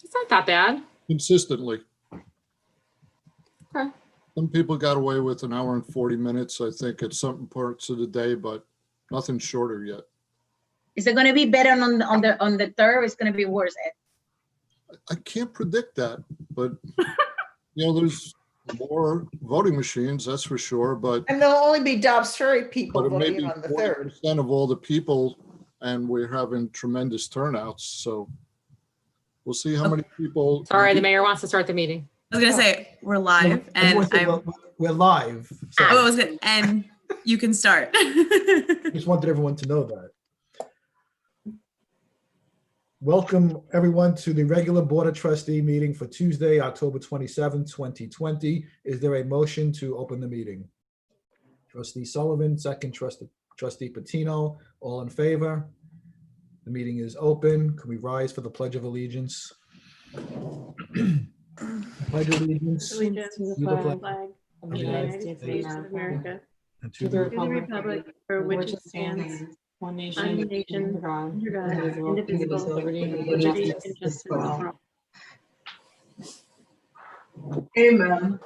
It's not that bad. consistently. Okay. Some people got away with an hour and 40 minutes, I think, at some parts of the day, but nothing shorter yet. Is it going to be better on the third? Or it's going to be worse? I can't predict that, but there's more voting machines, that's for sure. But And there'll only be Dobbs Ferry people it may voting be on the 3rd. 40% of all the people, and we're having tremendous turnouts. So we'll see how many people. Sorry, the mayor wants to start the meeting. I was gonna say we're live, and Everyone said we're live. So I was gonna, and you can start. I just wanted everyone to know that. Welcome, everyone, to the regular Board of Trustee meeting for Tuesday, October 27, 2020. Is there a motion to open the meeting? Trustee Sullivan, second. Trustee Patino, all in favor? The meeting is open. Can we rise for the Pledge of Allegiance? Pledge allegiance Allegiance to the flag of the United States of America, and To the republic for which it stands, one one nation, nation, under God, under God, indivisible, indivisible, with liberty and with liberty justice and justice for all. for all. Amen.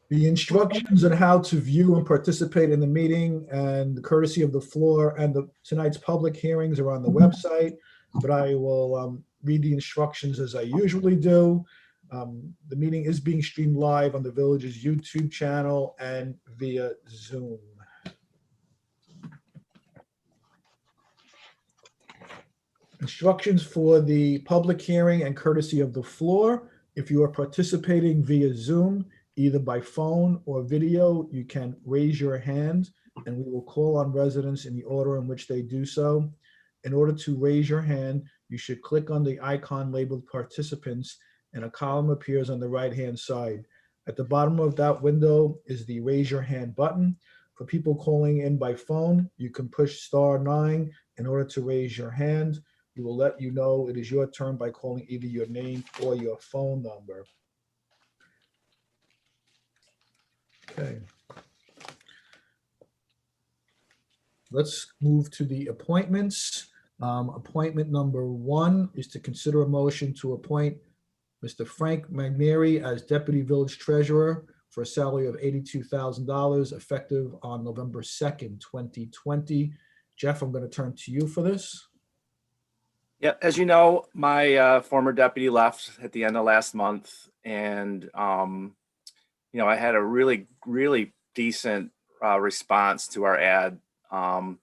The instructions on how to view and participate in the meeting and the courtesy of the floor and tonight's public hearings are on the website, but I will read the instructions as I usually do. The meeting is being streamed live on the Village's YouTube channel and via Zoom. Instructions for the public hearing and courtesy of the floor. If you are participating via Zoom, either by phone or video, you can raise your hand and we will call on residents in the order in which they do so. In order to raise your hand, you should click on the icon labeled participants and a column appears on the right-hand side. At the bottom of that window is the raise your hand button. For people calling in by phone, you can push *9 in order to raise your hand. We will let you know it is your turn by calling either your name or your phone number. Okay. Let's move to the appointments. Appointment number 1 is to consider a motion to appoint Mr. Frank Magneri as Deputy Village Treasurer for a salary of $82,000 effective on November 2nd, 2020. Jeff, I'm going to turn to you for this. Yeah, as you know, my former deputy left at the end of last month, and I had a really decent response to our ad. The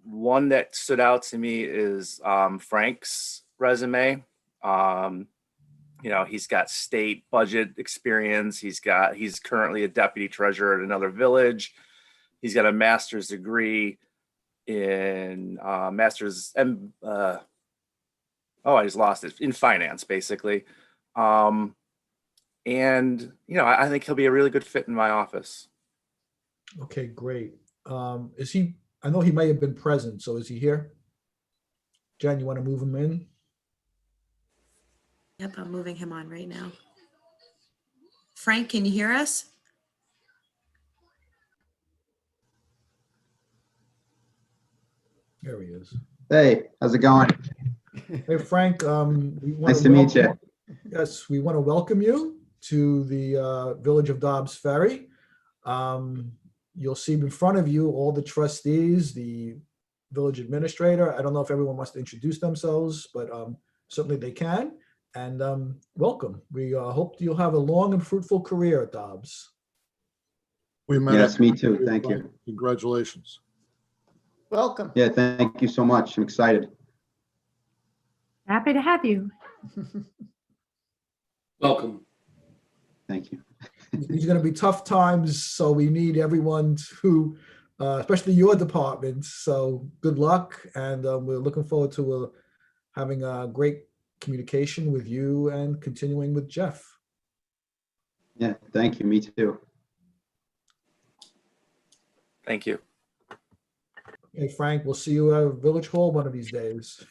one that stood out to me is Frank's resume. He's got state budget experience. He's currently a deputy treasurer at another village. He's got a master's degree in I just lost it, in finance, basically. I think he'll be a really good fit in my office. Okay, great. Is he, I know he may have been present, so is he here? Jen, you want to move him in? Yep, I'm moving him on right now. Frank, can you hear us? There he is. Hey, how's it going? Hey, Frank. Nice to meet you. Yes, we want to welcome you to the Village of Dobbs Ferry. You'll see in front of you all the trustees, the village administrator. I don't know if everyone wants to introduce themselves, but certainly they can. And welcome. We hope you'll have a long and fruitful career at Dobbs. We met. Yes, me too. Thank you. Congratulations. Welcome. Yeah, thank you so much. I'm excited. Happy to have you. Welcome. Thank you. These are going to be tough times, so we need everyone to, especially your department. So good luck, and we're looking forward to having a great communication with you and continuing with Jeff. Yeah, thank you. Me too. Thank you. Hey, Frank, we'll see you at Village Hall one of these days.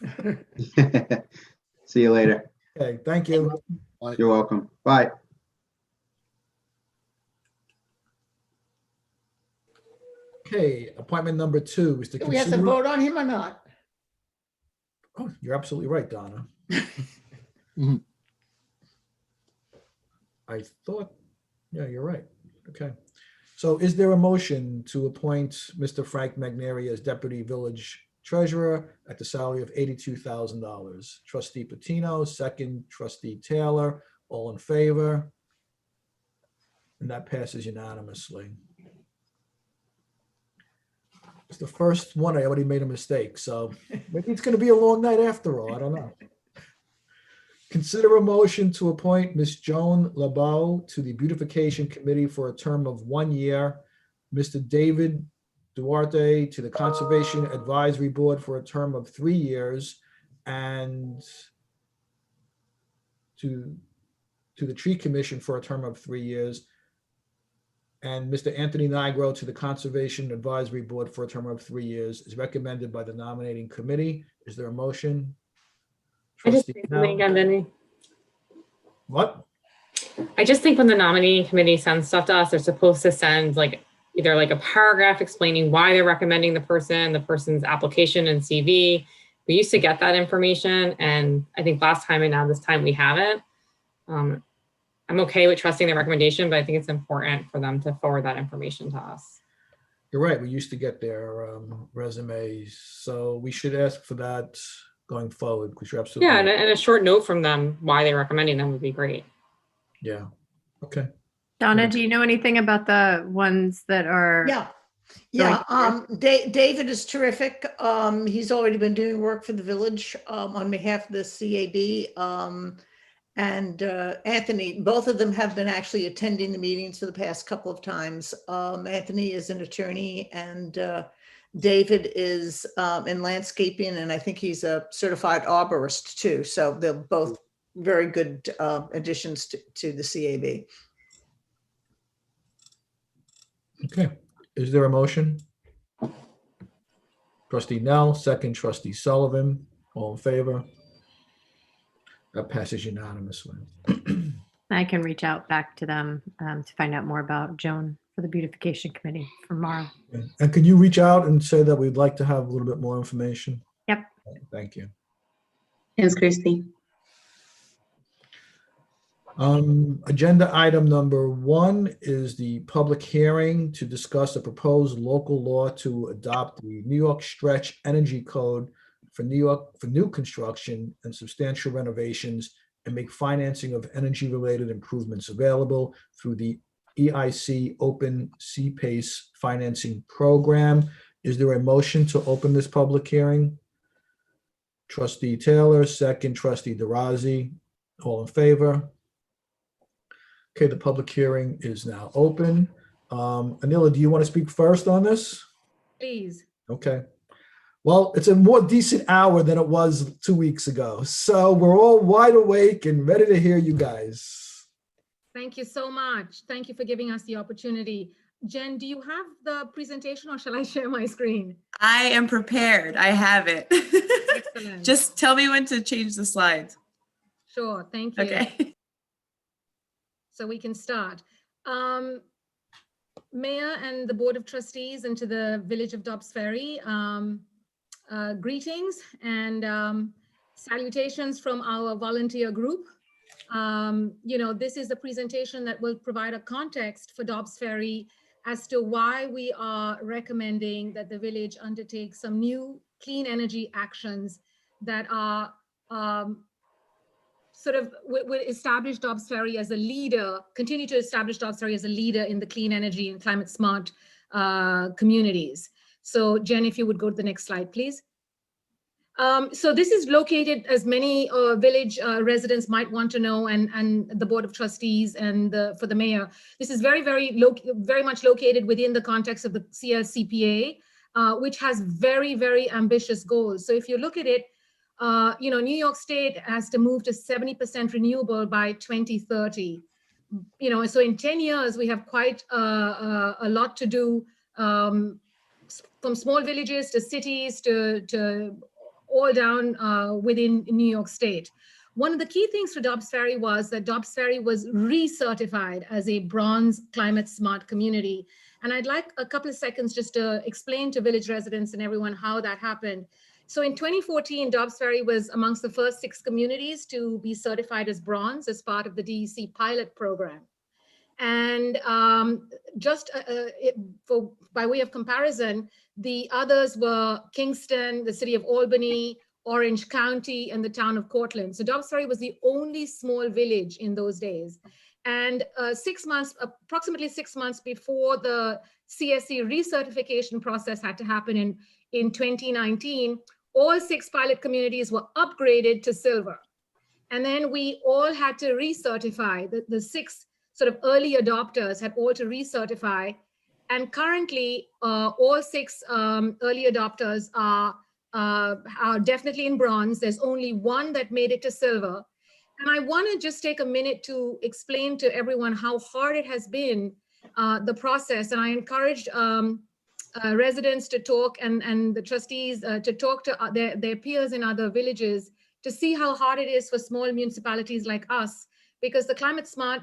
See you later. Okay, thank you. You're welcome. Bye. Okay, appointment number 2 is to Do we have to consider. vote on him or not? Oh, you're absolutely right, Donna. Mhm. I thought, yeah, you're right. Okay. So is there a motion to appoint Mr. Frank Magneri as Deputy Village Treasurer at the salary of $82,000? Trustee Patino, second. Trustee Taylor, all in favor? And that passes unanimously. It's the first one. I already made a mistake, so maybe it's going to be a long night after all. I don't know. Consider a motion to appoint Ms. Joan LeBeau to the Beautification Committee for a term of 1 year. Mr. David Duarte to the Conservation Advisory Board for a term of 3 years, and to the Tree Commission for a term of 3 years, and Mr. Anthony Nigro to the Conservation Advisory Board for a term of 3 years is recommended by the nominating committee. Is there a motion? I just Trustee think something Snell? again, Benny. What? I just think when the nominating committee sends stuff to us, they're supposed to send like either like a paragraph explaining why they're recommending the person's application and CV. We used to get that information, and I think last time and now this time we haven't. I'm okay with trusting the recommendation, but I think it's important for them to forward that information to us. You're right. We used to get their resumes, so we should ask for that going forward, because you're absolutely Yeah, right. and a short note from them why they're recommending them would be great. Yeah. Okay. Donna, do you know anything about the ones that are? Yeah, David is terrific. He's already been doing work for the village on behalf of the CAB. And Anthony, both of them have been actually attending the meetings for the past couple of times. Anthony is an attorney, and David is in landscaping, and I think he's a certified arborist too. So they're both very good additions to the CAB. Okay. Is there a motion? Trustee Nell, second. Trustee Sullivan, all in favor? That passes unanimously. I can reach out back to them to find out more about Joan for the beautification committee for tomorrow. And can you reach out and say that we'd like to have a little bit more information? Yep. Thank you. Yes, Christy. Agenda item number 1 is the public hearing to discuss a proposed local law to adopt the New York Stretch Energy Code for new construction and substantial renovations, and make financing of energy-related improvements available through the EIC Open CPACE financing program. Is there a motion to open this public hearing? Trustee Taylor, second. Trustee DeRozzi, all in favor? Okay, the public hearing is now open. Anila, do you want to speak first on this? Please. Okay. Well, it's a more decent hour than it was 2 weeks ago. So we're all wide awake and ready to hear you guys. Thank you so much. Thank you for giving us the opportunity. Jen, do you have the presentation or shall I share my screen? I am prepared. I have it. Excellent. Just tell me when to change the slides. Sure, thank you. Okay. So we can start. Mayor and the Board of Trustees and to the Village of Dobbs Ferry, greetings and salutations from our volunteer group. This is a presentation that will provide a context for Dobbs Ferry as to why we are recommending that the village undertake some new clean energy actions that are will establish Dobbs Ferry as a leader, continue to establish Dobbs Ferry as a leader in the clean energy and climate smart communities. So Jen, if you would go to the next slide, please. So this is located, as many village residents might want to know, and the Board of Trustees and for the mayor, this is very much located within the context of the CSCPA, which has very, very ambitious goals. So if you look at it, New York State has to move to 70% renewable by 2030. So in 10 years, we have quite a lot to do, from small villages to cities to all down within New York State. One of the key things for Dobbs Ferry was that Dobbs Ferry was recertified as a bronze climate smart community. And I'd like a couple of seconds just to explain to village residents and everyone how that happened. So in 2014, Dobbs Ferry was amongst the first 6 communities to be certified as bronze as part of the DEC pilot program. And by way of comparison, the others were Kingston, the city of Albany, Orange County, and the town of Cortland. So Dobbs Ferry was the only small village in those days. And approximately 6 months before the CSC recertification process had to happen in 2019, all 6 pilot communities were upgraded to silver. And then we all had to recertify. The 6 sort of early adopters had all to recertify. And currently, all 6 early adopters are definitely in bronze. There's only 1 that made it to silver. And I want to just take a minute to explain to everyone how hard it has been, the process. And I encouraged residents to talk and the trustees to talk to their peers in other villages to see how hard it is for small municipalities like us, because the Climate Smart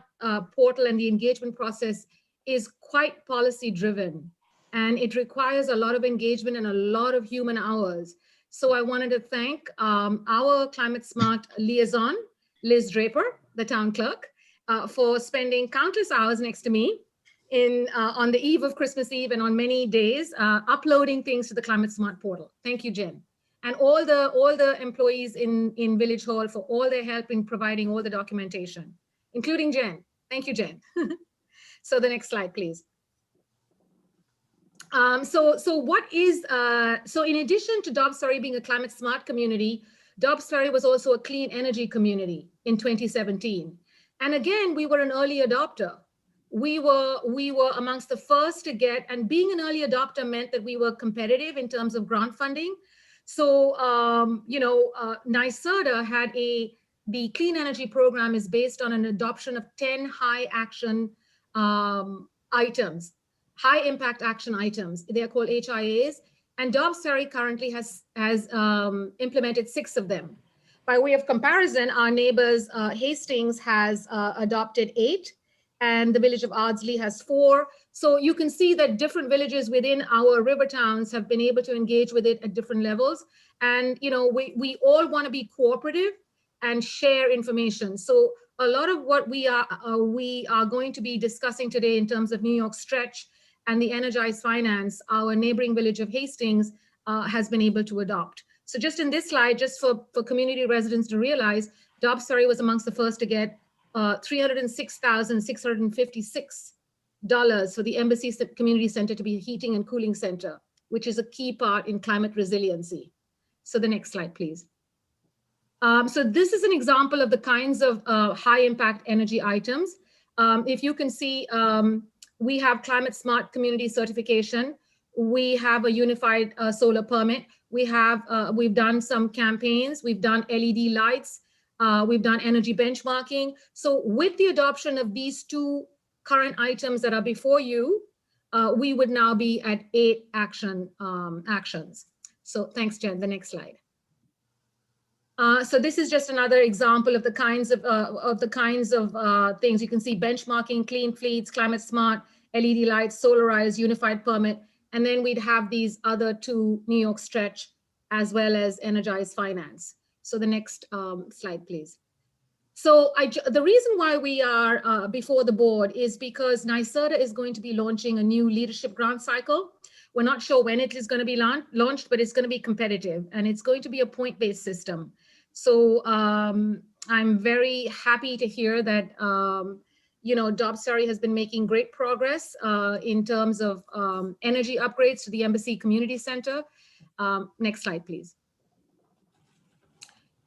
portal and the engagement process is quite policy driven, and it requires a lot of engagement and a lot of human hours. So I wanted to thank our Climate Smart liaison, Liz Draper, the town clerk, for spending countless hours next to me on the eve of Christmas Eve and on many days, uploading things to the Climate Smart portal. Thank you, Jen. And all the employees in Village Hall for all their help in providing all the documentation, including Jen. Thank you, Jen. So the next slide, please. So in addition to Dobbs Ferry being a Climate Smart community, Dobbs Ferry was also a clean energy community in 2017. And again, we were an early adopter. We were amongst the first to get, and being an early adopter meant that we were competitive in terms of grant funding. So, NYSERDA had the clean energy program is based on an adoption of 10 high action items, high impact action items. They're called HIAs. And Dobbs Ferry currently has implemented 6 of them. By way of comparison, our neighbors, Hastings has adopted 8, and the village of Ardsley has 4. So you can see that different villages within our river towns have been able to engage with it at different levels. And we all want to be cooperative and share information. So a lot of what we are going to be discussing today in terms of New York Stretch and the Energized Finance, our neighboring village of Hastings has been able to adopt. So just in this slide, just for community residents to realize, Dobbs Ferry was amongst the first to get $306,656 for the Embassy Community Center to be a heating and cooling center, which is a key part in climate resiliency. So the next slide, please. So this is an example of the kinds of high impact energy items. If you can see, we have Climate Smart Community Certification. We have a unified solar permit. We've done some campaigns. We've done LED lights. We've done energy benchmarking. So with the adoption of these 2 current items that are before you, we would now be at 8 actions. So thanks, Jen. The next slide. So this is just another example of the kinds of things you can see: benchmarking, clean fleets, Climate Smart, LED lights, solarized, unified permit, and then we'd have these other 2, New York Stretch, as well as Energized Finance. So the next slide, please. So the reason why we are before the board is because NYSERDA is going to be launching a new leadership grant cycle. We're not sure when it is going to be launched, but it's going to be competitive, and it's going to be a point-based system. So I'm very happy to hear that Dobbs Ferry has been making great progress in terms of energy upgrades to the Embassy Community Center. Next slide, please.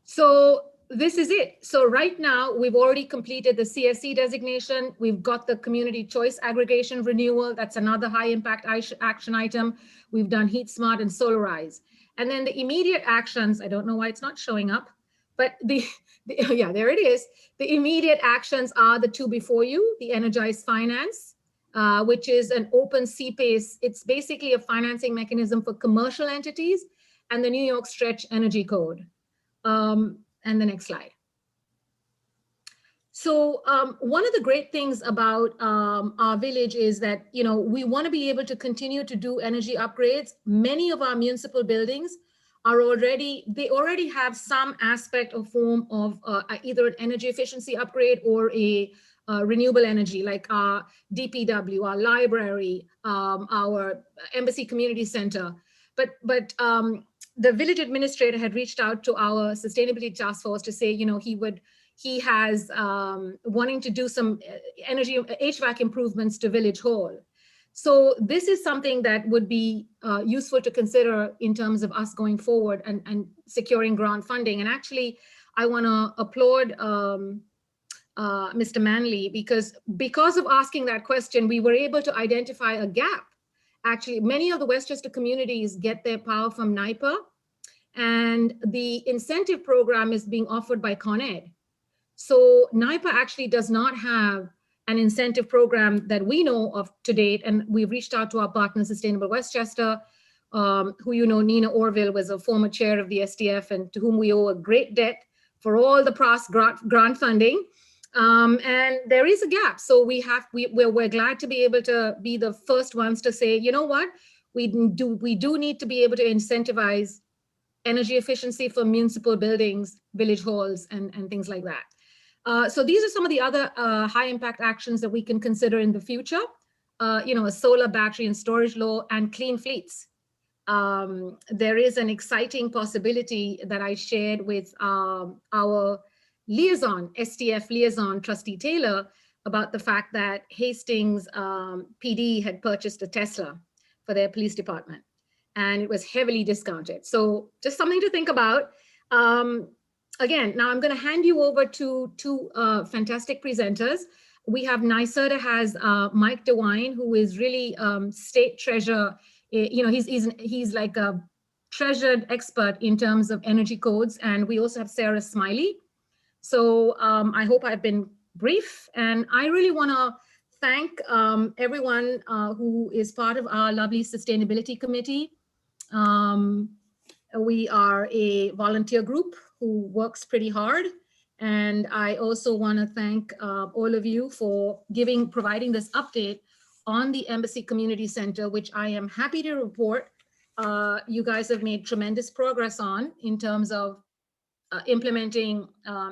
So this is it. So right now, we've already completed the CSC designation. We've got the community choice aggregation renewal. That's another high impact action item. We've done Heat Smart and Solarize. And then the immediate actions, I don't know why it's not showing up, but yeah, there it is. The immediate actions are the 2 before you, the Energized Finance, which is an open CPACE. It's basically a financing mechanism for commercial entities, and the New York Stretch Energy Code. And the next slide. So one of the great things about our village is that, we want to be able to continue to do energy upgrades. Many of our municipal buildings they already have some aspect or form of either an energy efficiency upgrade or a renewable energy, like our DPW, our library, our embassy community center. But the village administrator had reached out to our sustainability task force to say, he has wanting to do some energy HVAC improvements to Village Hall. So this is something that would be useful to consider in terms of us going forward and securing grant funding. And actually, I want to applaud Mr. Manley, because of asking that question, we were able to identify a gap. Actually, many of the Westchester communities get their power from NYPA, and the incentive program is being offered by Con Ed. So NYPA actually does not have an incentive program that we know of to date, and we've reached out to our partner, Sustainable Westchester, who Nina Orville was a former chair of the SDF, and to whom we owe a great debt for all the past grant funding. And there is a gap. So we're glad to be able to be the first ones to say, you know what, we do need to be able to incentivize energy efficiency for municipal buildings, village halls, and things like that. So these are some of the other high impact actions that we can consider in the future. A solar battery and storage law and clean fleets. There is an exciting possibility that I shared with our liaison, STF liaison, Trustee Taylor, about the fact that Hastings PD had purchased a Tesla for their police department, and it was heavily discounted. So just something to think about. Again, now I'm going to hand you over to two fantastic presenters. We have NYSERDA has Mike DeWine, who is really state treasurer. He's like a treasured expert in terms of energy codes. And we also have Sarah Smiley. So I hope I've been brief. And I really want to thank everyone who is part of our lovely sustainability committee. We are a volunteer group who works pretty hard. And I also want to thank all of you for providing this update on the Embassy Community Center, which I am happy to report you guys have made tremendous progress on in terms of implementing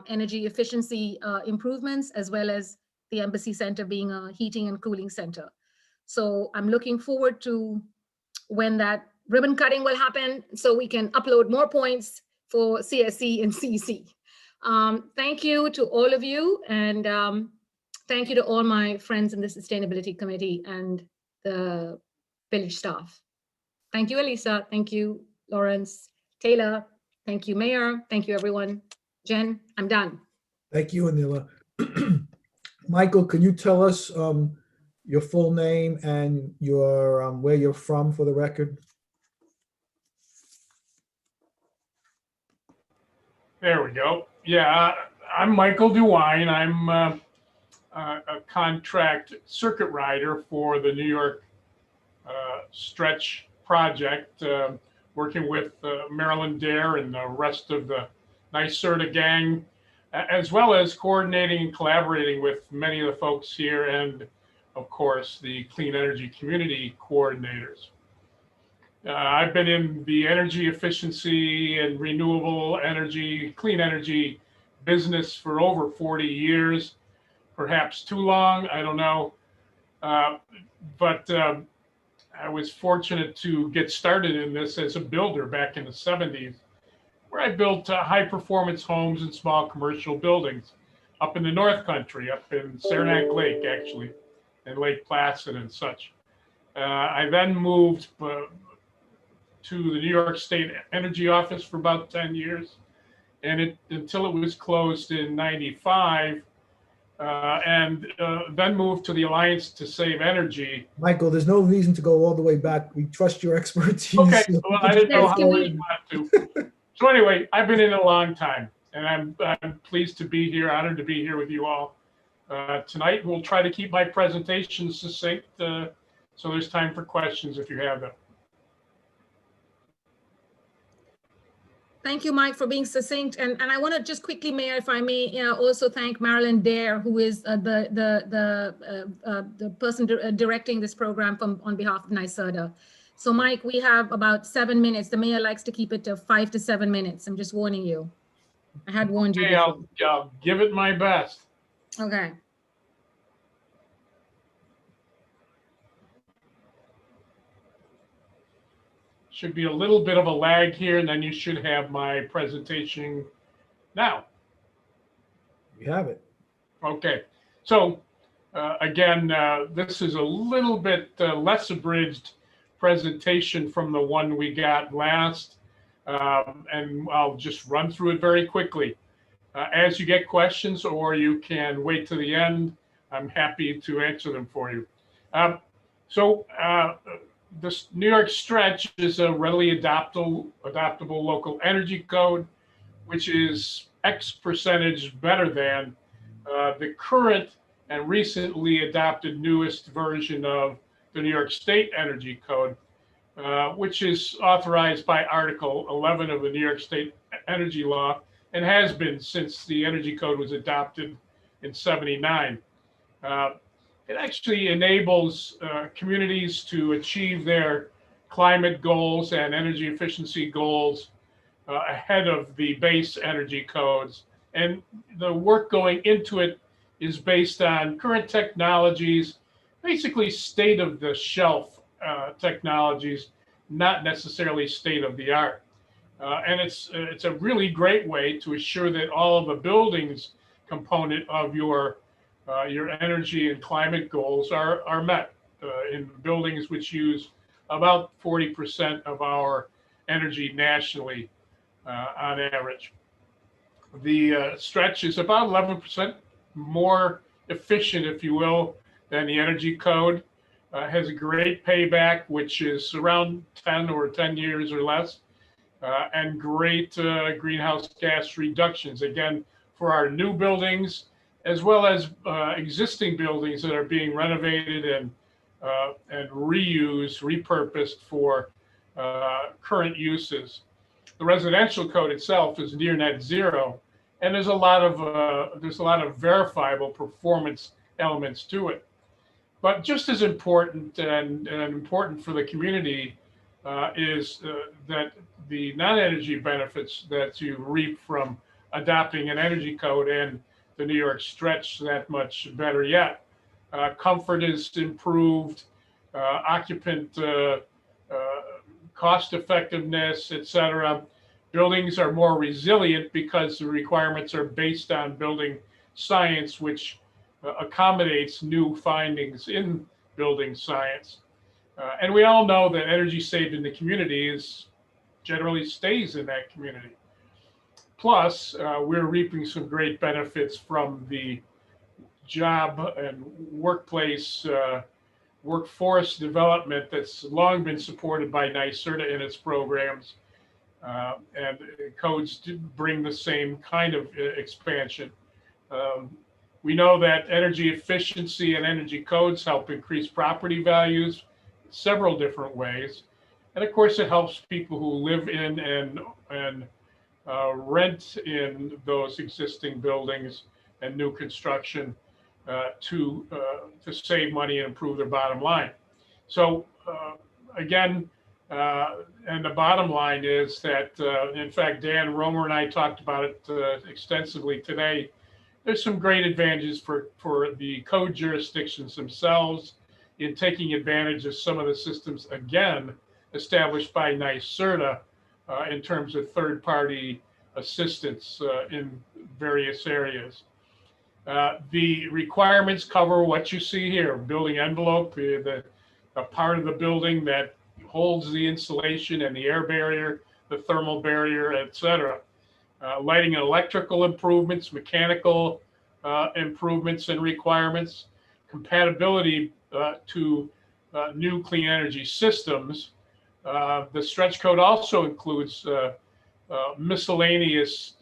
energy efficiency improvements, as well as the Embassy Center being a heating and cooling center. So I'm looking forward to when that ribbon cutting will happen so we can upload more points for CSC and CEC. Thank you to all of you, and thank you to all my friends in the Sustainability Committee and the village staff. Thank you, Elisa. Thank you, Lawrence. Taylor. Thank you, Mayor. Thank you, everyone. Jen, I'm done. Thank you, Anila. Michael, can you tell us your full name and your where you're from for the record? There we go. Yeah, I'm Michael DeWine. I'm a contract circuit rider for the New York Stretch project, working with Marilyn Dare and the rest of the NYSERDA gang, as well as coordinating and collaborating with many of the folks here and, of course, the clean energy community coordinators. I've been in the energy efficiency and renewable energy, clean energy business for over 40 years, perhaps too long, I don't know. But I was fortunate to get started in this as a builder back in the 70s, where I built high performance homes and small commercial buildings up in the North Country, up in Saranac Lake, actually, and Lake Placid and such. I then moved to the New York State Energy Office for about 10 years, and until it was closed in '95, and then moved to the Alliance to Save Energy. Michael, there's no reason to go all the way back. We trust your expertise. Okay, well, I didn't know how we want to. So anyway, I've been in it a long time, and I'm pleased to be here, honored to be here with you all tonight. We'll try to keep my presentation succinct, so there's time for questions if you have them. Thank you, Mike, for being succinct. And I want to just quickly, Mayor, if I may, also thank Marilyn Dare, who is the person directing this program on behalf of NYSERDA. So Mike, we have about 7 minutes. The mayor likes to keep it to 5 to 7 minutes. I'm just warning you. I had warned you Okay, before. I'll give it my best. Okay. Should be a little bit of a lag here, and then you should have my presentation now. We have it. Okay, so again, this is a little bit less abridged presentation from the one we got last, and I'll just run through it very quickly. As you get questions, or you can wait to the end, I'm happy to answer them for you. This New York Stretch is a readily adaptable local energy code, which is X percentage better than the current and recently adopted newest version of the New York State Energy Code, which is authorized by Article 11 of the New York State Energy Law and has been since the Energy Code was adopted in '79. It actually enables communities to achieve their climate goals and energy efficiency goals ahead of the base energy codes. And the work going into it is based on current technologies, basically state of the shelf technologies, not necessarily state of the art. And it's a really great way to assure that all of the buildings component of your energy and climate goals are met in buildings which use about 40% of our energy nationally on average. The stretch is about 11% more efficient, if you will, than the energy code. Has a great payback, which is around 10 years or less, and great greenhouse gas reductions, again, for our new buildings, as well as existing buildings that are being renovated and reused, repurposed for current uses. The residential code itself is near net zero, and there's a lot of verifiable performance elements to it. But just as important and important for the community is that the non-energy benefits that you reap from adopting an energy code and the New York Stretch that much better yet. Comfort is improved, occupant cost effectiveness, et cetera. Buildings are more resilient because the requirements are based on building science, which accommodates new findings in building science. And we all know that energy saved in the community generally stays in that community. Plus, we're reaping some great benefits from the job and workforce development that's long been supported by NYSERDA in its programs. And codes do bring the same kind of expansion. We know that energy efficiency and energy codes help increase property values several different ways. And of course, it helps people who live in and rent in those existing buildings and new construction to save money and improve their bottom line. So again, and the bottom line is that, in fact, Dan Romer and I talked about it extensively today. There's some great advantages for the code jurisdictions themselves in taking advantage of some of the systems, again, established by NYSERDA in terms of third-party assistance in various areas. The requirements cover what you see here: building envelope, a part of the building that holds the insulation and the air barrier, the thermal barrier, et cetera. Lighting and electrical improvements, mechanical improvements and requirements, compatibility to new clean energy systems. The stretch code also includes miscellaneous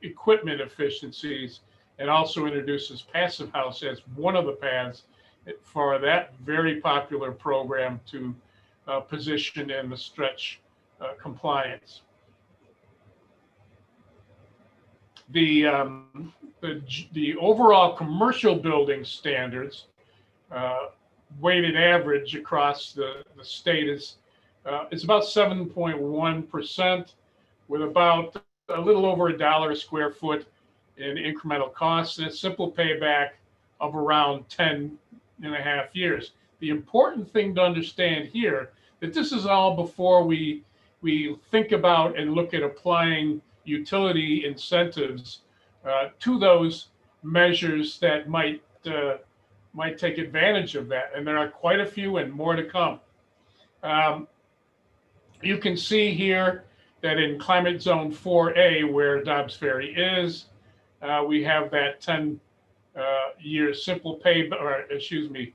equipment efficiencies, and also introduces passive house as one of the paths for that very popular program to position in the stretch compliance. The overall commercial building standards, weighted average across the state, is It's about 7.1%, with about a little over $1 a square foot in incremental costs, and a simple payback of around 10 and a half years. The important thing to understand here, that this is all before we think about and look at applying utility incentives to those measures that might take advantage of that. And there are quite a few and more to come. You can see here that in climate zone 4A, where Dobbs Ferry is, we have that 10 year simple pay, or excuse me,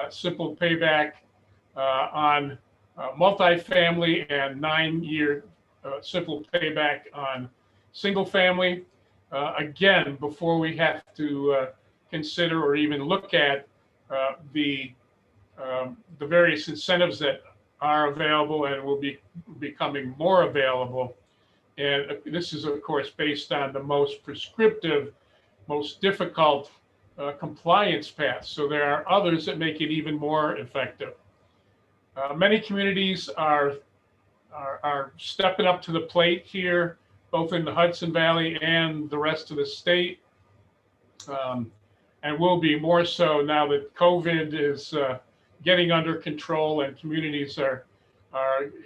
simple payback on multifamily, and 9-year simple payback on single family. Again, before we have to consider or even look at the various incentives that are available and will be becoming more available. And this is, of course, based on the most prescriptive, most difficult compliance paths. So there are others that make it even more effective. Many communities are stepping up to the plate here, both in the Hudson Valley and the rest of the state, and will be more so now that COVID is getting under control and communities are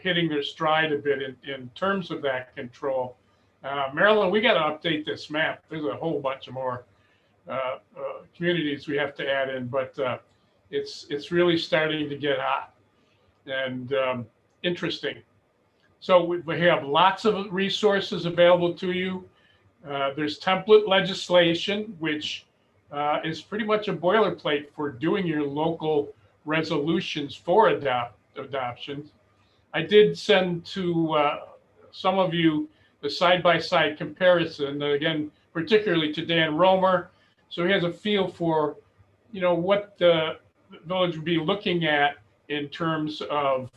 hitting their stride a bit in terms of that control. Maryland, we got to update this map. There's a whole bunch of more communities we have to add in, but it's really starting to get hot and interesting. So we have lots of resources available to you. There's template legislation, which is pretty much a boilerplate for doing your local resolutions for adoptions. I did send to some of you the side-by-side comparison, again, particularly to Dan Romer, so he has a feel for, what the village would be looking at in terms of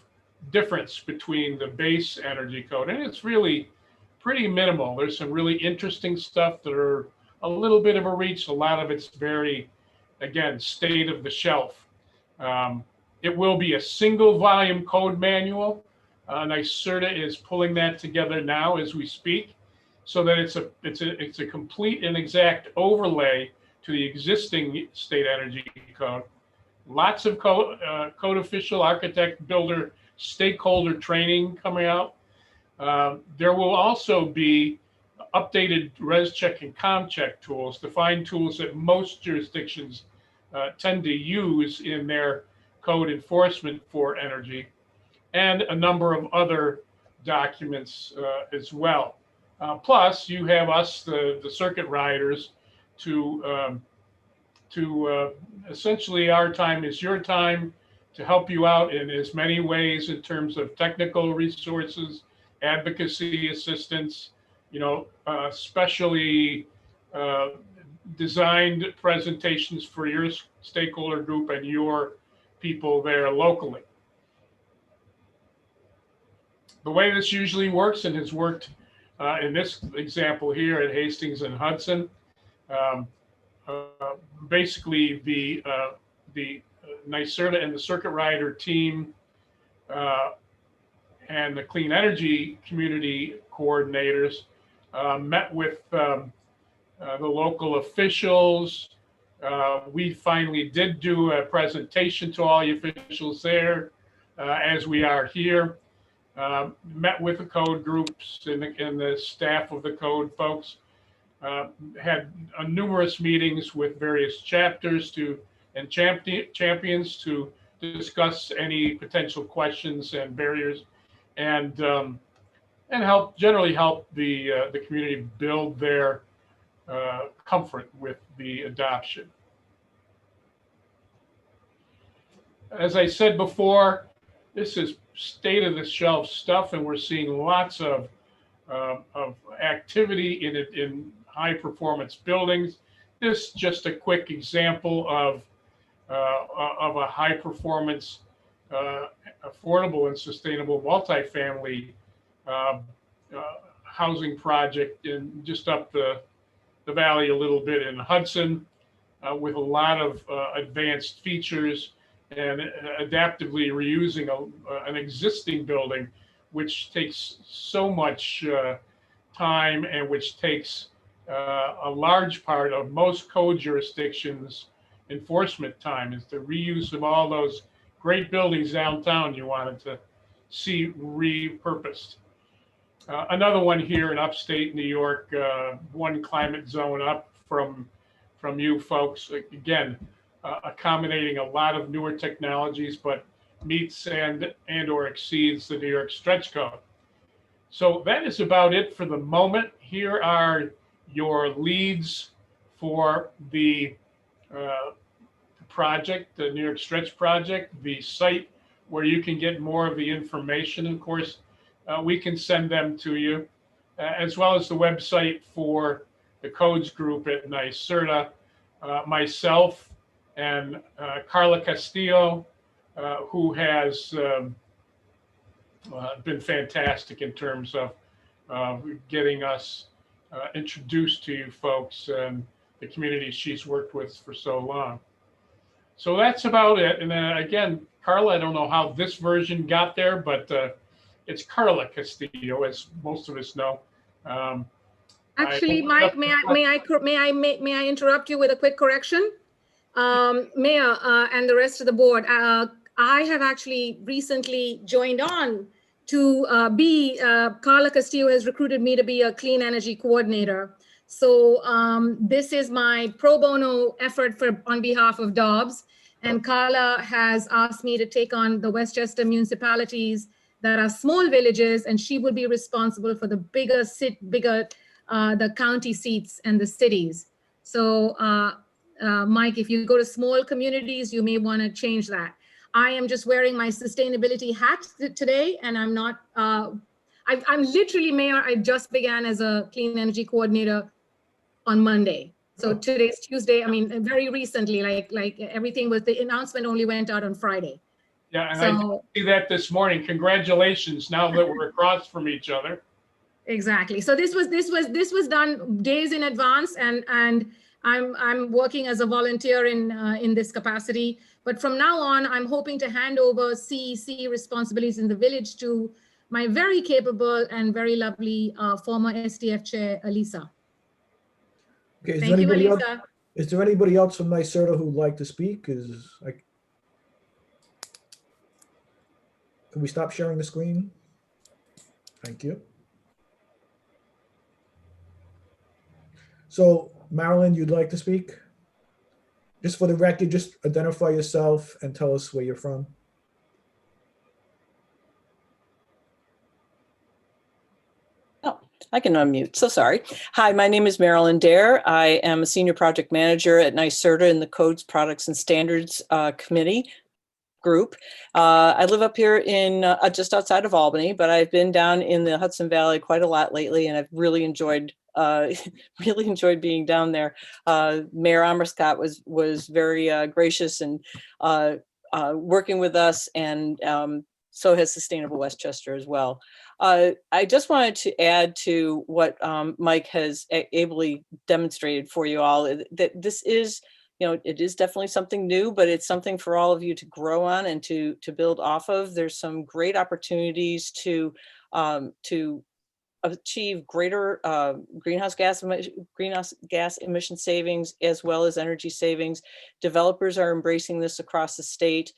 difference between the base energy code. And it's really pretty minimal. There's some really interesting stuff that are a little bit of a reach. A lot of it's very, again, state of the shelf. It will be a single volume code manual. NYSERDA is pulling that together now as we speak, so that it's a complete and exact overlay to the existing state energy code. Lots of code official, architect, builder, stakeholder training coming out. There will also be updated res check and com check tools, defined tools that most jurisdictions tend to use in their code enforcement for energy, and a number of other documents as well. Plus, you have us, the circuit riders, to essentially, our time is your time, to help you out in as many ways in terms of technical resources, advocacy assistance, specially designed presentations for your stakeholder group and your people there locally. The way this usually works, and has worked in this example here at Hastings and Hudson, basically the NYSERDA and the circuit rider team and the clean energy community coordinators met with the local officials. We finally did do a presentation to all the officials there, as we are here. Met with the code groups and the staff of the code folks. Had numerous meetings with various chapters and champions to discuss any potential questions and barriers, and generally help the community build their comfort with the adoption. As I said before, this is state of the shelf stuff, and we're seeing lots of activity in it in high performance buildings. This is just a quick example of a high performance, affordable and sustainable multifamily housing project in just up the valley a little bit in Hudson, with a lot of advanced features and adaptively reusing an existing building, which takes so much time and which takes a large part of most code jurisdictions' enforcement time, is the reuse of all those great buildings downtown you wanted to see repurposed. Another one here in upstate New York, one climate zone up from you folks, again, accommodating a lot of newer technologies, but meets and or exceeds the New York stretch code. So that is about it for the moment. Here are your leads for the project, the New York Stretch project, the site where you can get more of the information. Of course, we can send them to you, as well as the website for the codes group at NYSERDA. Myself and Carla Castillo, who has been fantastic in terms of getting us introduced to you folks and the communities she's worked with for so long. So that's about it. And then again, Carla, I don't know how this version got there, but it's Carla Castillo, as most of us know. Actually, Mike, may I interrupt you with a quick correction? Mayor and the rest of the board, I have actually recently joined on to Carla Castillo has recruited me to be a clean energy coordinator. So this is my pro bono effort on behalf of Dobbs. And Carla has asked me to take on the Westchester municipalities that are small villages, and she would be responsible for the the county seats and the cities. So Mike, if you go to small communities, you may want to change that. I am just wearing my sustainability hat today, and I'm not, I'm literally, Mayor, I just began as a clean energy coordinator on Monday. So today's Tuesday, I mean, very recently, like everything was, the announcement only went out on Friday. Yeah, and I see that this morning. Congratulations, now that we're across from each other. Exactly. So this was done days in advance, and I'm working as a volunteer in this capacity. But from now on, I'm hoping to hand over CEC responsibilities in the village to my very capable and very lovely former STF chair, Elisa. Okay, Thank you, Elisa. Is there anybody else from NYSERDA who'd like to speak? Can we stop sharing the screen? Thank you. So Marilyn, you'd like to speak? Just for the record, just identify yourself and tell us where you're from. Oh, I can unmute. So sorry. Hi, my name is Marilyn Dare. I am a senior project manager at NYSERDA in the Codes, Products, and Standards Committee group. I live up here in just outside of Albany, but I've been down in the Hudson Valley quite a lot lately, and I've really enjoyed being down there. Mayor Amerscott was very gracious and working with us, and so has Sustainable Westchester as well. I just wanted to add to what Mike has ably demonstrated for you all, that this is, it is definitely something new, but it's something for all of you to grow on and to build off of. There's some great opportunities to achieve greater greenhouse gas emission savings, as well as energy savings. Developers are embracing this across the state.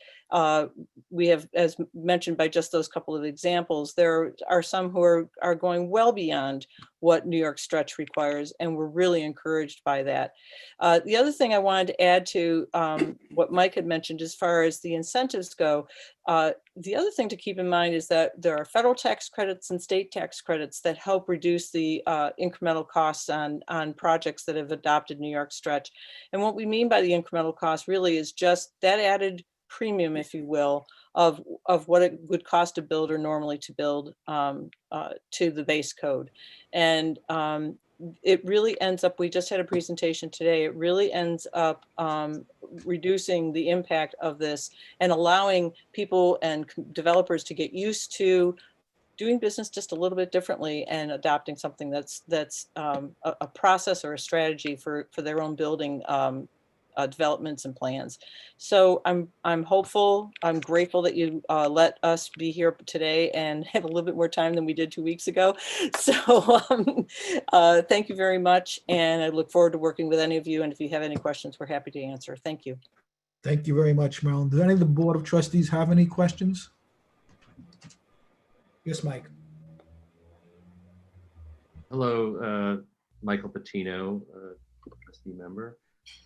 We have, as mentioned by just those couple of examples, there are some who are going well beyond what New York Stretch requires, and we're really encouraged by that. The other thing I wanted to add to what Mike had mentioned as far as the incentives go, the other thing to keep in mind is that there are federal tax credits and state tax credits that help reduce the incremental costs on projects that have adopted New York Stretch. And what we mean by the incremental cost really is just that added premium, if you will, of what it would cost a builder normally to build to the base code. And it really ends up, we just had a presentation today, it really ends up reducing the impact of this and allowing people and developers to get used to doing business just a little bit differently and adopting something that's a process or a strategy for their own building developments and plans. So I'm hopeful, I'm grateful that you let us be here today and have a little bit more time than we did 2 weeks ago. So thank you very much. And I look forward to working with any of you. And if you have any questions, we're happy to answer. Thank you. Thank you very much, Marilyn. Does any of the Board of Trustees have any questions? Yes, Mike. Hello, Michael Patino, trustee member.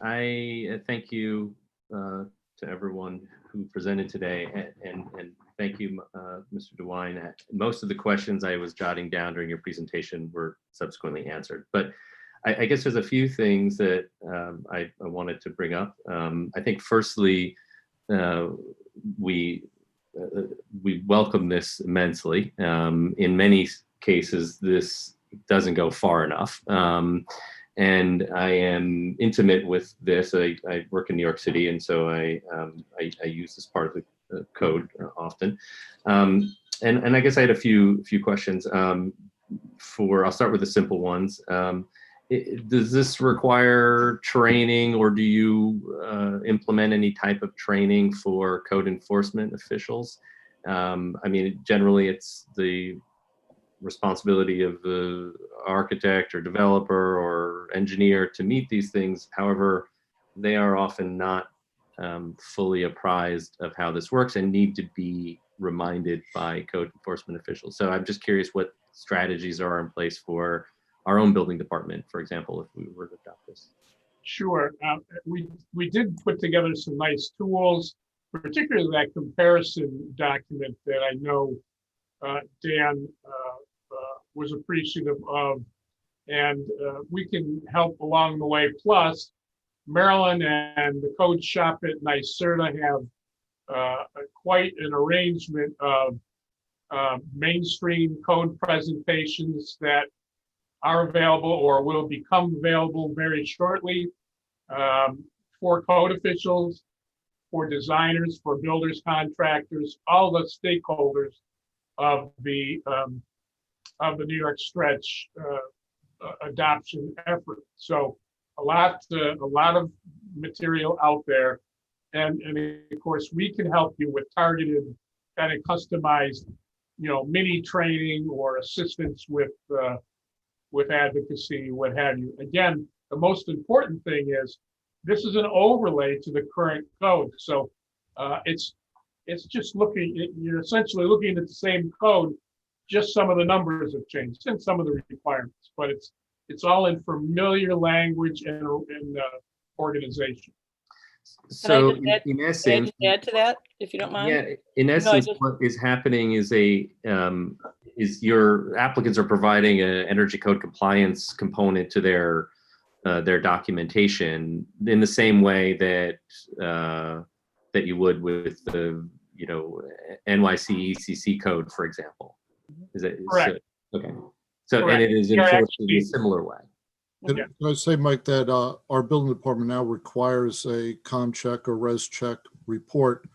I thank you to everyone who presented today, and thank you, Mr. DeWine. Most of the questions I was jotting down during your presentation were subsequently answered, but I guess there's a few things that I wanted to bring up. I think firstly, we welcome this immensely. In many cases, this doesn't go far enough. And I am intimate with this. I work in New York City, and so I use this part of the code often. And I guess I had a few questions. I'll start with the simple ones. Does this require training, or do you implement any type of training for code enforcement officials? I mean, generally it's the responsibility of the architect or developer or engineer to meet these things. However, they are often not fully apprised of how this works and need to be reminded by code enforcement officials. So I'm just curious what strategies are in place for our own building department, for example, if we were to adopt this. Sure. We did put together some nice tools, particularly that comparison document that I know Dan was appreciative of, and we can help along the way. Plus, Marilyn and the code shop at NYSERDA have quite an arrangement of mainstream code presentations that are available or will become available very shortly for code officials, for designers, for builders, contractors, all the stakeholders of the New York stretch adoption effort. So a lot of material out there, and of course we can help you with targeted, kind of customized, mini training or assistance with advocacy, what have you. Again, the most important thing is this is an overlay to the current code. So it's just you're essentially looking at the same code, just some of the numbers have changed and some of the requirements, but it's all in familiar language and organization. So Can I just in essence, add to that, if you don't mind? yeah, in essence, what is happening is your applicants are providing an energy code compliance component to their documentation in the same way that you would with the NYC ECC code, for example. Is that correct? Okay. So Correct. And it is enforced in a similar way. Can I say, Mike, that our building department now requires a com check or res check report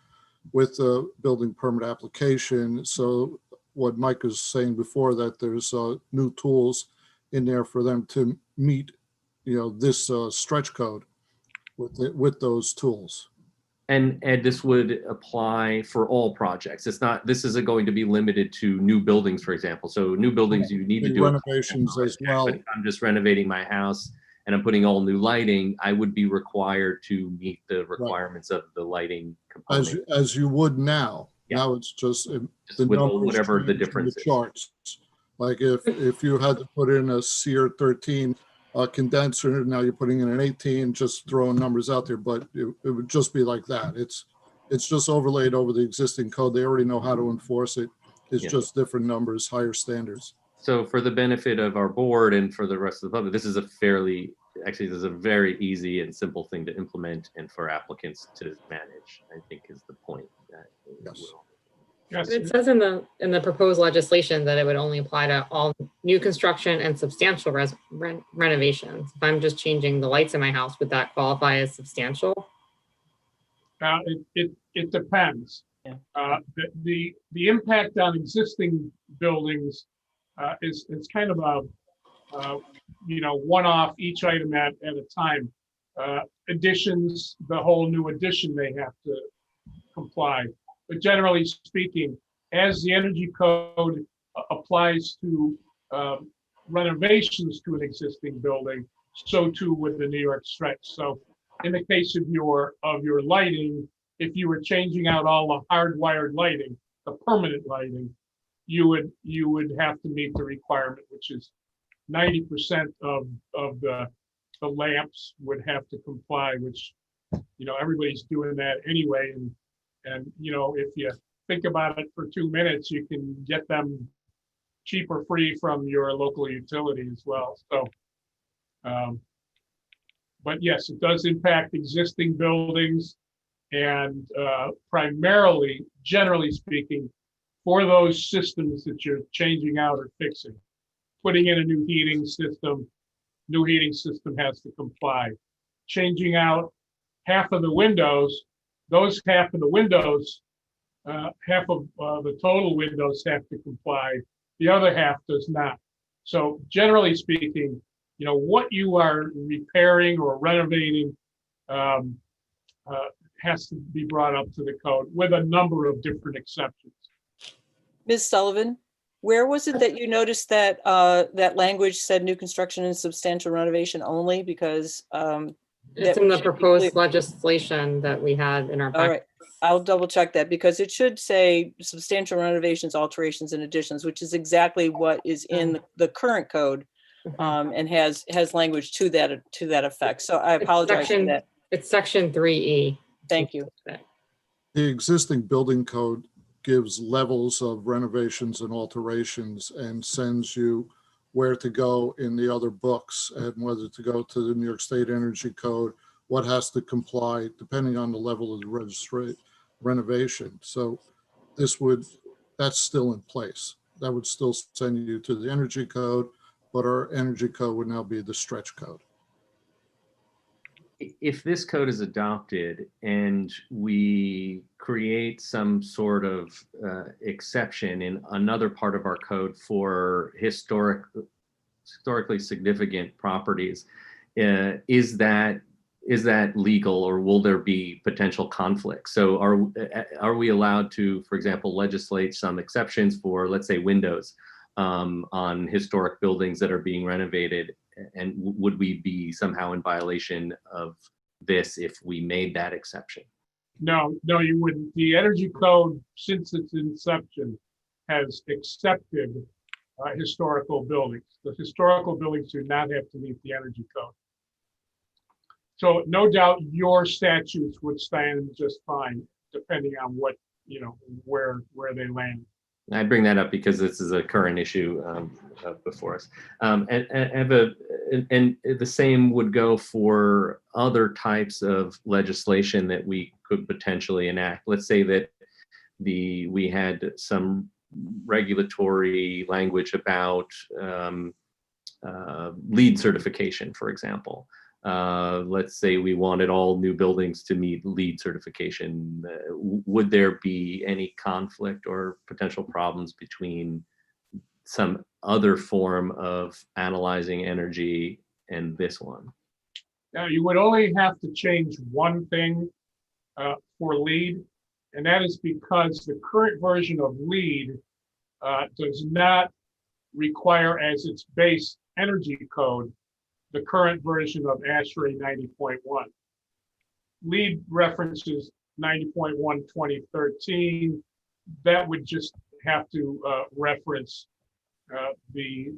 with the building permit application. So what Mike was saying before, that there's new tools in there for them to meet, this stretch code with those tools. And this would apply for all projects. This isn't going to be limited to new buildings, for example. So new buildings, you need to do renovations as well. But if I'm just renovating my house and I'm putting all new lighting, I would be required to meet the requirements of the lighting component. As you would now. Yeah. Now it's just the with numbers whatever the change in difference the is. charts. Like if you had to put in a SEER 13 condenser, now you're putting in an 18, just throwing numbers out there, but it would just be like that. It's just overlaid over the existing code. They already know how to enforce it. It's just different numbers, higher standards. So for the benefit of our board and for the rest of the public, this is a very easy and simple thing to implement and for applicants to manage, I think is the point. Yes. It says in the proposed legislation that it would only apply to all new construction and substantial renovations. If I'm just changing the lights in my house, would that qualify as substantial? It depends. Yeah. The impact on existing buildings is kind of a one-off, each item at a time. Additions, the whole new addition, they have to comply. But generally speaking, as the energy code applies to renovations to an existing building, so too with the New York stretch. So in the case of your lighting, if you were changing out all the hardwired lighting, the permanent lighting, you would have to meet the requirement, which is 90% of the lamps would have to comply, which, you know, everybody's doing that anyway. And you know, if you think about it for 2 minutes, you can get them cheap or free from your local utility as well. So, but yes, it does impact existing buildings, and primarily, generally speaking, for those systems that you're changing out or fixing. Putting in a new heating system has to comply. Changing out half of the windows, those half of the windows, half of the total windows have to comply. The other half does not. So generally speaking, you know, what you are repairing or renovating has to be brought up to the code with a number of different exceptions. Ms. Sullivan, where was it that you noticed that that language said new construction and substantial renovation only? Because it's in the proposed legislation that we had in our packet. All right, I'll double check that, because it should say substantial renovations, alterations, and additions, which is exactly what is in the current code, and has language to that effect. So I apologize for that. It's section 3E. Thank you. The existing building code gives levels of renovations and alterations and sends you where to go in the other books and whether to go to the New York State Energy Code, what has to comply depending on the level of the renovation. So that's still in place. That would still send you to the Energy Code, but our Energy Code would now be the stretch code. If this code is adopted and we create some sort of exception in another part of our code for historically significant properties, is that legal, or will there be potential conflict? So are we allowed to, for example, legislate some exceptions for, let's say, windows on historic buildings that are being renovated? And would we be somehow in violation of this if we made that exception? No, you wouldn't. The Energy Code, since its inception, has accepted historical buildings. The historical buildings do not have to meet the Energy Code. So no doubt your statutes would stand just fine, depending on what, you know, where they land. I bring that up because this is a current issue before us. And the same would go for other types of legislation that we could potentially enact. Let's say that we had some regulatory language about LEED certification, for example. Let's say we wanted all new buildings to meet LEED certification. Would there be any conflict or potential problems between some other form of analyzing energy and this one? Now, you would only have to change one thing for LEED, and that is because the current version of LEED does not require as its base energy code the current version of ASHRAE 90.1. LEED references 90.1 2013. That would just have to reference the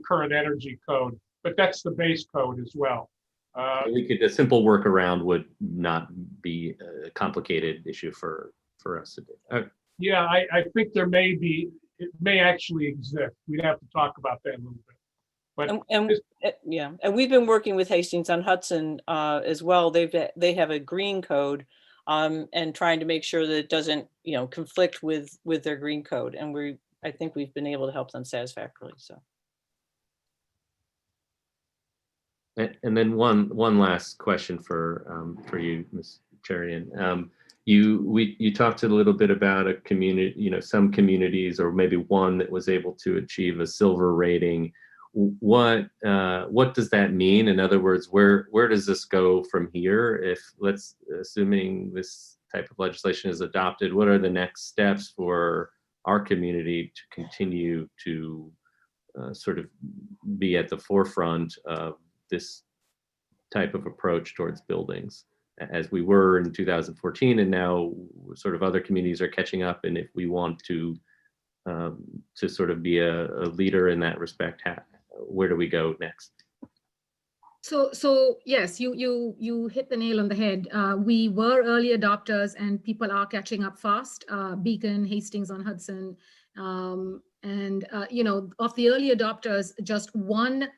current energy code, but that's the base code as well. A simple workaround would not be a complicated issue for us to do. Okay. Yeah, I think it may actually exist. We'd have to talk about that a little bit. But and we've been working with Hastings on Hudson as well. They have a green code, and trying to make sure that it doesn't, you know, conflict with their green code. And I think we've been able to help them satisfactorily. So. And then one last question for you, Ms. Cherian. You talked a little bit about a community, you know, some communities, or maybe one that was able to achieve a silver rating. what does that mean? In other words, where does this go from here? If assuming this type of legislation is adopted, what are the next steps for our community to continue to sort of be at the forefront of this type of approach towards buildings, as we were in 2014, and now sort of other communities are catching up. And if we want to sort of be a leader in that respect, where do we go next? So yes, you hit the nail on the head. We were early adopters, and people are catching up fast. Beacon, Hastings on Hudson, and of the early adopters, just one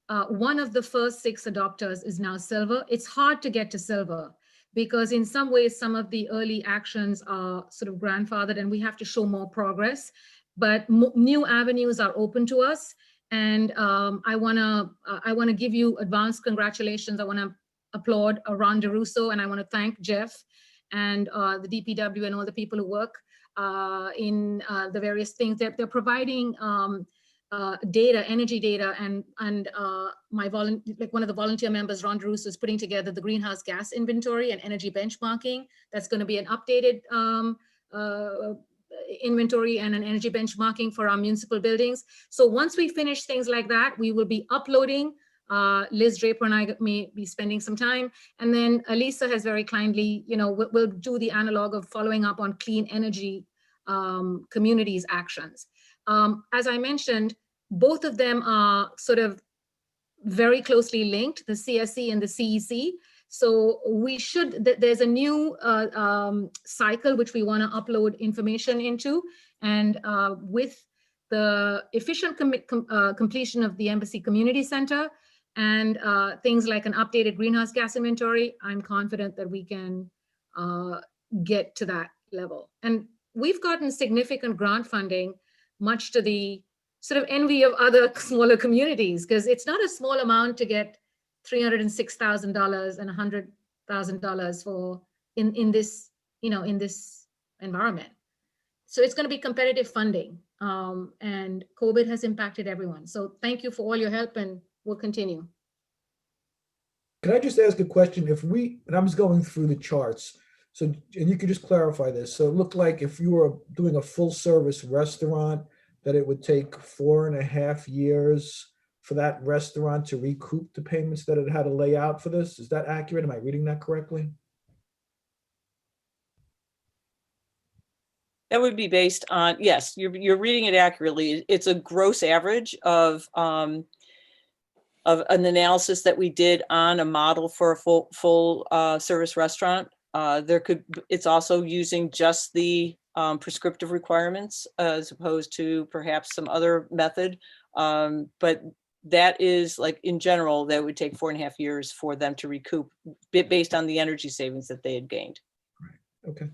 of the first 6 adopters is now silver. It's hard to get to silver because in some ways, some of the early actions are sort of grandfathered and we have to show more progress, but new avenues are open to us. And I wanna give you advanced congratulations. I wanna applaud Ron DeRusso, and I wanna thank Jeff and the DPW and all the people who work in the various things. They're providing data, energy data, and one of the volunteer members, Ron DeRusso, is putting together the greenhouse gas inventory and energy benchmarking. That's going to be an updated inventory and an energy benchmarking for our municipal buildings. So once we finish things like that, we will be uploading. Liz Draper and I may be spending some time, and then Elisa has very kindly, we'll do the analog of following up on clean energy communities actions. As I mentioned, both of them are sort of very closely linked, the CSE and the CEC. So there's a new cycle which we want to upload information into. And with the efficient completion of the Embassy Community Center and things like an updated greenhouse gas inventory, I'm confident that we can get to that level. And we've gotten significant grant funding, much to the sort of envy of other smaller communities, because it's not a small amount to get $306,000 and $100,000 for in this environment. So it's going to be competitive funding, and COVID has impacted everyone. So thank you for all your help, and we'll continue. Can I just ask a question? And I'm just going through the charts, so, and you could just clarify this. So it looked like if you were doing a full service restaurant, that it would take 4.5 years for that restaurant to recoup the payments that it had to lay out for this. Is that accurate? Am I reading that correctly? That would be based on, yes, you're reading it accurately. It's a gross average of an analysis that we did on a model for a full service restaurant. It's also using just the prescriptive requirements as opposed to perhaps some other method. But that is, like, in general, that would take 4.5 years for them to recoup based on the energy savings that they had gained. Right. Okay.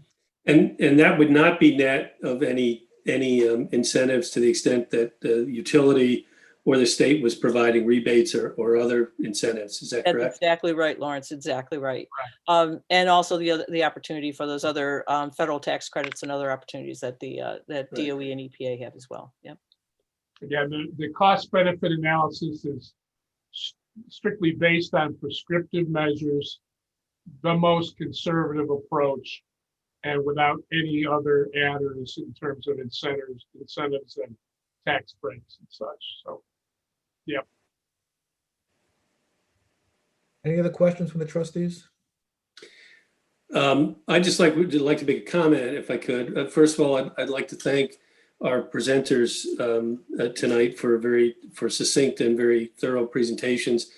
And that would not be net of any incentives to the extent that the utility or the state was providing rebates or other incentives. Is that correct? That's exactly right, Lawrence. Exactly right. And also the opportunity for those other federal tax credits and other opportunities that that DOE and EPA have as well. Yeah. Again, the cost benefit analysis is strictly based on prescriptive measures, the most conservative approach, and without any other adders in terms of incentives and tax breaks and such. So, yep. Any other questions from the trustees? I'd just like to make a comment, if I could. First of all, I'd like to thank our presenters tonight for succinct and very thorough presentations.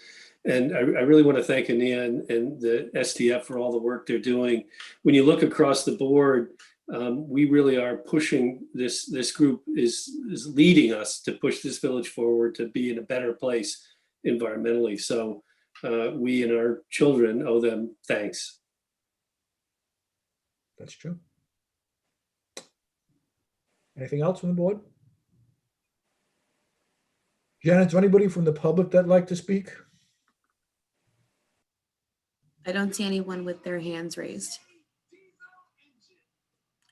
And I really want to thank Ania and the STF for all the work they're doing. When you look across the board, we really are pushing this group is leading us to push this village forward to be in a better place environmentally. So we and our children owe them thanks. That's true. Anything else from the board? Janet, is there anybody from the public that'd like to speak? I don't see anyone with their hands raised.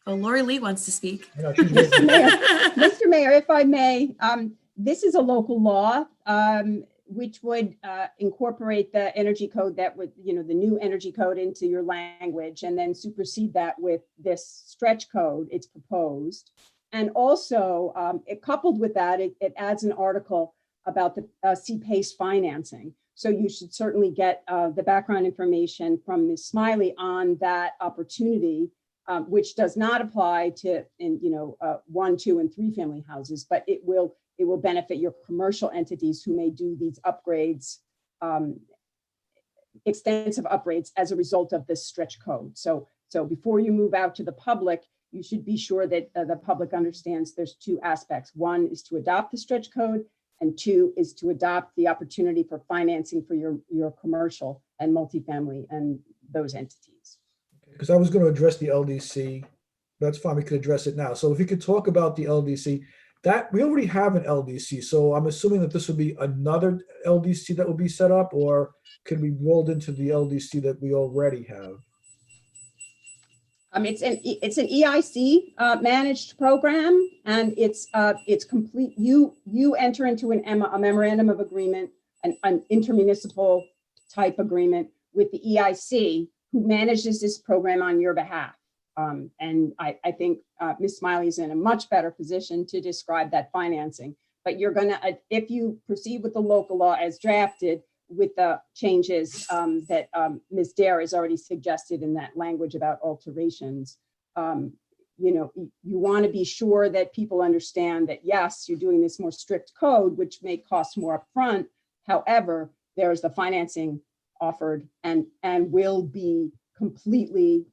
Oh, Lori Lee wants to speak. No, she's raising- Mr. Mayor, if I may, this is a local law, which would incorporate the energy code that would, the new energy code into your language, and then supersede that with this stretch code it's proposed. And also, coupled with that, it adds an article about the CPACE financing. So you should certainly get the background information from Ms. Smiley on that opportunity, which does not apply to 1, 2, and 3 family houses, but it will benefit your commercial entities who may do these upgrades, extensive upgrades as a result of this stretch code. So before you move out to the public, you should be sure that the public understands there's 2 aspects. 1 is to adopt the stretch code, and 2 is to adopt the opportunity for financing for your commercial and multifamily and those entities. Because I was going to address the LDC. That's fine, we could address it now. So if you could talk about the LDC, that we already have an LDC. So I'm assuming that this would be another LDC that will be set up, or can we roll into the LDC that we already have? It's an EIC managed program, and it's complete. You enter into a memorandum of agreement, an intermunicipal type agreement with the EIC, who manages this program on your behalf. And I think Ms. Smiley is in a much better position to describe that financing. But you're gonna, if you proceed with the local law as drafted, with the changes that Ms. Dare has already suggested in that language about alterations, you want to be sure that people understand that, yes, you're doing this more strict code, which may cost more upfront. However, there's the financing offered and will be completely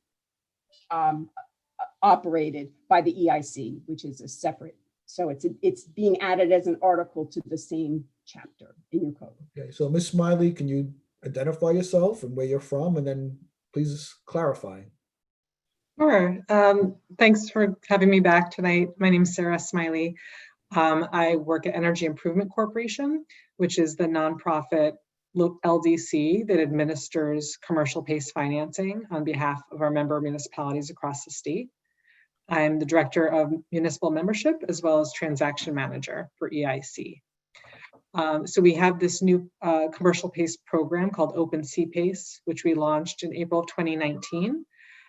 operated by the EIC, which is a separate. So it's being added as an article to the same chapter in your code. Okay, so Ms. Smiley, can you identify yourself and where you're from, and then please clarify? Sure. Thanks for having me back tonight. My name is Sarah Smiley. I work at Energy Improvement Corporation, which is the nonprofit LDC that administers commercial PACE financing on behalf of our member municipalities across the state. I'm the director of municipal membership as well as transaction manager for EIC. So we have this new commercial PACE program called Open CPACE, which we launched in April of 2019.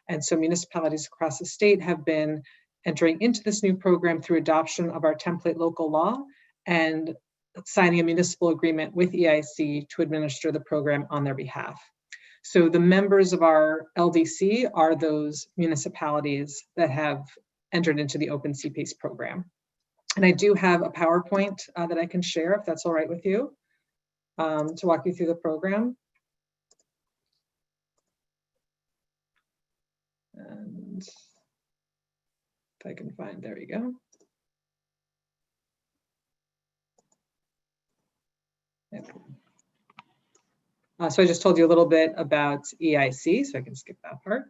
And so municipalities across the state have been entering into this new program through adoption of our template local law and signing a municipal agreement with EIC to administer the program on their behalf. So the members of our LDC are those municipalities that have entered into the Open CPACE program. And I do have a PowerPoint that I can share, if that's all right with you, to walk you through the program. And if I can find, there you go. Yep. So I just told you a little bit about EIC, so I can skip that part.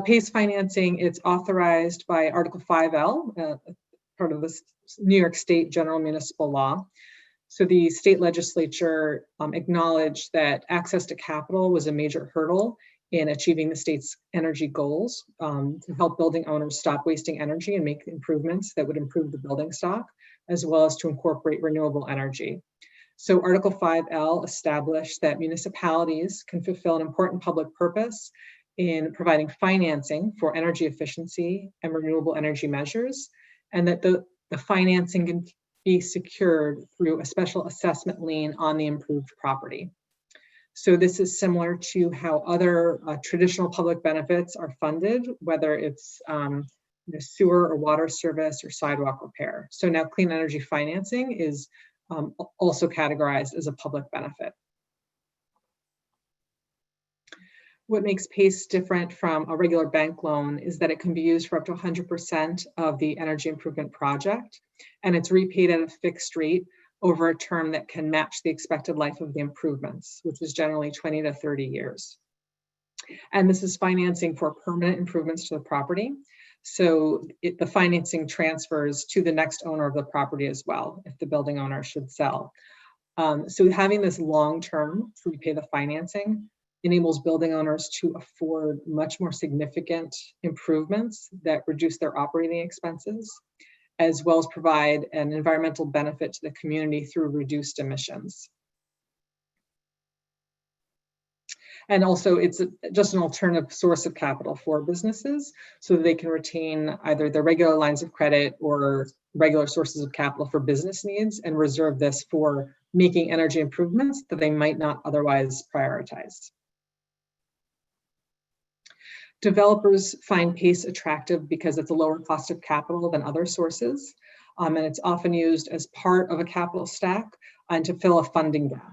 PACE financing, it's authorized by Article 5L, part of the New York State General Municipal Law. So the state legislature acknowledged that access to capital was a major hurdle in achieving the state's energy goals, to help building owners stop wasting energy and make improvements that would improve the building stock, as well as to incorporate renewable energy. So Article 5L established that municipalities can fulfill an important public purpose in providing financing for energy efficiency and renewable energy measures, and that the financing can be secured through a special assessment lien on the improved property. So this is similar to how other traditional public benefits are funded, whether it's sewer or water service or sidewalk repair. So now clean energy financing is also categorized as a public benefit. What makes PACE different from a regular bank loan is that it can be used for up to 100% of the energy improvement project, and it's repaid at a fixed rate over a term that can match the expected life of the improvements, which is generally 20 to 30 years. And this is financing for permanent improvements to the property. So the financing transfers to the next owner of the property as well, if the building owner should sell. So having this long-term to repay the financing enables building owners to afford much more significant improvements that reduce their operating expenses as well as provide an environmental benefit to the community through reduced emissions. And also it's just an alternative source of capital for businesses so that they can retain either their regular lines of credit or regular sources of capital for business needs and reserve this for making energy improvements that they might not otherwise prioritize. Developers find PACE attractive because it's a lower cost of capital than other sources, and it's often used as part of a capital stack and to fill a funding gap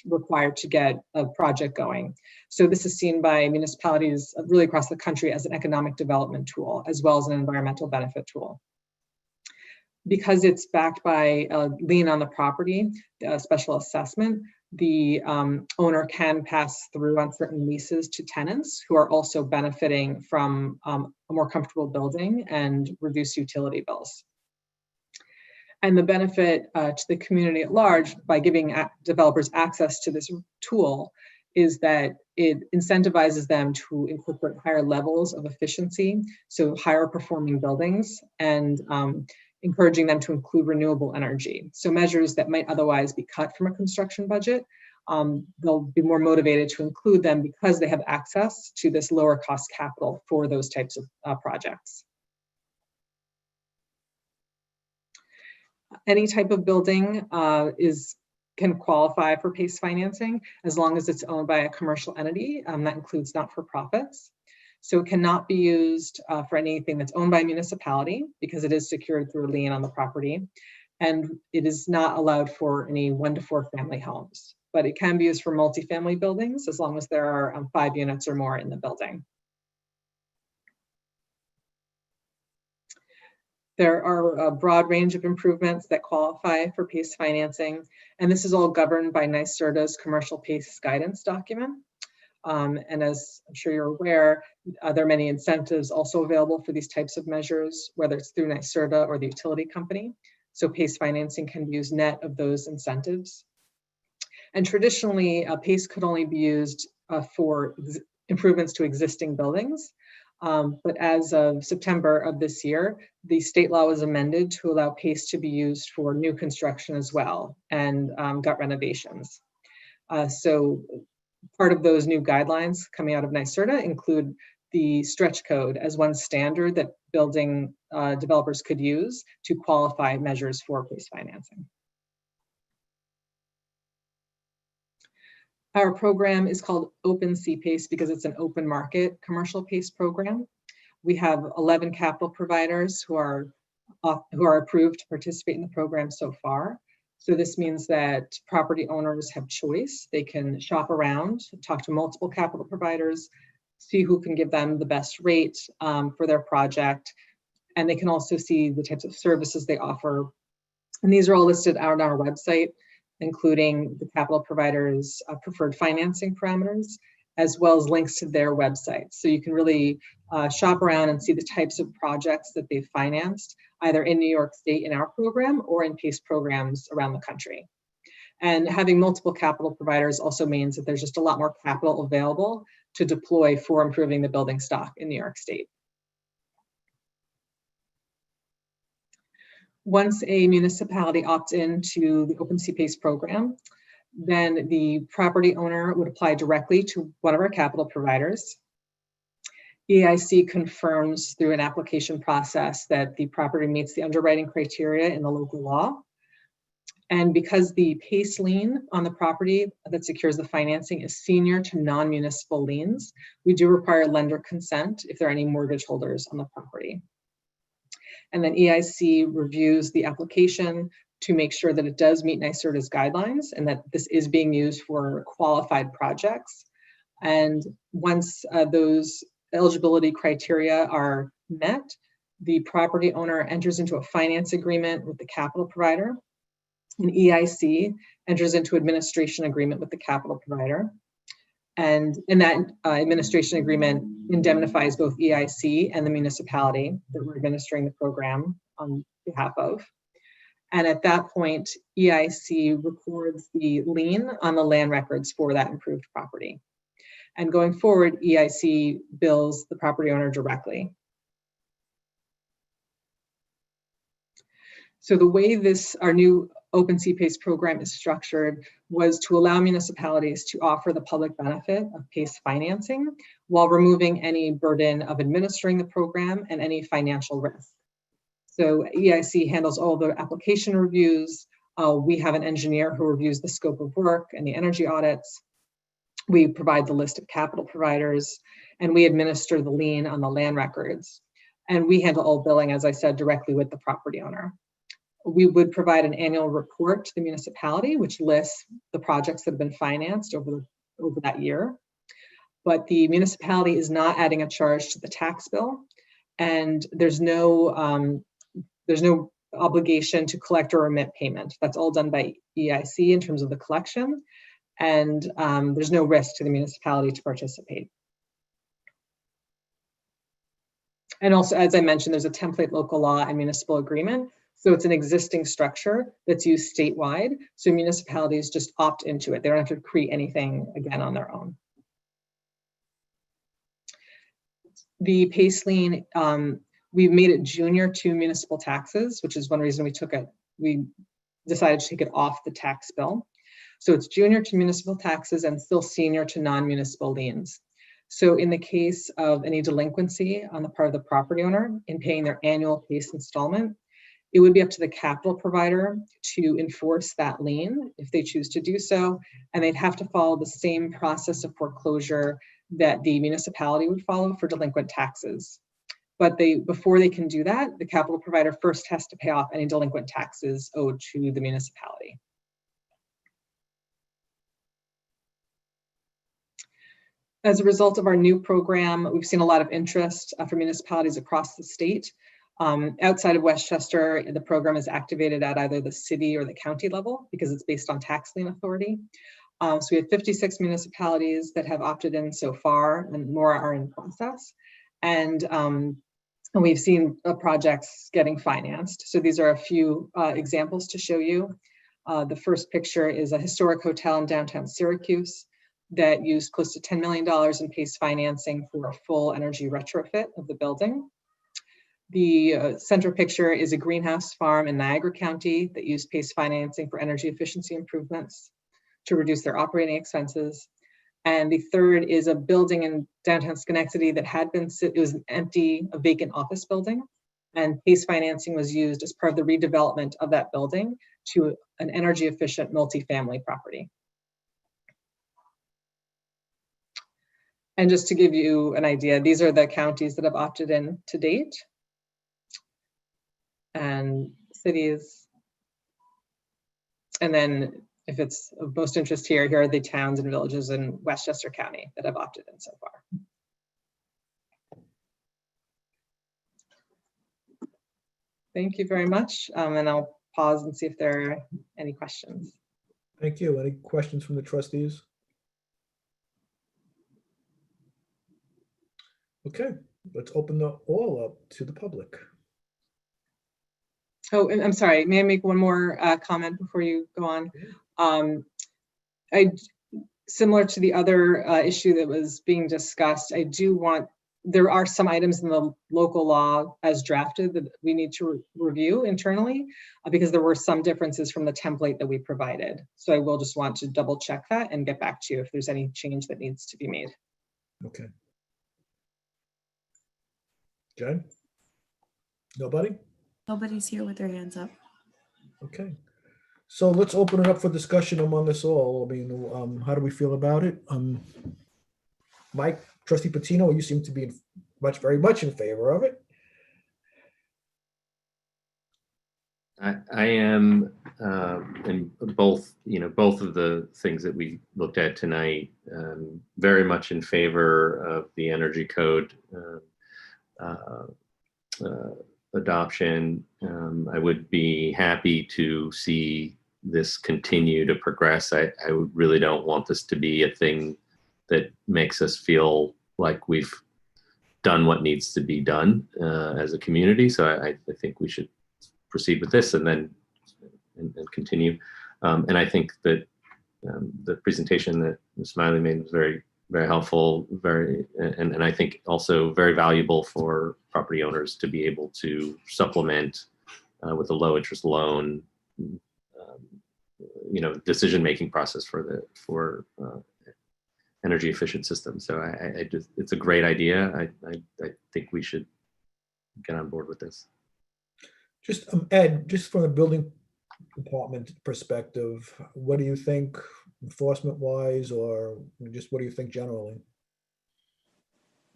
required to get a project going. So this is seen by municipalities really across the country as an economic development tool, as well as an environmental benefit tool. Because it's backed by a lien on the property, a special assessment, the owner can pass through on certain leases to tenants who are also benefiting from a more comfortable building and reduced utility bills. And the benefit to the community at large by giving developers access to this tool is that it incentivizes them to incorporate higher levels of efficiency, so higher performing buildings, and encouraging them to include renewable energy. So measures that might otherwise be cut from a construction budget, they'll be more motivated to include them because they have access to this lower cost capital for those types of projects. Any type of building can qualify for PACE financing as long as it's owned by a commercial entity. That includes not-for-profits. So it cannot be used for anything that's owned by a municipality because it is secured through a lien on the property. And it is not allowed for any 1 to 4 family homes, but it can be used for multifamily buildings as long as there are 5 units or more in the building. There are a broad range of improvements that qualify for PACE financing, and this is all governed by NYSERDA's commercial PACE guidance document. And as I'm sure you're aware, there are many incentives also available for these types of measures, whether it's through NYSERDA or the utility company. So PACE financing can be used net of those incentives. And traditionally, PACE could only be used for improvements to existing buildings. But as of September of this year, the state law was amended to allow PACE to be used for new construction as well and gut renovations. So part of those new guidelines coming out of NYSERDA include the stretch code as one standard that building developers could use to qualify measures for PACE financing. Our program is called Open CPACE because it's an open market commercial PACE program. We have 11 capital providers who are approved to participate in the program so far. So this means that property owners have choice. They can shop around, talk to multiple capital providers, see who can give them the best rate for their project. And they can also see the types of services they offer. And these are all listed out on our website, including the capital providers' preferred financing parameters, as well as links to their website. So you can really shop around and see the types of projects that they've financed, either in New York State in our program or in PACE programs around the country. And having multiple capital providers also means that there's just a lot more capital available to deploy for improving the building stock in New York State. Once a municipality opts into the Open CPACE program, then the property owner would apply directly to one of our capital providers. EIC confirms through an application process that the property meets the underwriting criteria in the local law. And because the PACE lien on the property that secures the financing is senior to non-municipal liens, we do require lender consent if there are any mortgage holders on the property. And then EIC reviews the application to make sure that it does meet NYSERDA's guidelines and that this is being used for qualified projects. And once those eligibility criteria are met, the property owner enters into a finance agreement with the capital provider, and EIC enters into administration agreement with the capital provider. And in that administration agreement indemnifies both EIC and the municipality that we're administering the program on behalf of. And at that point, EIC records the lien on the land records for that improved property. And going forward, EIC bills the property owner directly. So the way our new Open CPACE program is structured was to allow municipalities to offer the public benefit of PACE financing while removing any burden of administering the program and any financial risk. So EIC handles all the application reviews. We have an engineer who reviews the scope of work and the energy audits. We provide the list of capital providers, and we administer the lien on the land records. And we handle all billing, as I said, directly with the property owner. We would provide an annual report to the municipality, which lists the projects that have been financed over that year. But the municipality is not adding a charge to the tax bill, and there's no obligation to collect or remit payment. That's all done by EIC in terms of the collection, and there's no risk to the municipality to participate. And also, as I mentioned, there's a template local law and municipal agreement. So it's an existing structure that's used statewide. So municipalities just opt into it. They don't have to create anything again on their own. The PACE lien, we've made it junior to municipal taxes, which is one reason we decided to take it off the tax bill. So it's junior to municipal taxes and still senior to non-municipal liens. So in the case of any delinquency on the part of the property owner in paying their annual PACE installment, it would be up to the capital provider to enforce that lien if they choose to do so, and they'd have to follow the same process of foreclosure that the municipality would follow for delinquent taxes. But before they can do that, the capital provider first has to pay off any delinquent taxes owed to the municipality. As a result of our new program, we've seen a lot of interest from municipalities across the state. Outside of Westchester, the program is activated at either the city or the county level because it's based on tax lien authority. So we have 56 municipalities that have opted in so far, and more are in process. And we've seen projects getting financed. So these are a few examples to show you. The first picture is a historic hotel in downtown Syracuse that used close to $10 million in PACE financing for a full energy retrofit of the building. The center picture is a greenhouse farm in Niagara County that used PACE financing for energy efficiency improvements to reduce their operating expenses. And the third is a building in downtown Schenectady that it was an empty, a vacant office building. And PACE financing was used as part of the redevelopment of that building to an energy efficient multifamily property. And just to give you an idea, these are the counties that have opted in to date. And cities. And then if it's of most interest here are the towns and villages in Westchester County that have opted in so far. Thank you very much. And I'll pause and see if there are any questions. Thank you. Any questions from the trustees? Okay, let's open the all up to the public. Oh, and I'm sorry, may I make one more comment before you go on? Similar to the other issue that was being discussed, there are some items in the local law as drafted that we need to review internally because there were some differences from the template that we provided. So I will just want to double check that and get back to you if there's any change that needs to be made. Okay. Jen? Nobody? Nobody's here with their hands up. Okay. So let's open it up for discussion among us all. I mean, how do we feel about it? Mike, Trustee Patino, you seem to be very much in favor of it. I am, and both of the things that we looked at tonight, very much in favor of the energy code adoption. I would be happy to see this continue to progress. I really don't want this to be a thing that makes us feel like we've done what needs to be done as a community. So I think we should proceed with this and then and continue. And I think that the presentation that Ms. Smiley made was very, very helpful, and I think also very valuable for property owners to be able to supplement with a low interest loan, decision-making process for energy efficient systems. So I just, it's a great idea. I think we should get on board with this. Just Ed, just from the building department perspective, what do you think enforcement wise, or just what do you think generally?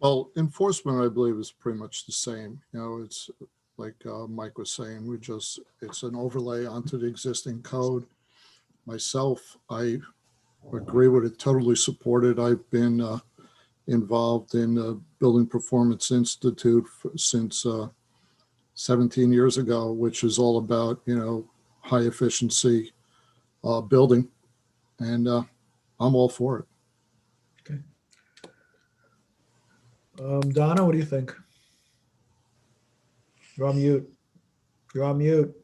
Well, enforcement, I believe, is pretty much the same. It's like Mike was saying, it's an overlay onto the existing code. Myself, I agree with it, totally support it. I've been involved in the Building Performance Institute since 17 years ago, which is all about, high efficiency building. And I'm all for it. Okay. Donna, what do you think? You're on mute. You're on mute.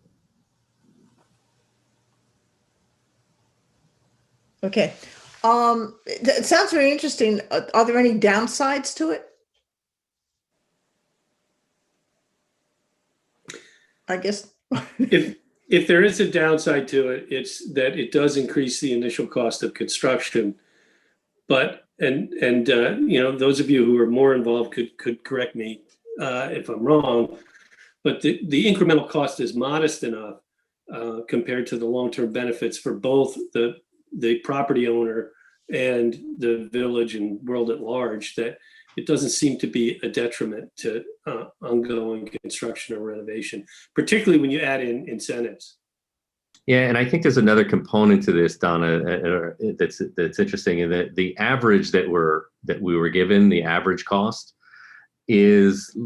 Okay. It sounds very interesting. Are there any downsides to it? I guess. If there is a downside to it, it's that it does increase the initial cost of construction. But those of you who are more involved could correct me if I'm wrong. But the incremental cost is modest enough compared to the long-term benefits for both the property owner and the village and world at large, that it doesn't seem to be a detriment to ongoing construction or renovation, particularly when you add in incentives. Yeah, and I think there's another component to this, Donna, that's interesting, in that the average that we were given, the average cost is,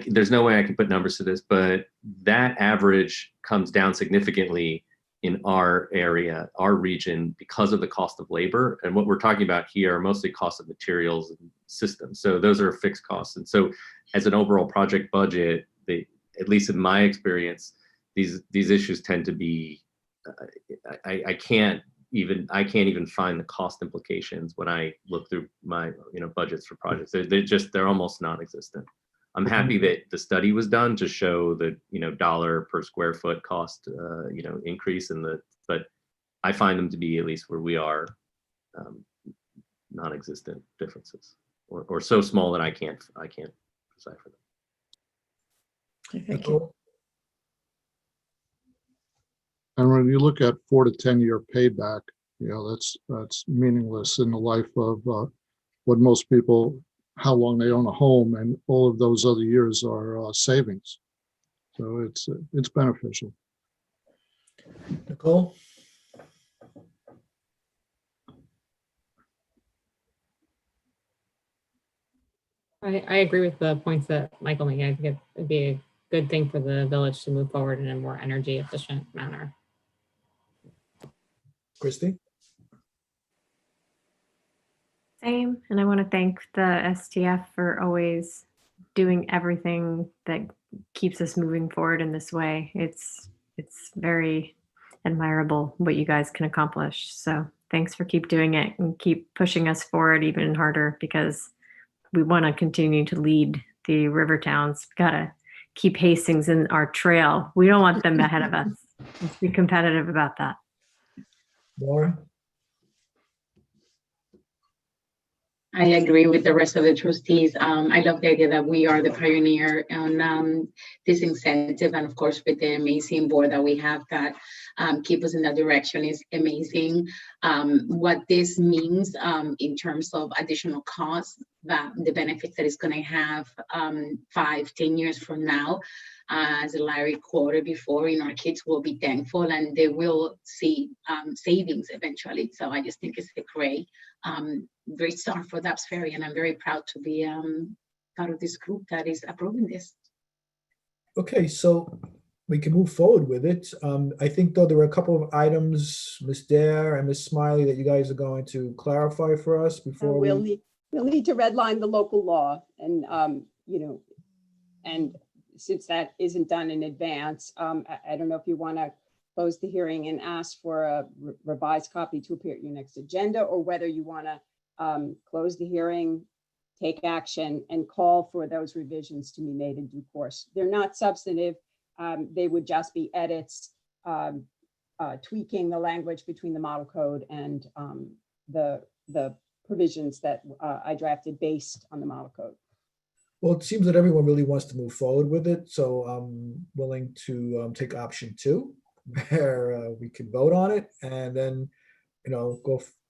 there's no way I can put numbers to this, but that average comes down significantly in our area, our region, because of the cost of labor. And what we're talking about here are mostly cost of materials and systems. So those are fixed costs. And so as an overall project budget, at least in my experience, these issues tend to be, I can't even find the cost implications when I look through my budgets for projects. They're almost non-existent. I'm happy that the study was done to show the dollar per square foot cost increase but I find them to be, at least where we are, non-existent differences, or so small that I can't decipher them. Thank you. And when you look at 4 to 10 year payback, that's meaningless in the life of what most people, how long they own a home, and all of those other years are savings. So it's beneficial. Nicole? I agree with the points that Michael made. I think it'd be a good thing for the village to move forward in a more energy efficient manner. Christy? Same, and I want to thank the STF for always doing everything that keeps us moving forward in this way. It's very admirable what you guys can accomplish. So thanks for keep doing it and keep pushing us forward even harder, because we want to continue to lead the river towns. We've got to keep Hastings in our trail. We don't want them ahead of us. Let's be competitive about that. Laura? I agree with the rest of the trustees. I love the idea that we are the pioneer on this incentive, and of course with the amazing board that we have that keep us in that direction is amazing. What this means in terms of additional costs, that the benefits that it's going to have 5-10 years from now, as Larry quoted before, our kids will be thankful and they will see savings eventually. So I just think it's a great start for Dobbs Ferry, and I'm very proud to be part of this group that is approving this. Okay, so we can move forward with it. I think, though, there were a couple of items, Ms. Dare and Ms. Smiley, that you guys are going to clarify for us before we'll need to redline the local law, and and since that isn't done in advance, I don't know if you want to close the hearing and ask for a revised copy to appear at your next agenda, or whether you want to close the hearing, take action, and call for those revisions to be made in due course. They're not substantive. They would just be edits, tweaking the language between the model code and the provisions that I drafted based on the model code. Well, it seems that everyone really wants to move forward with it, so I'm willing to take option 2, where we can vote on it and then,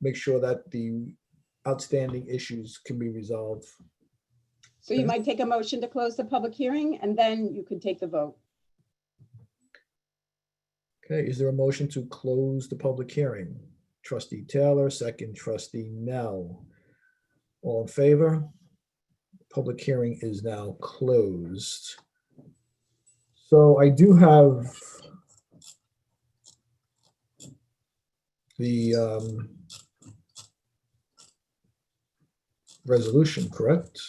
make sure that the outstanding issues can be resolved. So you might take a motion to close the public hearing and then you can take the vote. Okay, is there a motion to close the public hearing? Trustee Taylor, second trustee Nell. All in favor? Public hearing is now closed. So I do have the resolution, correct?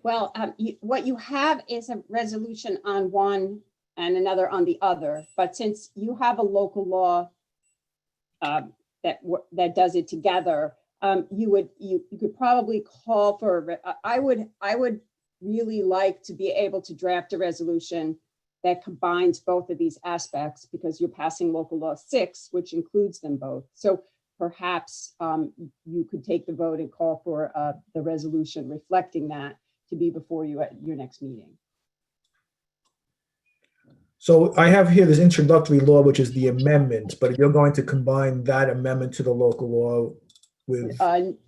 Well, what you have is a resolution on one and another on the other, but since you have a local law that does it together, you could probably call for, I would really like to be able to draft a resolution that combines both of these aspects because you're passing local law 6, which includes them both. So perhaps you could take the vote and call for the resolution reflecting that to be before you at your next meeting. So I have here this introductory law, which is the amendment, but you're going to combine that amendment to the local law with?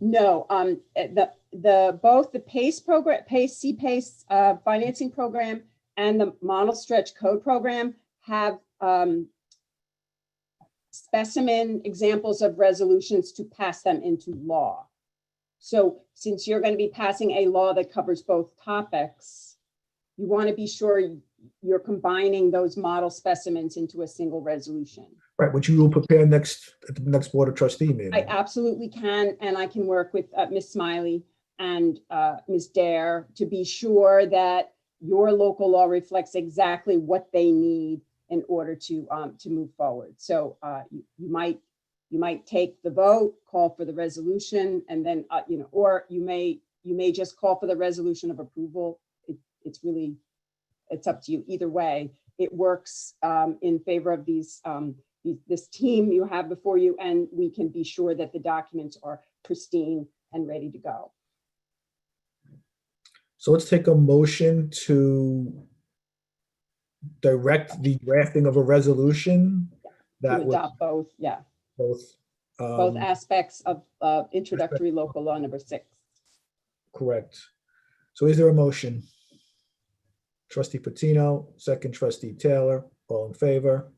No, both the PACE program, CPACE financing program and the model stretch code program have specimen examples of resolutions to pass them into law. So since you're going to be passing a law that covers both topics, you want to be sure you're combining those model specimens into a single resolution. Right, which you will prepare at the next Board of Trustee meeting. I absolutely can, and I can work with Ms. Smiley and Ms. Dare to be sure that your local law reflects exactly what they need in order to move forward. So you might take the vote, call for the resolution, and then or you may just call for the resolution of approval. It's up to you. Either way, it works in favor of this team you have before you, and we can be sure that the documents are pristine and ready to go. So let's take a motion to direct the drafting of a resolution that To would adopt both, yeah, both both aspects of introductory local law number 6. correct. So is there a motion? Trustee Patino, second trustee Taylor, all in favor?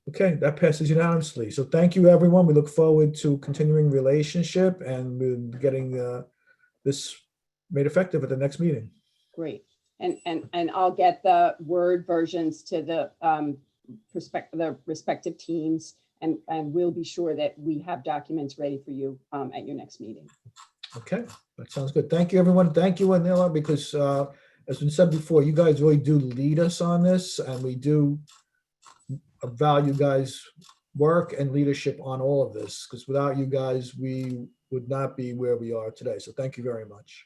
Okay, that passes unanimously. So thank you, everyone. We look forward to continuing relationship and getting this made effective at the next meeting. Great, and I'll get the Word versions to the respective teams, and we'll be sure that we have documents ready for you at your next meeting. Okay, that sounds good. Thank you, everyone. Thank you, Anila, because as been said before, you guys really do lead us on this, and we do value guys' work and leadership on all of this, because without you guys, we would not be where we are today. So thank you very much.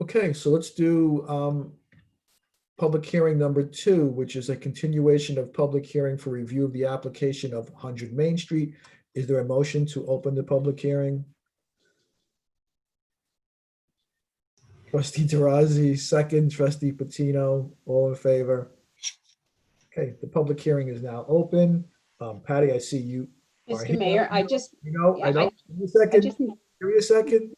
Okay, so let's do public hearing number 2, which is a continuation of public hearing for review of the application of 100 Main Street. Is there a motion to open the public hearing? Trustee Tarazzi, second. Trustee Patino, all in favor? Okay, the public hearing is now open. Patty, I see you. Mr. Mayor, I just. I know. Give me a second. Give me a second.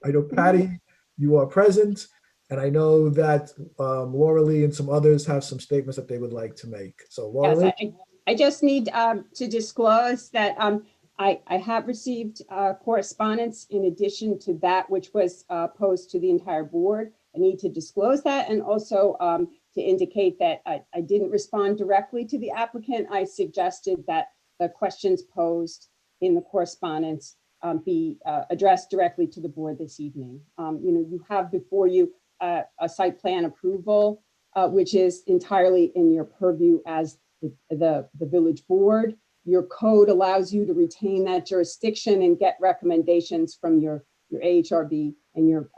I know, Patty, you are present, and I know that Laura Lee and some others have some statements that they would like to make. So, Laura Lee. Yes, I just need to disclose that I have received correspondence in addition to that which was posed to the entire board. I need to disclose that, and also to indicate that I didn't respond directly to the applicant. I suggested that the questions posed in the correspondence be addressed directly to the board this evening. You have before you a site plan approval, which is entirely in your purview as the village board. your code allows you to retain that jurisdiction and get recommendations from your AHRB and your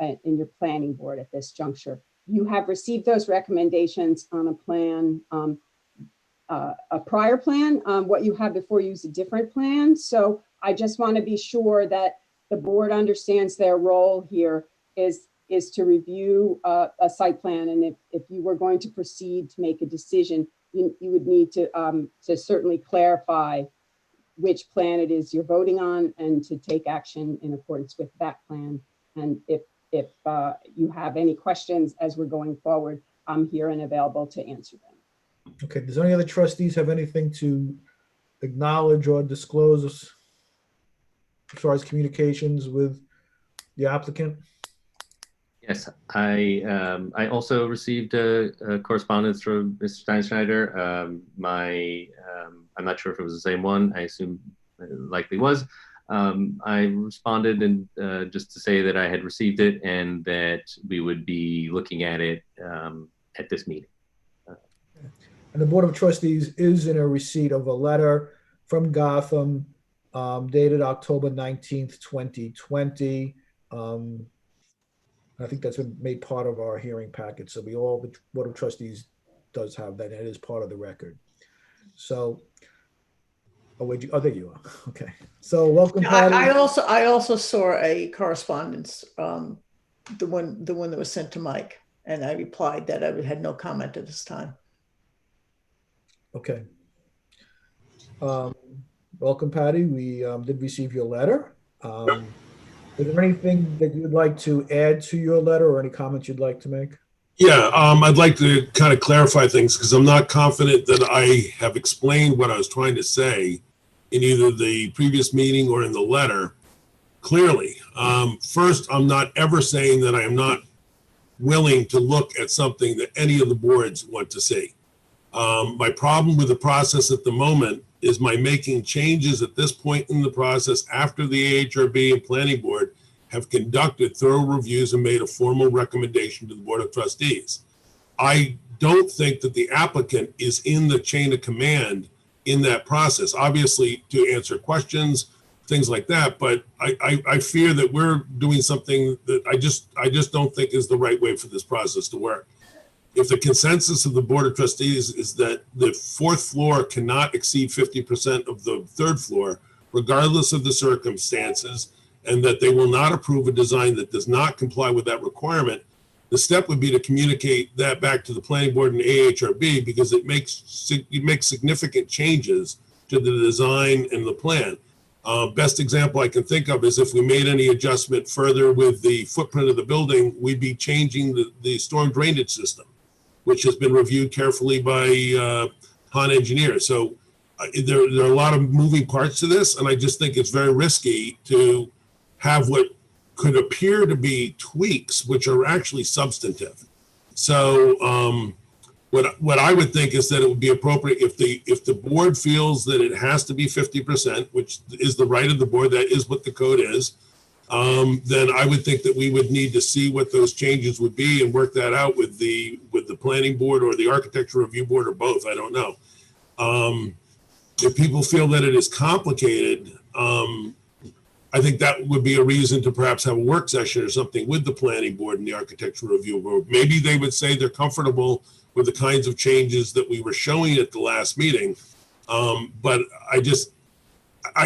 planning board at this juncture. You have received those recommendations on a plan, a prior plan. What you have before you is a different plan. So I just want to be sure that the board understands their role here is to review a site plan. And if you were going to proceed to make a decision, you would need to certainly clarify which plan it is you're voting on and to take action in accordance with that plan. And if you have any questions as we're going forward, I'm here and available to answer them. Okay, does any other trustees have anything to acknowledge or disclose as far as communications with the applicant? Yes, I also received a correspondence from Mr. Steinschneider. I'm not sure if it was the same one. I assume it likely was. I responded and just to say that I had received it and that we would be looking at it at this meeting. And the Board of Trustees is in a receipt of a letter from Gotham dated October 19th, 2020. I think that's been made part of our hearing packet. So the Board of Trustees does have that. And it is part of the record. So, there you are. Okay. So welcome, Patty. I also saw a correspondence, the one that was sent to Mike, and I replied that I had no comment at this time. Okay. Welcome, Patty. We did receive your letter. Is there anything that you'd like to add to your letter or any comments you'd like to make? Yeah, I'd like to kind of clarify things because I'm not confident that I have explained what I was trying to say in either the previous meeting or in the letter clearly. First, I'm not ever saying that I am not willing to look at something that any of the boards want to see. My problem with the process at the moment is my making changes at this point in the process after the AHRB and Planning Board have conducted thorough reviews and made a formal recommendation to the Board of Trustees. I don't think that the applicant is in the chain of command in that process, obviously to answer questions, things like that, but I fear that we're doing something that I just don't think is the right way for this process to work. If the consensus of the Board of Trustees is that the fourth floor cannot exceed 50% of the third floor, regardless of the circumstances, and that they will not approve a design that does not comply with that requirement, the step would be to communicate that back to the Planning Board and AHRB because it makes significant changes to the design and the plan. Best example I can think of is if we made any adjustment further with the footprint of the building, we'd be changing the storm drainage system, which has been reviewed carefully by Han engineers. So there are a lot of moving parts to this, and I just think it's very risky to have what could appear to be tweaks, which are actually substantive. So what I would think is that it would be appropriate if the board feels that it has to be 50%, which is the right of the board, that is what the code is, then I would think that we would need to see what those changes would be and work that out with the planning board or the architecture review board or both. I don't know. If people feel that it is complicated, I think that would be a reason to perhaps have a work session or something with the planning board and the architectural review board. Maybe they would say they're comfortable with the kinds of changes that we were showing at the last meeting. But I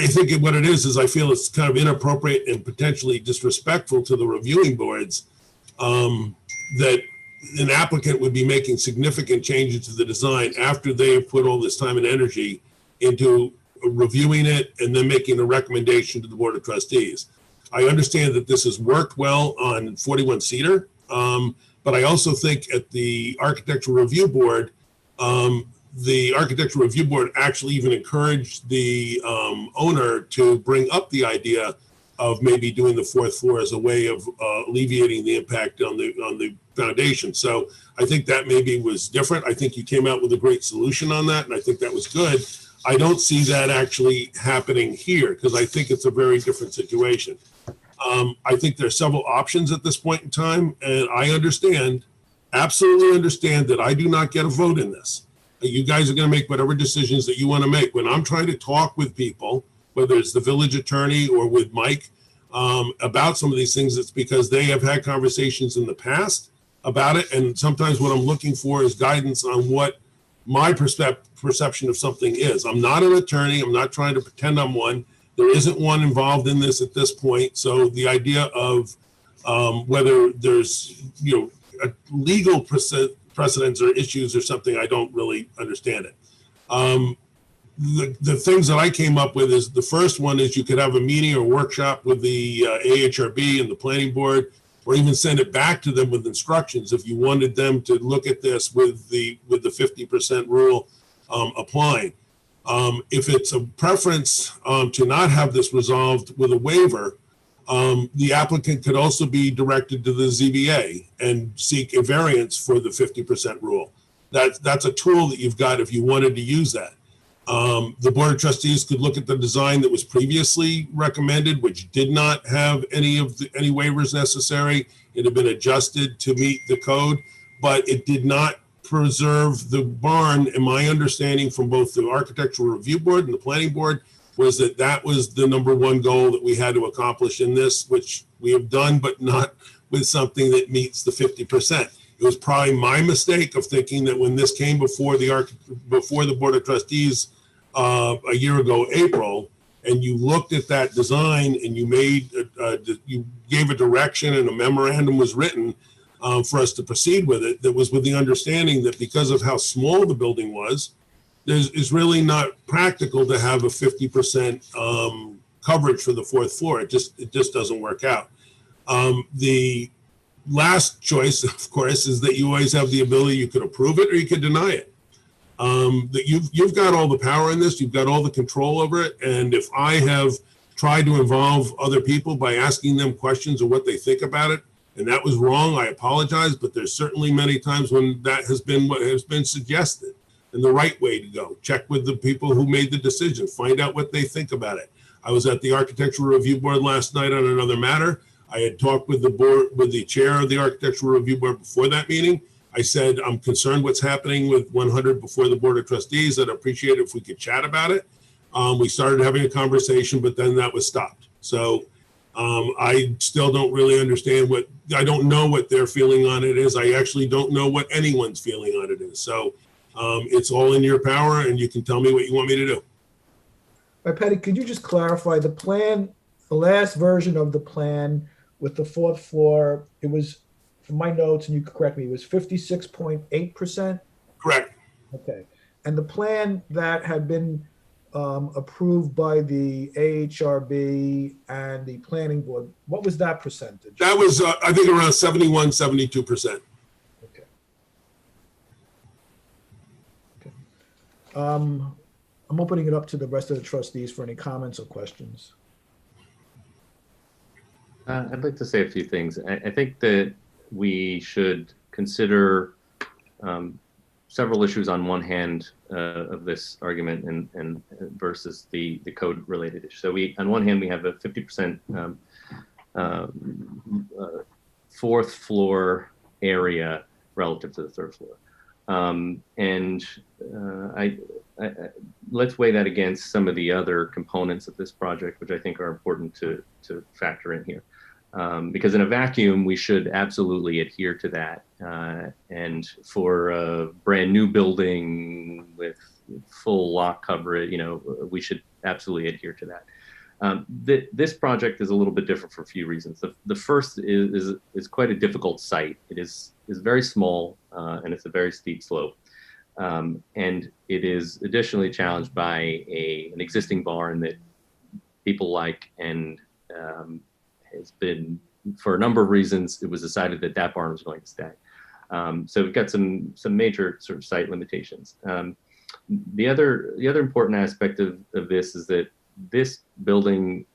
think what it is I feel it's kind of inappropriate and potentially disrespectful to the reviewing boards that an applicant would be making significant changes to the design after they have put all this time and energy into reviewing it and then making a recommendation to the Board of Trustees. I understand that this has worked well on 41 Cedar, but I also think at the Architectural Review Board, actually even encouraged the owner to bring up the idea of maybe doing the fourth floor as a way of alleviating the impact on the foundation. So I think that maybe was different. I think you came out with a great solution on that, and I think that was good. I don't see that actually happening here because I think it's a very different situation. I think there are several options at this point in time, and I absolutely understand that I do not get a vote in this. You guys are going to make whatever decisions that you want to make. When I'm trying to talk with people, whether it's the village attorney or with Mike, about some of these things, it's because they have had conversations in the past about it. And sometimes what I'm looking for is guidance on what my perception of something is. I'm not an attorney. I'm not trying to pretend I'm one. There isn't one involved in this at this point. So the idea of whether there's, a legal precedents or issues or something, I don't really understand it. The things that I came up with is the first one is you could have a meeting or workshop with the AHRB and the planning board, or even send it back to them with instructions if you wanted them to look at this with the 50% rule applying. If it's a preference to not have this resolved with a waiver, the applicant could also be directed to the ZBA and seek a variance for the 50% rule. That's a tool that you've got if you wanted to use that. The Board of Trustees could look at the design that was previously recommended, which did not have any waivers necessary. It had been adjusted to meet the code, but it did not preserve the barn. And my understanding from both the Architectural Review Board and the Planning Board was that that was the #1 goal that we had to accomplish in this, which we have done, but not with something that meets the 50%. It was probably my mistake of thinking that when this came before the Board of Trustees a year ago, April, and you looked at that design and you you gave a direction and a memorandum was written for us to proceed with it, that was with the understanding that because of how small the building was, it's really not practical to have a 50% coverage for the 4th floor. It just doesn't work out. The last choice, of course, is that you always have the ability, you could approve it or you could deny it. That you've got all the power in this, you've got all the control over it. And if I have tried to involve other people by asking them questions of what they think about it, and that was wrong, I apologize, but there's certainly many times when that has been what has been suggested and the right way to go. Check with the people who made the decision, find out what they think about it. I was at the Architectural Review Board last night on another matter. I had talked with the board, with the chair of the Architectural Review Board before that meeting. I said, I'm concerned what's happening with 100 before the Board of Trustees. I'd appreciate it if we could chat about it. We started having a conversation, but then that was stopped. So I still don't really understand I don't know what their feeling on it is. I actually don't know what anyone's feeling on it is. So it's all in your power and you can tell me what you want me to do. All right, Patty, could you just clarify the plan, the last version of the plan with the 4th floor, it was, from my notes, and you can correct me, it was 56.8%? Correct. Okay. And the plan that had been approved by the AHRB and the planning board, what was that percentage? That was, I think, around 71, 72%. Okay. Okay. I'm opening it up to the rest of the trustees for any comments or questions. I'd like to say a few things. I think that we should consider several issues on one hand of this argument and versus the code related issue. So on one hand, we have a 50% 4th floor area relative to the 3rd floor. Let's weigh that against some of the other components of this project, which I think are important to factor in here. Because in a vacuum, we should absolutely adhere to that. And for a brand new building with full lock coverage, we should absolutely adhere to that. This project is a little bit different for a few reasons. The first is quite a difficult site. It is very small and it's a very steep slope. And it is additionally challenged by an existing barn that people like and has been, for a number of reasons, it was decided that that barn was going to stay. So we've got some major sort of site limitations. The other important aspect of this is that this building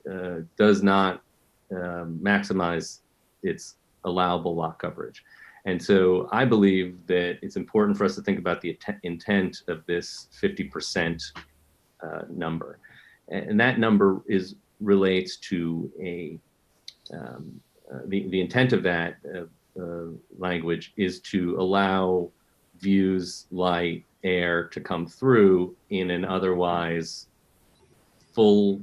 does not maximize its allowable lot coverage. And so I believe that it's important for us to think about the intent of this 50% number. And that number relates to the intent of that language is to allow views, light, air to come through in an otherwise full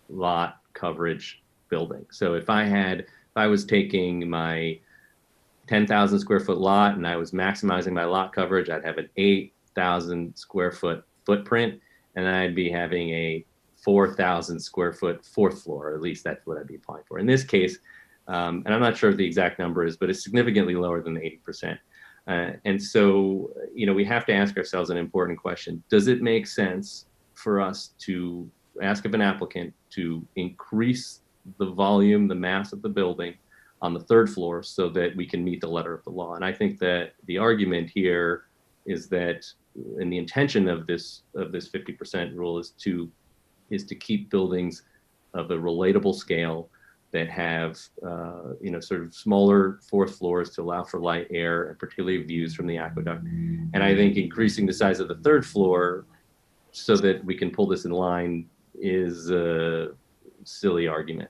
lot coverage building. So if I was taking my 10,000 square foot lot and I was maximizing my lot coverage, I'd have an 8,000 square foot footprint, and I'd be having a 4,000 square foot fourth floor, or at least that's what I'd be applying for. In this case, and I'm not sure what the exact number is, but it's significantly lower than the 80%. And so, we have to ask ourselves an important question. Does it make sense for us to ask of an applicant to increase the volume, the mass of the building on the third floor so that we can meet the letter of the law? And I think that the argument here is that, and the intention of this 50% rule is to keep buildings of a relatable scale that have, sort of smaller fourth floors to allow for light air and particularly views from the aqueduct. And I think increasing the size of the third floor so that we can pull this in line is a silly argument.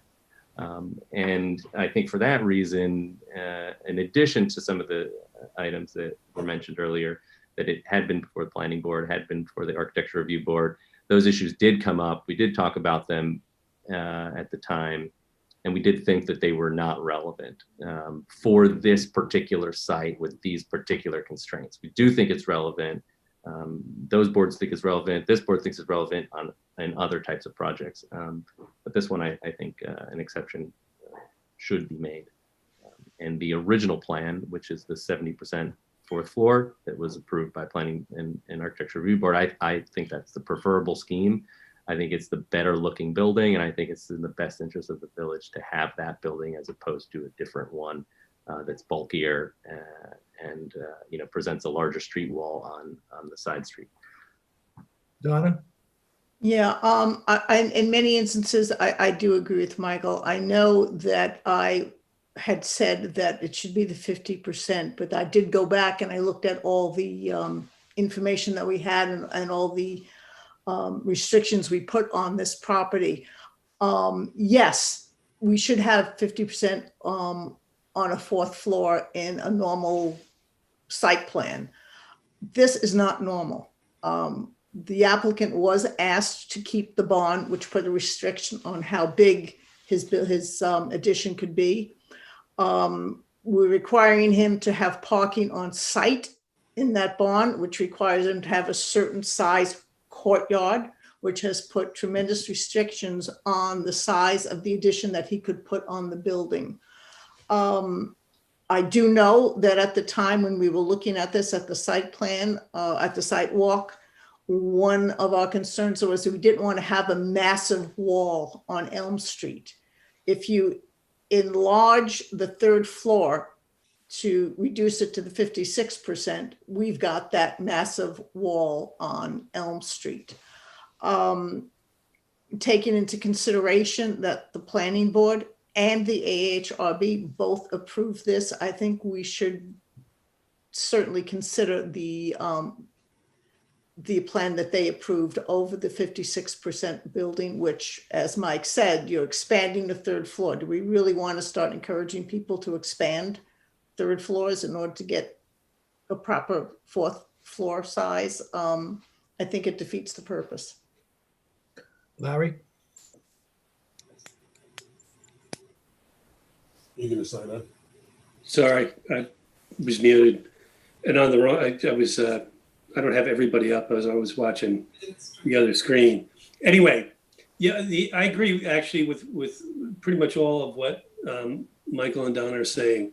And I think for that reason, in addition to some of the items that were mentioned earlier, that it had been before the planning board, had been before the architecture review board, those issues did come up. We did talk about them at the time, and we did think that they were not relevant for this particular site with these particular constraints. We do think it's relevant. Those boards think it's relevant. This board thinks it's relevant in other types of projects. But this one, I think an exception should be made. And the original plan, which is the 70% fourth floor that was approved by Planning and Architecture Review Board, I think that's the preferable scheme. I think it's the better looking building, and I think it's in the best interest of the village to have that building as opposed to a different one that's bulkier and presents a larger street wall on the side street. Donna? Yeah, in many instances, I do agree with Michael. I know that I had said that it should be the 50%, but I did go back and I looked at all the information that we had and all the restrictions we put on this property. Yes, we should have 50% on a fourth floor in a normal site plan. This is not normal. The applicant was asked to keep the bond, which put a restriction on how big his addition could be. We're requiring him to have parking on site in that bond, which requires him to have a certain size courtyard, which has put tremendous restrictions on the size of the addition that he could put on the building. I do know that at the time when we were looking at this at the site plan, at the site walk, one of our concerns was that we didn't want to have a massive wall on Elm Street. If you enlarge the third floor to reduce it to the 56%, we've got that massive wall on Elm Street. Taking into consideration that the planning board and the AHRB both approved this, I think we should certainly consider the plan that they approved over the 56% building, which, as Mike said, you're expanding the third floor. Do we really want to start encouraging people to expand third floors in order to get a proper fourth floor size? I think it defeats the purpose. Larry? You gonna sign up? Sorry, I was muted. And on the wrong, I don't have everybody up as I was watching the other screen. Anyway, yeah, I agree actually with pretty much all of what Michael and Donna are saying.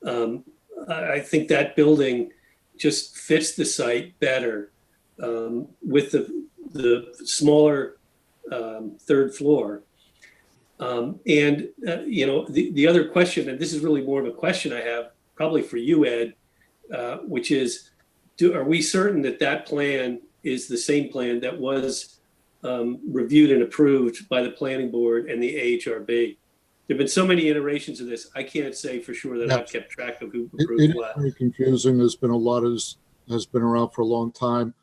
I think that building just fits the site better with the smaller third floor. The other question, and this is really more of a question I have probably for you, Ed, which is, are we certain that that plan is the same plan that was reviewed and approved by the planning board and the AHRB? There have been so many iterations of this. I can't say for sure that I've kept track of who approved It is what. very confusing. There's been a lot has been around for a long time,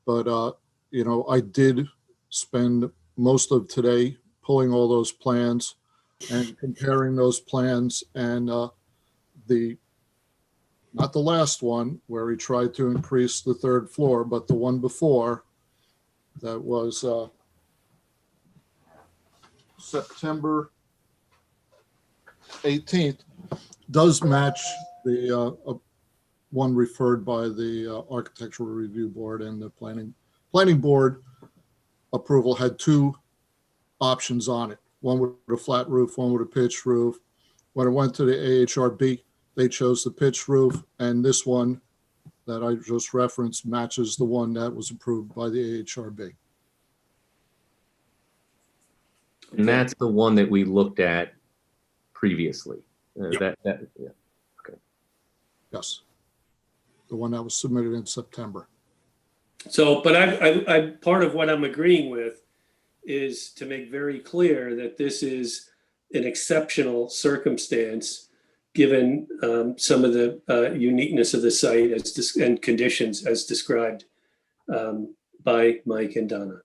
but I did spend most of today pulling all those plans and comparing those plans, and the not the last one where he tried to increase the third floor, but the one before that was September 18th, does match the one referred by the Architectural Review Board, and the planning board approval had two options on it. One with a flat roof, one with a pitched roof. When it went to the AHRB, they chose the pitched roof, and this one that I just referenced matches the one that was approved by the AHRB. And that's the one that we looked at previously. Yeah. Okay. Yes. The one that was submitted in September. So, but I part of what I'm agreeing with is to make very clear that this is an exceptional circumstance given some of the uniqueness of the site and conditions as described by Mike and Donna.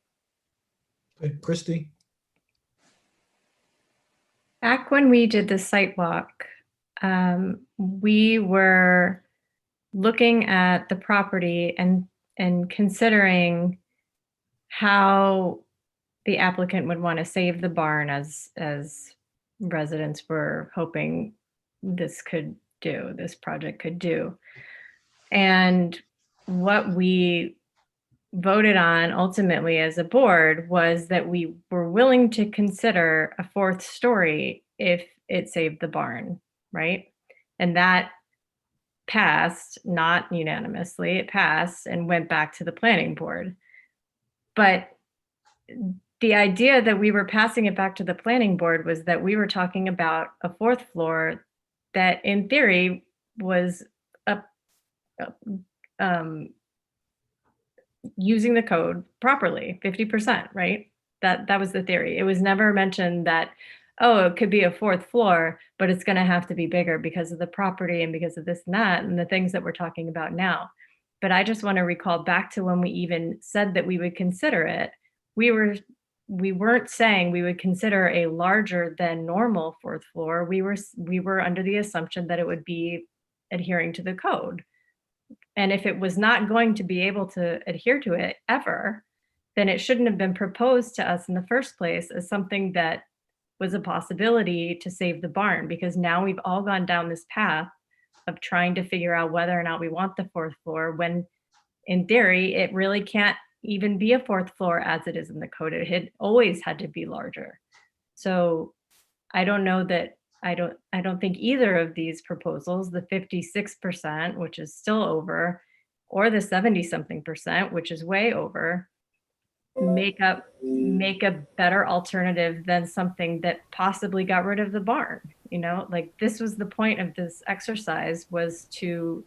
Okay, Christy? Back when we did the site walk, we were looking at the property and considering how the applicant would want to save the barn as residents were hoping this project could do. And what we voted on ultimately as a board was that we were willing to consider a fourth story if it saved the barn, right? And that passed, not unanimously, it passed and went back to the planning board. But the idea that we were passing it back to the planning board was that we were talking about a fourth floor that in theory was using the code properly, 50%, right? That was the theory. It was never mentioned that, oh, it could be a fourth floor, but it's going to have to be bigger because of the property and because of this and that and the things that we're talking about now. But I just want to recall back to when we even said that we would consider it. We weren't saying we would consider a larger than normal fourth floor. We were under the assumption that it would be adhering to the code. And if it was not going to be able to adhere to it ever, then it shouldn't have been proposed to us in the first place as something that was a possibility to save the barn, because now we've all gone down this path of trying to figure out whether or not we want the fourth floor, when in theory, it really can't even be a fourth floor as it is in the code. It had always had to be larger. So I don't know that, I don't think either of these proposals, the 56%, which is still over, or the 70-something%, which is way over, make a better alternative than something that possibly got rid of the barn. You know, like, this was the point of this exercise, was to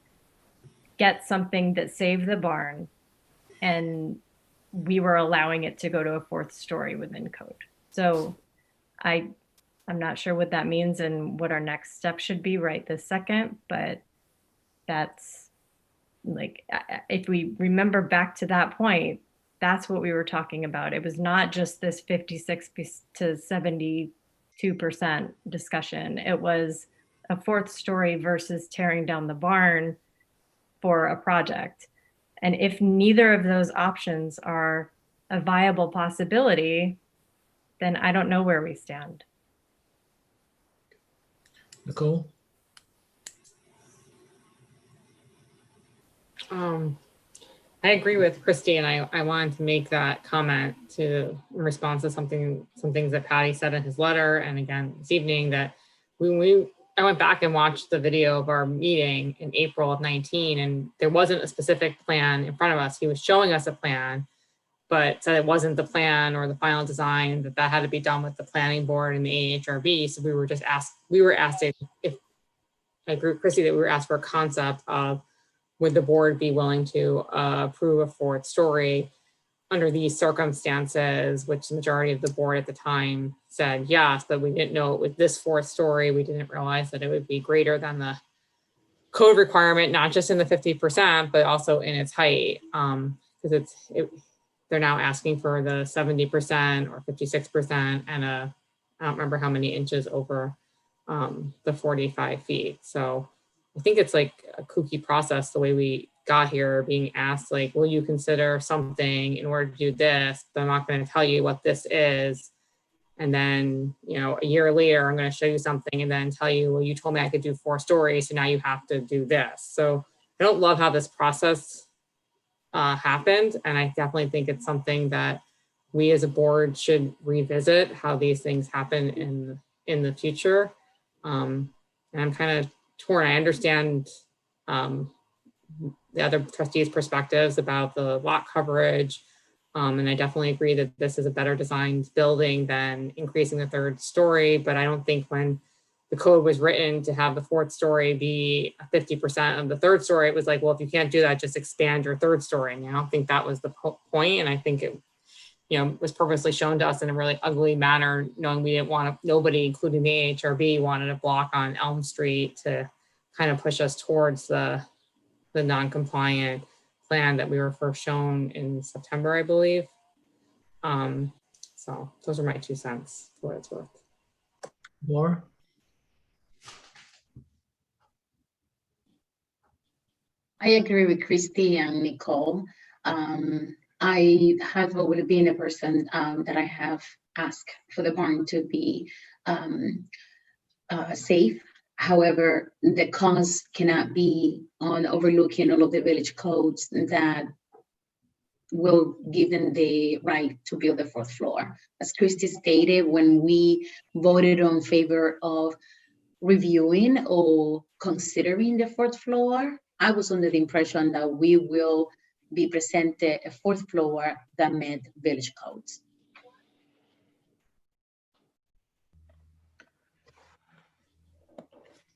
get something that saved the barn, and we were allowing it to go to a fourth story within code. So I'm not sure what that means and what our next step should be right this second, but that's, like, if we remember back to that point, that's what we were talking about. It was not just this 56 to 72% discussion. It was a fourth story versus tearing down the barn for a project. And if neither of those options are a viable possibility, then I don't know where we stand. Nicole? I agree with Christy, and I wanted to make that comment in response to some things that Patty said in his letter, and again this evening, that I went back and watched the video of our meeting in April of 19, and there wasn't a specific plan in front of us. He was showing us a plan, but said it wasn't the plan or the final design, that had to be done with the planning board and the AHRB. So we were asked if I agree with Christy that we were asked for a concept of, would the board be willing to approve a fourth story under these circumstances, which the majority of the board at the time said yes, but we didn't know it was this fourth story. We didn't realize that it would be greater than the code requirement, not just in the 50%, but also in its height. Because they're now asking for the 70% or 56% and I don't remember how many inches over the 45 feet. So I think it's like a kooky process the way we got here, being asked like, will you consider something in order to do this? But I'm not going to tell you what this is. And then, you know, a year later, I'm going to show you something and then tell you, well, you told me I could do 4 stories, so now you have to do this. So I don't love how this process happened. And I definitely think it's something that we as a board should revisit how these things happen in the future. And I'm kind of torn. I understand the other trustees' perspectives about the lot coverage. And I definitely agree that this is a better designed building than increasing the 3rd story. But I don't think when the code was written to have the 4th story be 50% of the 3rd story, it was like, well, if you can't do that, just expand your 3rd story. And I don't think that was the point. And I think it, you know, was purposely shown to us in a really ugly manner, knowing we didn't want to, nobody, including the AHRB, wanted a block on Elm Street to kind of push us towards the non-compliant plan that we were first shown in September, I believe. So those are my 2 cents for what it's worth. Laura? I agree with Christy and Nicole. I have always been a person that I have asked for the barn to be safe. However, the cost cannot be on overlooking all of the village codes that will give them the right to build the 4th floor. As Christy stated, when we voted on favor of reviewing or considering the 4th floor, I was under the impression that we will be presented a 4th floor that met village codes.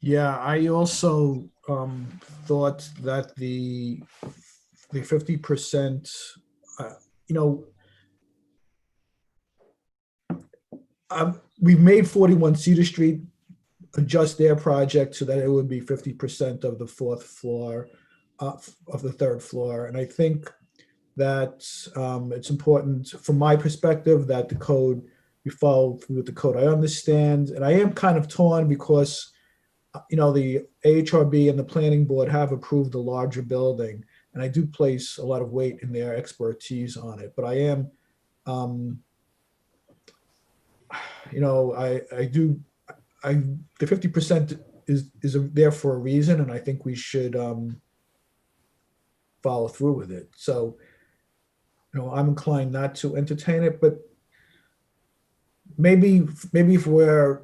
Yeah, I also thought that the 50%, you know, we've made 41 Cedar Street adjust their project so that it would be 50% of the 4th floor of the 3rd floor. And I think that it's important from my perspective that the code, we follow through with the code. I understand, and I am kind of torn because, you know, the AHRB and the planning board have approved the larger building, and I do place a lot of weight in their expertise on it. But I am, you know, the 50% is there for a reason, and I think we should follow through with it. So, you know, I'm inclined not to entertain it, but maybe if we're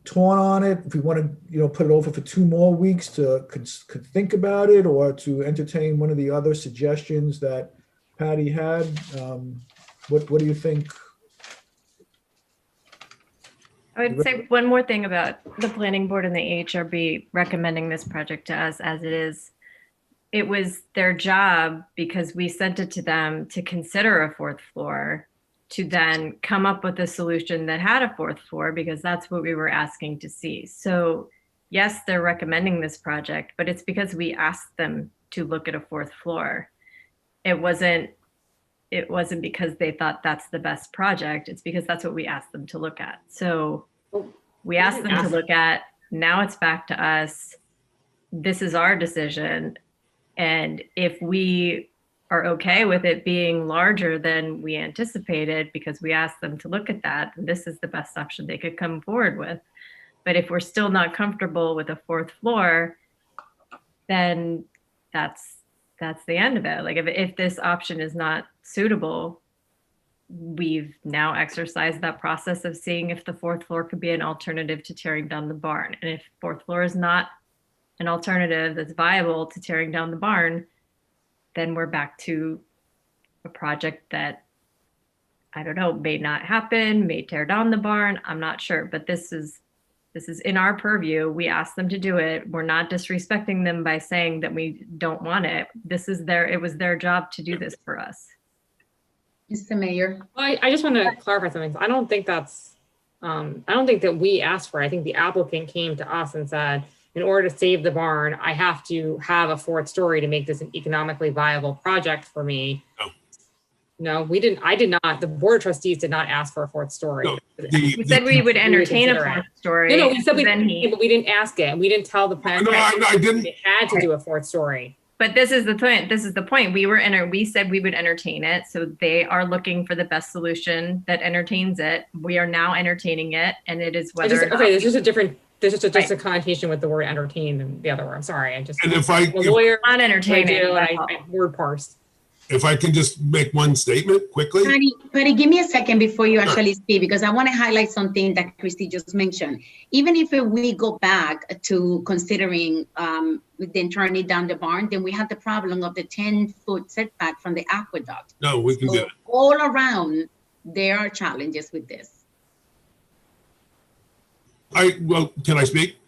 torn on it, if we want to, you know, put it over for 2 more weeks to could think about it, or to entertain one of the other suggestions that Patty had. What do you think? I would say one more thing about the planning board and the AHRB recommending this project to us as it is. It was their job, because we sent it to them to consider a 4th floor, to then come up with a solution that had a 4th floor, because that's what we were asking to see. So yes, they're recommending this project, but it's because we asked them to look at a 4th floor. It wasn't because they thought that's the best project. It's because that's what we asked them to look at. So we asked them to look at, now it's back to us. This is our decision. And if we are okay with it being larger than we anticipated, because we asked them to look at that, this is the best option they could come forward with. But if we're still not comfortable with a 4th floor, then that's the end of it. Like if this option is not suitable, we've now exercised that process of seeing if the 4th floor could be an alternative to tearing down the barn. And if 4th floor is not an alternative that's viable to tearing down the barn, then we're back to a project that, I don't know, may not happen, may tear down the barn. I'm not sure, but this is in our purview. We asked them to do it. We're not disrespecting them by saying that we don't want it. It was their job to do this for us. Mr. Mayor. Well, I just want to clarify something. I don't think that's, I don't think that we asked for it. I think the applicant came to us and said, in order to save the barn, I have to have a 4th story to make this an economically viable project for me. Oh. No, we didn't. I did not. The board of trustees did not ask for a fourth story. No, We said we would entertain a consider it. fourth story. No, we said we then didn't, but we didn't ask it. We didn't tell the plan. No, I didn't. They had to do a fourth story. But this is the point. This is the point. We said we would entertain it. So they are looking for the best solution that entertains it. We are now entertaining it, and it is whether. Okay, there's just a different. There's just a connotation with the word entertain than the other word. I'm sorry. I just. And if I, the lawyer not entertaining, I word parsed. if I can just make one statement quickly. Patty, give me a second before you actually speak, because I want to highlight something that Christy just mentioned. Even if we go back to considering then turning down the barn, then we have the problem of the 10-foot setback from the aqueduct. No, we can do it. All around, there are challenges with this. Well, can I speak?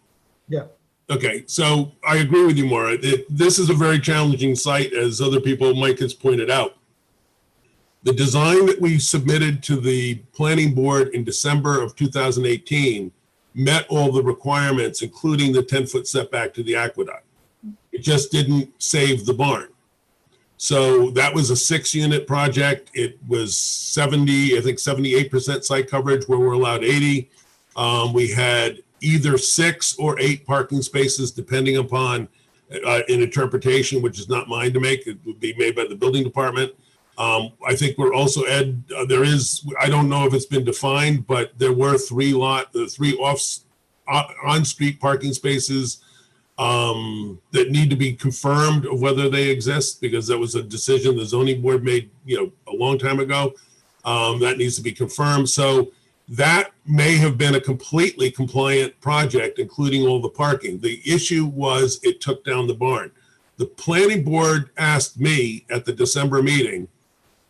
Yeah. Okay, so I agree with you, Maura. This is a very challenging site, as other people, Mike has pointed out. The design that we submitted to the planning board in December of 2018 met all the requirements, including the 10-foot setback to the aqueduct. It just didn't save the barn. So that was a 6-unit project. It was 78% site coverage where we're allowed 80. We had either 6 or 8 parking spaces, depending upon an interpretation, which is not mine to make. It would be made by the building department. I think we're also, Ed, there is, I don't know if it's been defined, but there were 3 on-street parking spaces that need to be confirmed of whether they exist, because that was a decision the zoning board made, a long time ago. That needs to be confirmed. So that may have been a completely compliant project, including all the parking. The issue was it took down the barn. The planning board asked me at the December meeting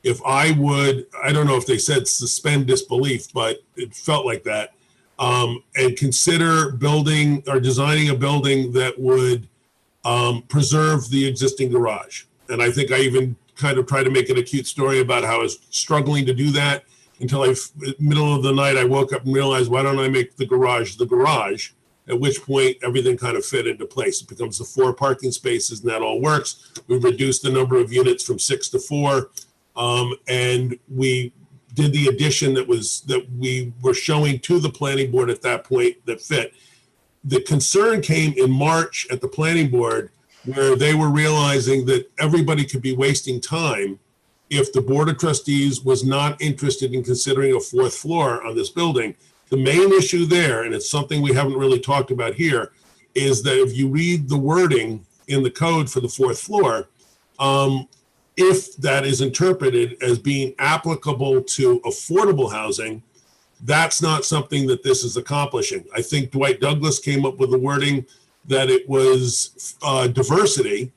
if I would, I don't know if they said suspend disbelief, but it felt like that, and consider building or designing a building that would preserve the existing garage. And I think I even kind of tried to make it a cute story about how I was struggling to do that until middle of the night, I woke up and realized, why don't I make the garage, at which point everything kind of fit into place. It becomes the 4 parking spaces and that all works. We reduced the number of units from 6 to 4. And we did the addition that we were showing to the planning board at that point that fit. The concern came in March at the planning board, where they were realizing that everybody could be wasting time if the board of trustees was not interested in considering a 4th floor on this building. The main issue there, and it's something we haven't really talked about here, is that if you read the wording in the code for the 4th floor, if that is interpreted as being applicable to affordable housing, that's not something that this is accomplishing. I think Dwight Douglas came up with the wording that it was diversity,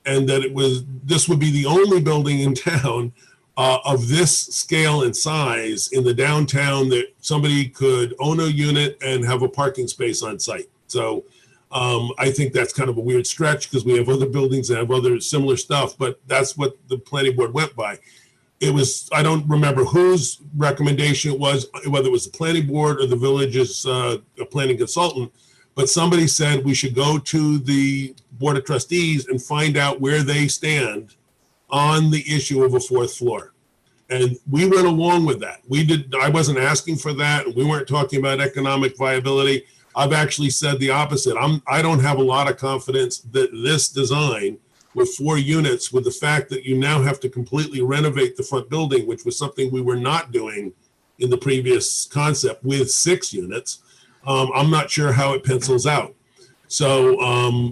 and that this would be the only building in town of this scale and size in the downtown that somebody could own a unit and have a parking space on site. So I think that's kind of a weird stretch, because we have other buildings that have other similar stuff, but that's what the planning board went by. It was, I don't remember whose recommendation it was, whether it was the planning board or the village's planning consultant, but somebody said we should go to the board of trustees and find out where they stand on the issue of a 4th floor. And we went along with that. I wasn't asking for that. We weren't talking about economic viability. I've actually said the opposite. I don't have a lot of confidence that this design with 4 units, with the fact that you now have to completely renovate the front building, which was something we were not doing in the previous concept with 6 units, I'm not sure how it pencils out. So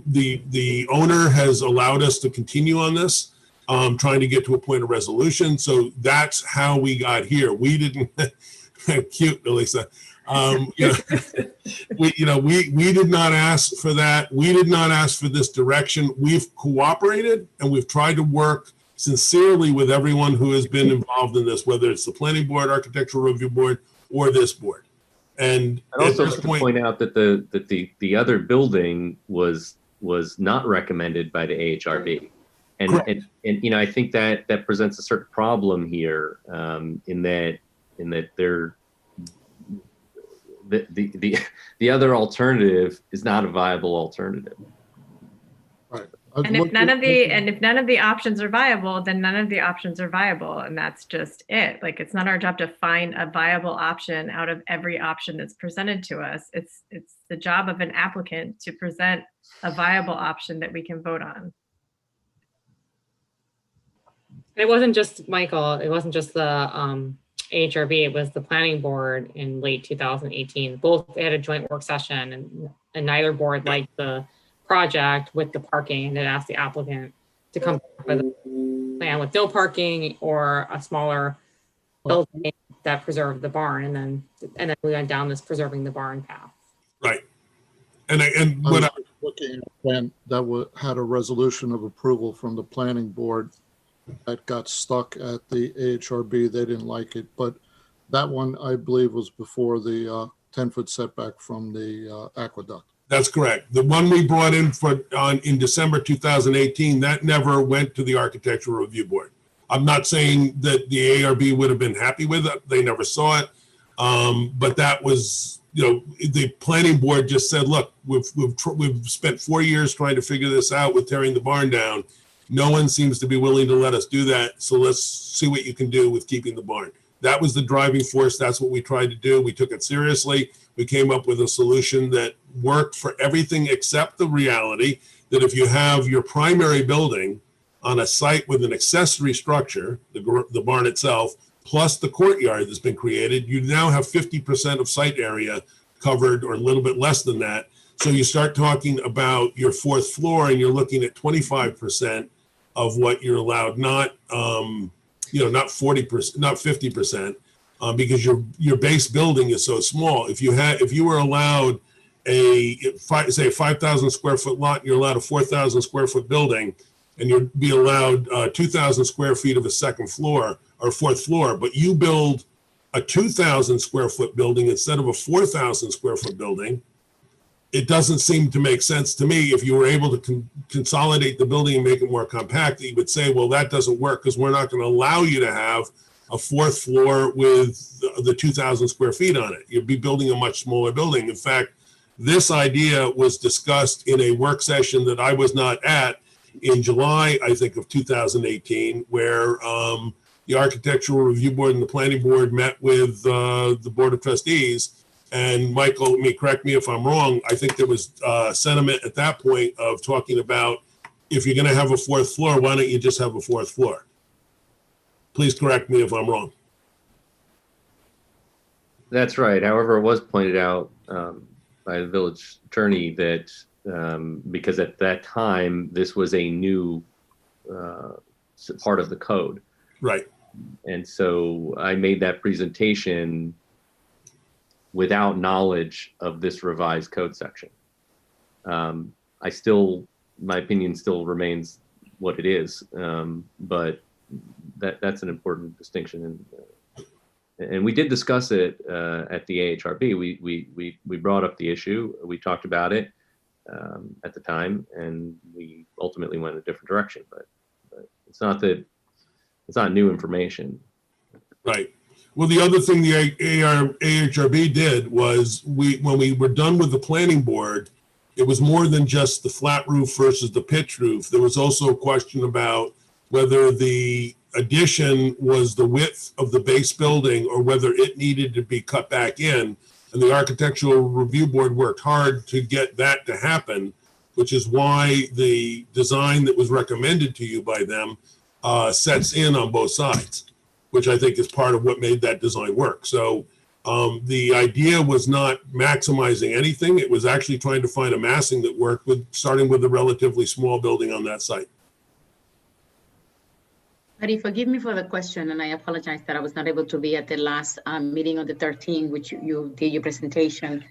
the owner has allowed us to continue on this, trying to get to a point of resolution. So that's how we got here. We didn't, cute, Elisa. We did not ask for that. We did not ask for this direction. We've cooperated, and we've tried to work sincerely with everyone who has been involved in this, whether it's the planning board, architectural review board, or this board. And I'd also like to point out that the other building was not recommended by the AHRB. And I think that presents a certain problem here, in that the other alternative is not a viable alternative. Right. And if none of the options are viable, then none of the options are viable, and that's just it. Like, it's not our job to find a viable option out of every option that's presented to us. It's the job of an applicant to present a viable option that we can vote on. It wasn't just Michael, it wasn't just the AHRB, it was the planning board in late 2018. Both had a joint work session, and neither board liked the project with the parking, and it asked the applicant to come up with a plan with no parking or a smaller building that preserved the barn, and then we went down this preserving the barn path. Right. And what I looking at a plan that had a resolution of approval from the planning board that got stuck at the AHRB. They didn't like it, but that one, I believe, was before the 10-foot setback from the aqueduct. That's correct. The one we brought in in December 2018, that never went to the Architectural Review Board. I'm not saying that the ARB would have been happy with it. They never saw it. But that was, the planning board just said, look, we've spent 4 years trying to figure this out with tearing the barn down. No one seems to be willing to let us do that. So let's see what you can do with keeping the barn. That was the driving force. That's what we tried to do. We took it seriously. We came up with a solution that worked for everything except the reality that if you have your primary building on a site with an accessory structure, the barn itself, plus the courtyard that's been created, you now have 50% of site area covered, or a little bit less than that. So you start talking about your fourth floor and you're looking at 25% of what you're allowed, not 40%, not 50%, because your base building is so small. If you were allowed a 5,000 square foot lot, you're allowed a 4,000 square foot building, and you'd be allowed 2,000 square feet of a second floor or fourth floor, but you build a 2,000 square foot building instead of a 4,000 square foot building. It doesn't seem to make sense to me. If you were able to consolidate the building and make it more compact, you would say, well, that doesn't work because we're not going to allow you to have a fourth floor with the 2,000 square feet on it. You'd be building a much smaller building. In fact, this idea was discussed in a work session that I was not at in July, I think, of 2018, where the Architectural Review Board and the Planning Board met with the Board of Trustees. And Michael, correct me if I'm wrong, I think there was sentiment at that point of talking about, if you're going to have a fourth floor, why don't you just have a fourth floor? Please correct me if I'm wrong. That's right. However, it was pointed out by the village attorney that because at that time, this was a new part of the code. Right. And so I made that presentation without knowledge of this revised code section. My opinion still remains what it is, but that's an important distinction. And we did discuss it at the AHRB. We brought up the issue. We talked about it at the time, and we ultimately went in a different direction. But it's not new information. Right. Well, the other thing the AHRB did was when we were done with the planning board, it was more than just the flat roof versus the pitch roof. There was also a question about whether the addition was the width of the base building or whether it needed to be cut back in. And the Architectural Review Board worked hard to get that to happen, which is why the design that was recommended to you by them sets in on both sides, which I think is part of what made that design work. So the idea was not maximizing anything. It was actually trying to find a massing that worked, starting with a relatively small building on that site. Patty, forgive me for the question, and I apologize that I was not able to be at the last meeting on the 13th, which you did your presentation.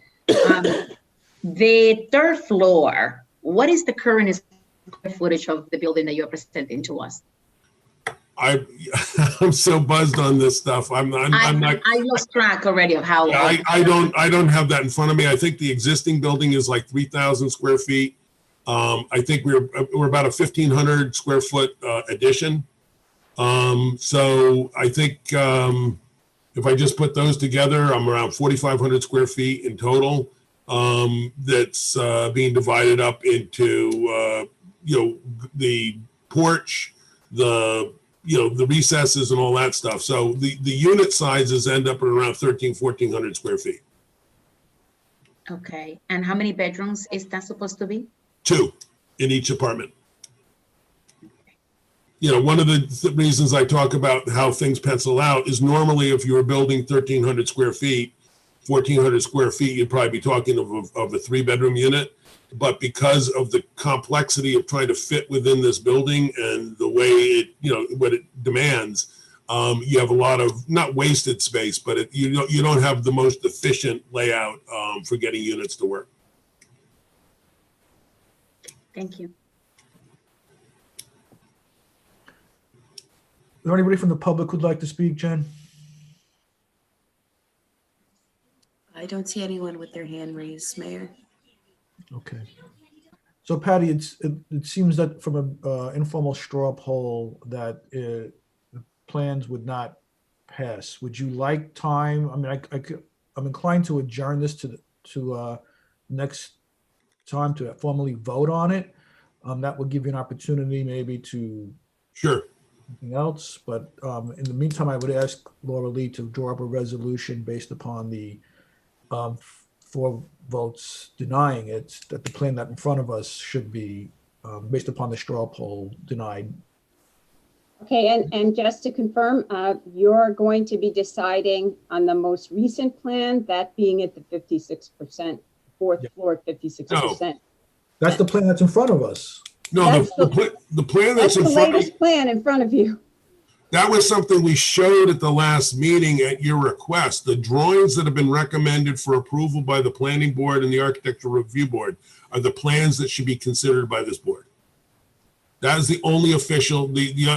The third floor, what is the current square footage of the building that you're presenting to us? I'm so buzzed on this stuff. I'm not. I lost track already of how. I don't have that in front of me. I think the existing building is like 3,000 square feet. I think we're about a 1,500 square foot addition. So I think if I just put those together, I'm around 4,500 square feet in total. That's being divided up into the porch, the recesses and all that stuff. So the unit sizes end up at around 1,400 square feet. Okay, and how many bedrooms is that supposed to be? 2 in each apartment. One of the reasons I talk about how things pencil out is normally if you're building 1,300 square feet, 1,400 square feet, you'd probably be talking of a 3-bedroom unit. But because of the complexity of trying to fit within this building and the way what it demands, you have a lot of not wasted space, but you don't have the most efficient layout for getting units to work. Thank you. Is there anybody from the public who'd like to speak, Jen? I don't see anyone with their hand raised, Mayor. Okay. So Patty, it seems that from an informal straw poll that the plans would not pass. Would you like time? I mean, I'm inclined to adjourn this to next time to formally vote on it. That would give you an opportunity maybe to Sure. Anything else, but in the meantime, I would ask Laura Lee to draw up a resolution based upon the 4 votes denying it, that the plan that in front of us should be, based upon the straw poll, denied. Okay, and just to confirm, you're going to be deciding on the most recent plan, that being at the 56%, 4th floor at 56%. No. That's the plan that's in front of us. No, the plan that's in the front of latest plan in front of you. that was something we showed at the last meeting at your request. The drawings that have been recommended for approval by the planning board and the architectural review board are the plans that should be considered by this board. That is the only official,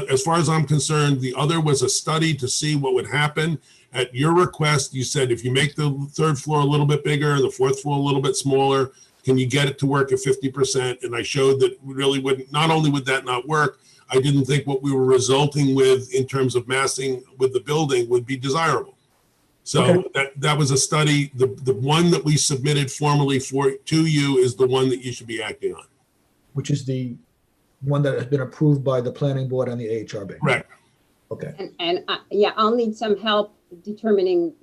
as far as I'm concerned, the other was a study to see what would happen. At your request, you said if you make the 3rd floor a little bit bigger, the 4th floor a little bit smaller, can you get it to work at 50%? And I showed that really would, not only would that not work, I didn't think what we were resulting with in terms of massing with the building would be desirable. So that was a study. The one that we submitted formally to you is the one that you should be acting on. Which is the one that has been approved by the planning board and the AHRB. Right. Okay. And yeah, I'll need some help determining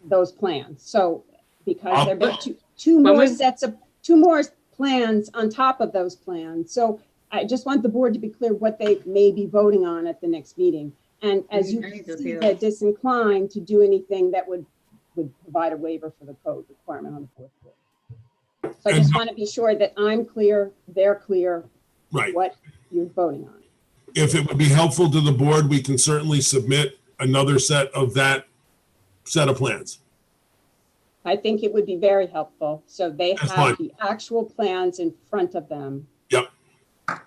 those plans. So because there have been two more plans on top of those plans. So I just want the board to be clear what they may be voting on at the next meeting. And as you can see, they're disinclined to do anything that would provide a waiver for the code requirement on the 4th floor. So I just want to be sure that I'm clear, they're clear, right, what you're voting on. If it would be helpful to the board, we can certainly submit another set of plans. I think it would be very helpful. So they have the actual plans in front of them. Yep. I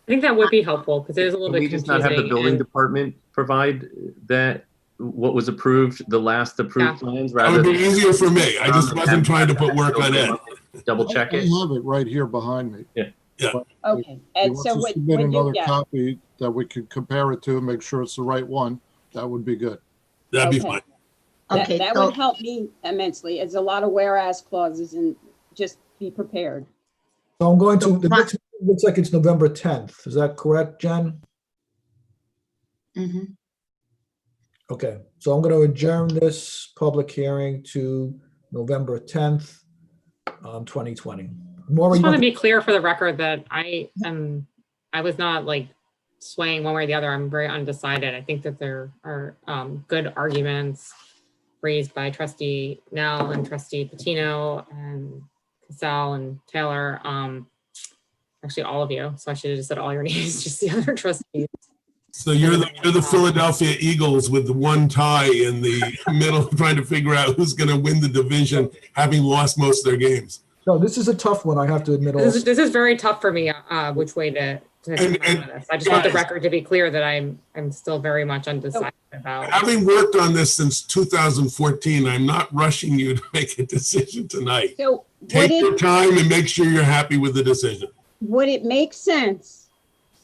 think that would be helpful because it is a little bit Can we just confusing. not have the building department provide that, what was approved, the last approved plans? That would be easier for me. I just wasn't trying to put work on Ed. Double check I it. have it right here behind me. Yeah. Yeah. Okay. And so submit another copy that we could compare it to and make sure it's the right one, that would be good. That'd be fine. Okay, that would help me immensely. It's a lot of whereas clauses, and just be prepared. So I'm going to, the next meeting looks like it's November 10th. Is that correct, Jen? Mm-hmm. Okay, so I'm going to adjourn this public hearing to November 10th, 2020. I just want to be clear for the record that I was not like swaying one way or the other. I'm very undecided. I think that there are good arguments raised by Trustee Nell and Trustee Patino and Cassell and Taylor. Actually, all of you. So I should have just said all your names, just the other trustees. So you're the Philadelphia Eagles with the one tie in the middle, trying to figure out who's going to win the division, having lost most of their games. No, this is a tough one, I have to admit. This is very tough for me, which way to this. I just want the record to be clear that I'm still very much undecided about. Having worked on this since 2014, I'm not rushing you to make a decision tonight. So take your time and make sure you're happy with the decision. Would it make sense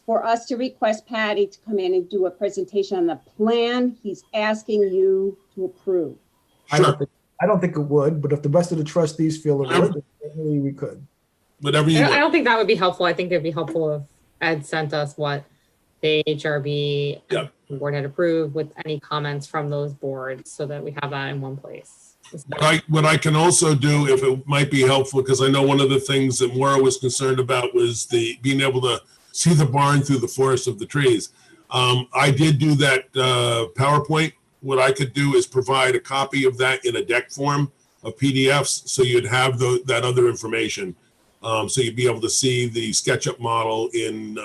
for us to request Patty to come in and do a presentation on the plan he's asking you to approve? Sure. I don't think it would, but if the rest of the trustees feel it would, then certainly we could. whatever you I want. don't think that would be helpful. I think it'd be helpful if Ed sent us what the HRB board had approved with any comments from those boards so that we have that in one place. What I can also do, if it might be helpful, because I know one of the things that Maura was concerned about was being able to see the barn through the forest of the trees. I did do that PowerPoint. What I could do is provide a copy of that in a deck form of PDFs, so you'd have that other information. So you'd be able to see the SketchUp model in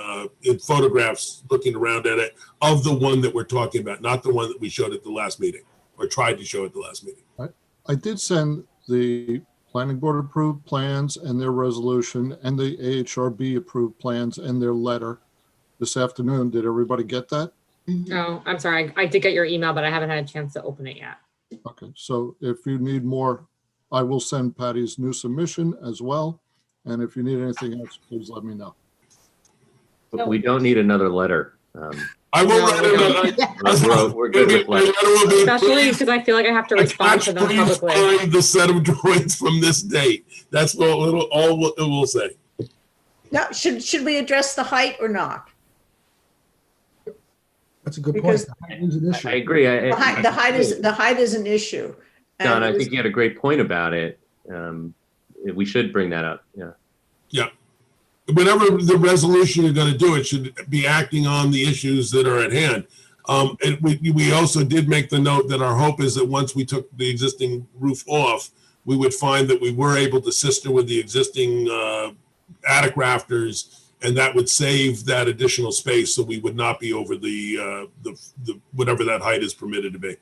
photographs, looking around at it, of the one that we're talking about, not the one that we showed at the last meeting, or tried to show at the last meeting. I did send the planning board approved plans and their resolution and the AHRB approved plans and their letter this afternoon. Did everybody get that? Oh, I'm sorry. I did get your email, but I haven't had a chance to open it yet. Okay, so if you need more, I will send Patty's new submission as well. And if you need anything else, please let me know. But we don't need another letter. I will write it. We're good with letters. Especially because I feel like I have to respond to them publicly. Find the set of drawings from this date. That's all it will say. Now, should we address the height or not? That's a good Because point. The height is an issue. I agree. The height is an issue. Don, And I it was- think you had a great point about it. We should bring that up. Yeah. Yeah. Whenever the resolution you're going to do, it should be acting on the issues that are at hand. And we also did make the note that our hope is that once we took the existing roof off, we would find that we were able to sister with the existing attic rafters, and that would save that additional space, so we would not be over the whatever that height is permitted to be.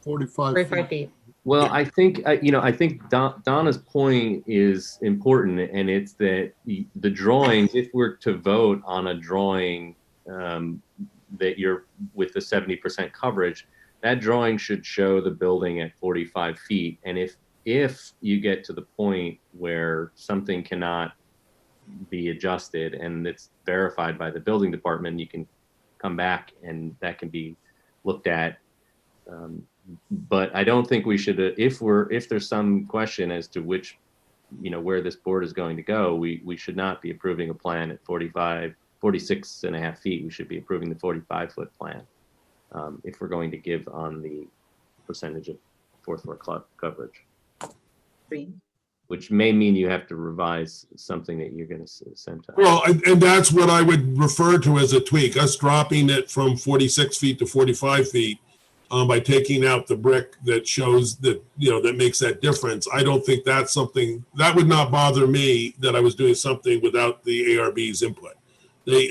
45 feet. Well, I think, I think Donna's point is important, and it's that the drawings, if we're to vote on a drawing that you're with the 70% coverage, that drawing should show the building at 45 feet. And if you get to the point where something cannot be adjusted and it's verified by the building department, you can come back and that can be looked at. But I don't think we should, if there's some question as to which, where this board is going to go, we should not be approving a plan at 46 and a half feet. We should be approving the 45-foot plan if we're going to give on the percentage of fourth floor coverage. Which may mean you have to revise something that you're going to send to us. Well, and that's what I would refer to as a tweak, us dropping it from 46 feet to 45 feet. By taking out the brick that shows that, that makes that difference. I don't think that's something that would not bother me, that I was doing something without the ARB's input.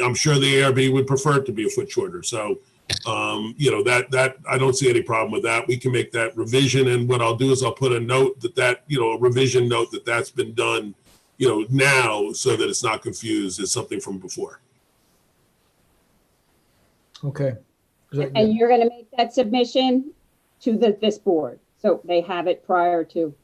I'm sure the ARB would prefer it to be a foot shorter. So, that I don't see any problem with that. We can make that revision. And what I'll do is I'll put a note a revision note that's been done, now, so that it's not confused as something from before. Okay. And you're going to make that submission to this board, so they have it prior to.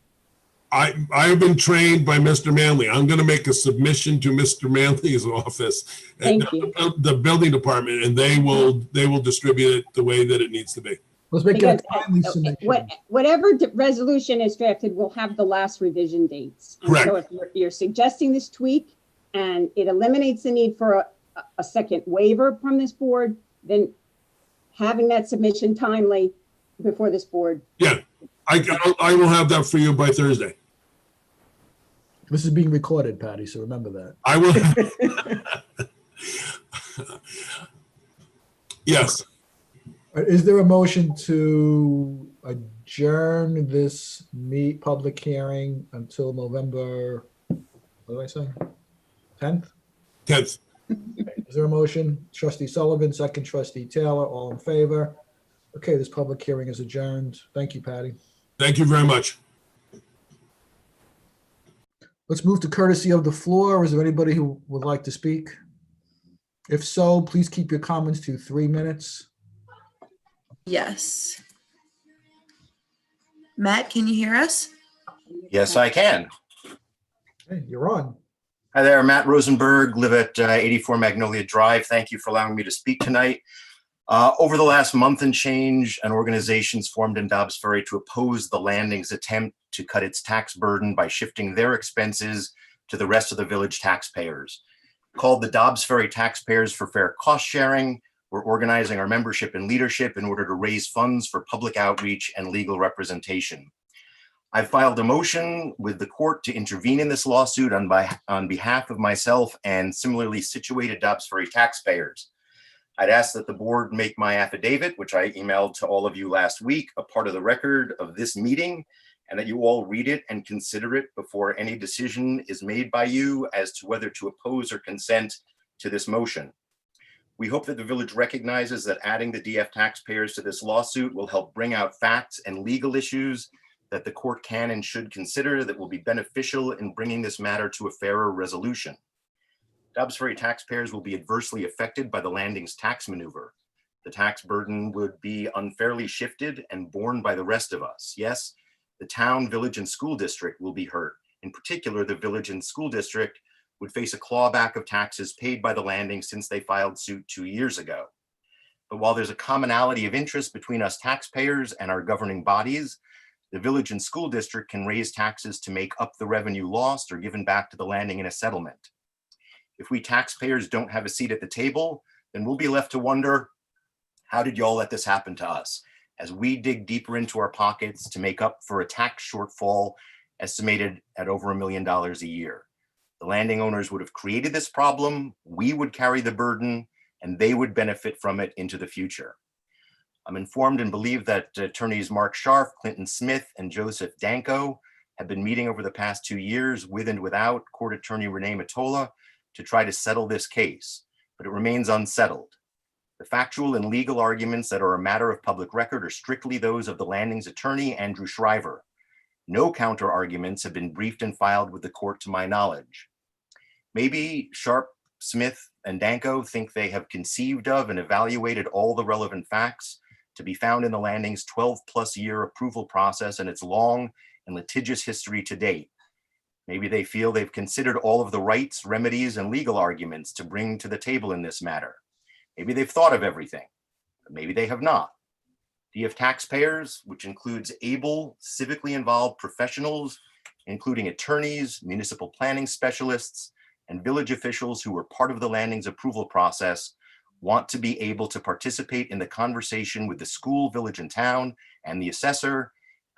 I have been trained by Mr. Manley. I'm going to make a submission to Mr. Manley's office, Thank you. The building department, and they will distribute it the way that it needs to be. Let's make it a timely submission. Whatever resolution is drafted will have the last revision dates. And Correct. so if you're suggesting this tweak and it eliminates the need for a second waiver from this board, then having that submission timely before this board. Yeah, I will have that for you by Thursday. This is being recorded, Patty, so remember that. I will. Yes. Is there a motion to adjourn this public hearing until November, what did I say? 10th? 10th. Is there a motion? Trustee Sullivan, second trustee Taylor, all in favor? Okay, this public hearing is adjourned. Thank you, Patty. Thank you very much. Let's move to courtesy of the floor. Is there anybody who would like to speak? If so, please keep your comments to 3 minutes. Yes. Matt, can you hear us? Yes, I can. Hey, you're on. Hi there, Matt Rosenberg, live at 84 Magnolia Drive. Thank you for allowing me to speak tonight. Over the last month and change, an organization formed in Dobbs Ferry to oppose the Landing's attempt to cut its tax burden by shifting their expenses to the rest of the village taxpayers. Called the Dobbs Ferry Taxpayers for Fair Cost Sharing, we're organizing our membership and leadership in order to raise funds for public outreach and legal representation. I've filed a motion with the court to intervene in this lawsuit on behalf of myself and similarly situated Dobbs Ferry taxpayers. I'd ask that the board make my affidavit, which I emailed to all of you last week, a part of the record of this meeting, and that you all read it and consider it before any decision is made by you as to whether to oppose or consent to this motion. We hope that the village recognizes that adding the DF taxpayers to this lawsuit will help bring out facts and legal issues that the court can and should consider that will be beneficial in bringing this matter to a fairer resolution. Dobbs Ferry taxpayers will be adversely affected by the landing's tax maneuver. The tax burden would be unfairly shifted and borne by the rest of us. Yes, the town, village, and school district will be hurt. In particular, the village and school district would face a clawback of taxes paid by the landing since they filed suit 2 years ago. But while there's a commonality of interest between us taxpayers and our governing bodies, the village and school district can raise taxes to make up the revenue lost or given back to the landing in a settlement. If we taxpayers don't have a seat at the table, then we'll be left to wonder, how did y'all let this happen to us? As we dig deeper into our pockets to make up for a tax shortfall estimated at over $1 million a year. The landing owners would have created this problem, we would carry the burden, and they would benefit from it into the future. I'm informed and believe that attorneys Mark Scharf, Clinton Smith, and Joseph Danko have been meeting over the past 2 years with and without court attorney Renee Matola to try to settle this case, but it remains unsettled. The factual and legal arguments that are a matter of public record are strictly those of the landing's attorney, Andrew Shriver. No counter arguments have been briefed and filed with the court to my knowledge. Maybe Sharp, Smith, and Danko think they have conceived of and evaluated all the relevant facts to be found in the landing's 12+ year approval process and its long and litigious history to date. Maybe they feel they've considered all of the rights, remedies, and legal arguments to bring to the table in this matter. Maybe they've thought of everything, but maybe they have not. DF taxpayers, which includes able, civically involved professionals, including attorneys, municipal planning specialists, and village officials who were part of the landing's approval process, want to be able to participate in the conversation with the school, village, and town, and the assessor,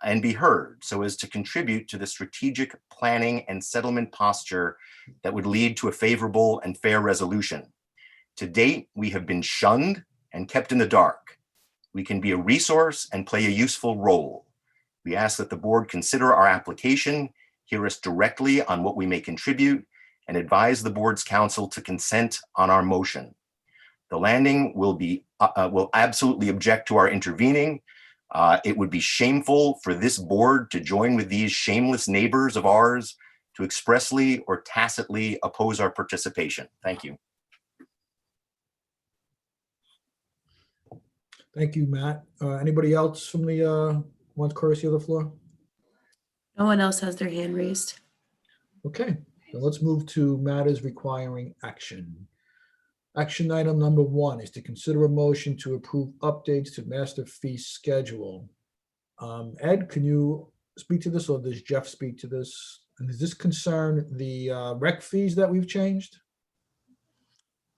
and be heard so as to contribute to the strategic planning and settlement posture that would lead to a favorable and fair resolution. To date, we have been shunned and kept in the dark. We can be a resource and play a useful role. We ask that the board consider our application, hear us directly on what we may contribute, and advise the board's counsel to consent on our motion. The landing will absolutely object to our intervening. It would be shameful for this board to join with these shameless neighbors of ours to expressly or tacitly oppose our participation. Thank you. Thank you, Matt. Anybody else from the wants courtesy of the floor? No one else has their hand raised. Okay, so let's move to matters requiring action. Action item number 1 is to consider a motion to approve updates to master fee schedule. Ed, can you speak to this, or does Jeff speak to this? And does this concern the rec fees that we've changed?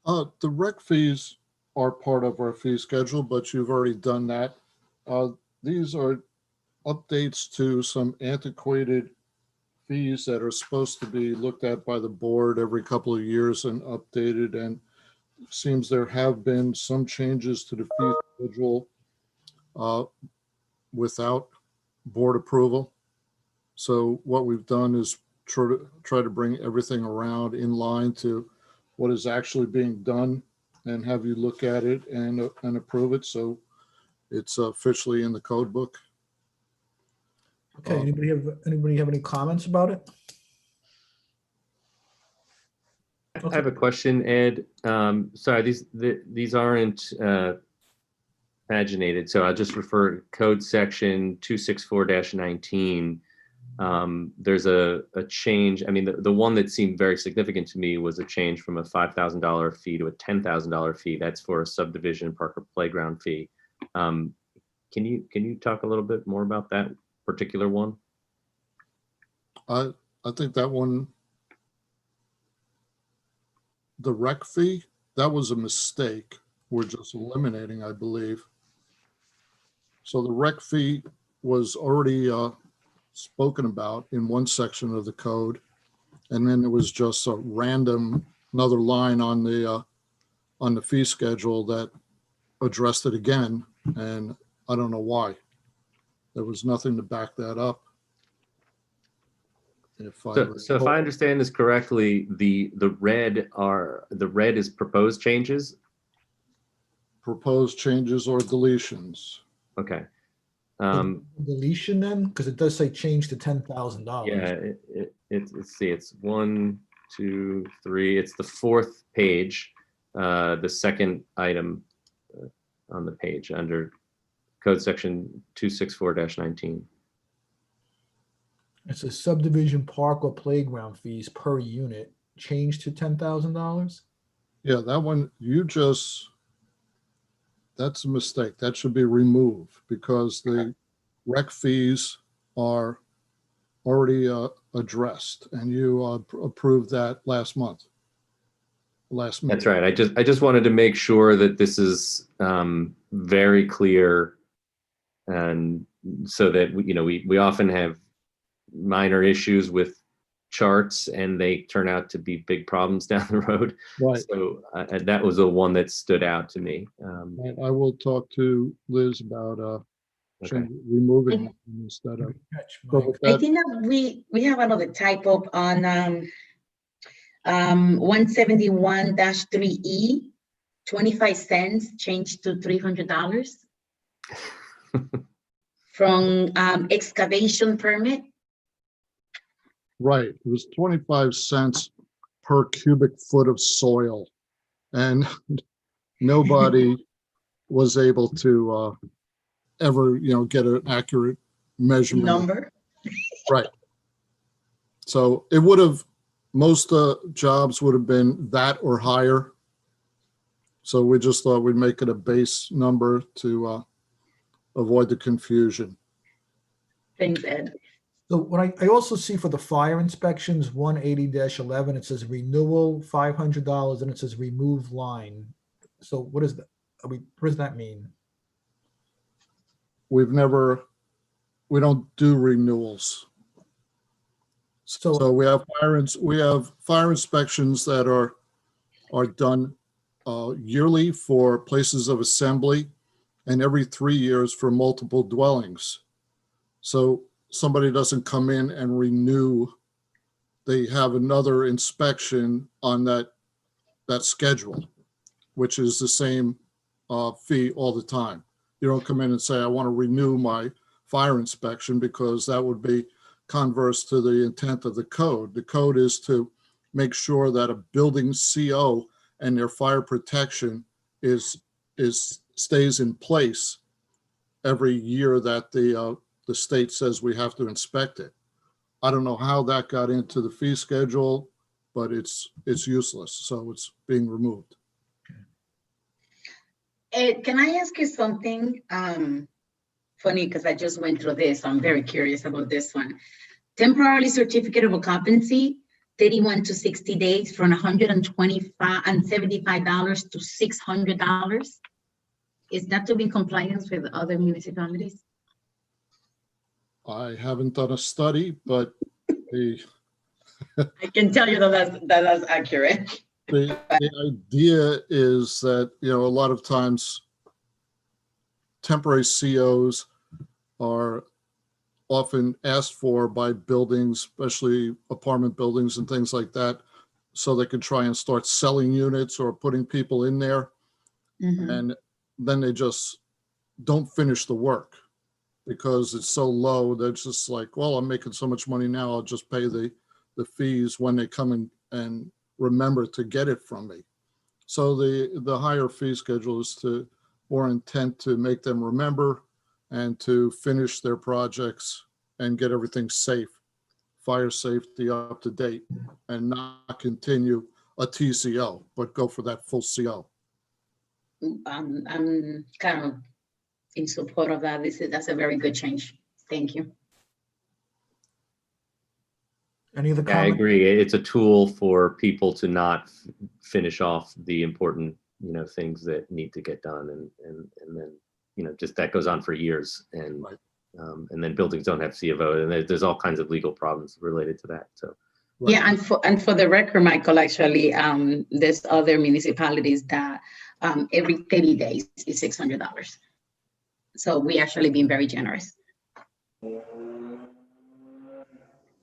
The rec fees are part of our fee schedule, but you've already done that. These are updates to some antiquated fees that are supposed to be looked at by the board every couple of years and updated, and it seems there have been some changes to the fee schedule without board approval. So what we've done is try to bring everything around in line to what is actually being done and have you look at it and approve it. So it's officially in the code book. Okay, anybody have any comments about it? I have a question, Ed. Sorry, these aren't paginated, so I'll just refer to code section 264-19. There's a change. I mean, the one that seemed very significant to me was a change from a $5,000 fee to a $10,000 fee. That's for a subdivision park or playground fee. Can you talk a little bit more about that particular one? I think that one the rec fee, that was a mistake. We're just eliminating, I believe. So the rec fee was already spoken about in one section of the code. And then it was just a random, another line on the fee schedule that addressed it again. And I don't know why. There was nothing to back that up. So if I understand this correctly, the red is proposed changes. Proposed changes or deletions. Okay. Deletion then, because it does say change to $10,000. Yeah, let's see, it's 1, 2, 3. It's the fourth page, the second item on the page under code section 264-19. It says subdivision park or playground fees per unit change to $10,000. Yeah, that one, that's a mistake. That should be removed because the rec fees are already addressed and you approved that last month. That's right. I just wanted to make sure that this is very clear, and so that we often have minor issues with charts and they turn out to be big problems down the road. Right. So that was the one that stood out to me. I will talk to Liz about removing it instead of. I think that we have another typo on 171-3E, 25 cents changed to $300 from excavation permit. Right, it was 25 cents per cubic foot of soil. And nobody was able to ever, get an accurate measurement. Number. Right. So it would have, most jobs would have been that or higher. So we just thought we'd make it a base number to avoid the confusion. Thanks, Ed. So what I also see for the fire inspections, 180-11, it says renewal $500 and it says remove line. So what is that? What does that mean? We don't do renewals. So we have fire inspections that are done yearly for places of assembly and every 3 years for multiple dwellings. So somebody doesn't come in and renew. They have another inspection on that schedule, which is the same fee all the time. You don't come in and say, I want to renew my fire inspection, because that would be converse to the intent of the code. The code is to make sure that a building CO and their fire protection stays in place every year that the state says we have to inspect it. I don't know how that got into the fee schedule, but it's useless, so it's being removed. Ed, can I ask you something funny, because I just went through this. I'm very curious about this one. Temporary certificate of occupancy, 31 to 60 days, from $125 and $75 to $600. Is that to be in compliance with other municipalities? I haven't done a study, but I can tell you that that's accurate. The idea is that, a lot of times temporary COs are often asked for by buildings, especially apartment buildings and things like that, so they can try and start selling units or putting people in there. Mm-hmm. And then they just don't finish the work because it's so low. They're just like, well, I'm making so much money now, I'll just pay the fees when they come in and remember to get it from me. So the higher fee schedule is more intent to make them remember and to finish their projects and get everything safe, fire safety up to date, and not continue a TCO, but go for that full CO. I'm kind of in support of that. That's a very good change. Thank you. Any other Yeah, I comments? agree. It's a tool for people to not finish off the important, things that need to get done, and then, just that goes on for years, and then buildings don't have C of O, and there's all kinds of legal problems related to that. So. Yeah, and for the record, Michael, actually, there's other municipalities that every 30 days is $600. So we actually been very generous. I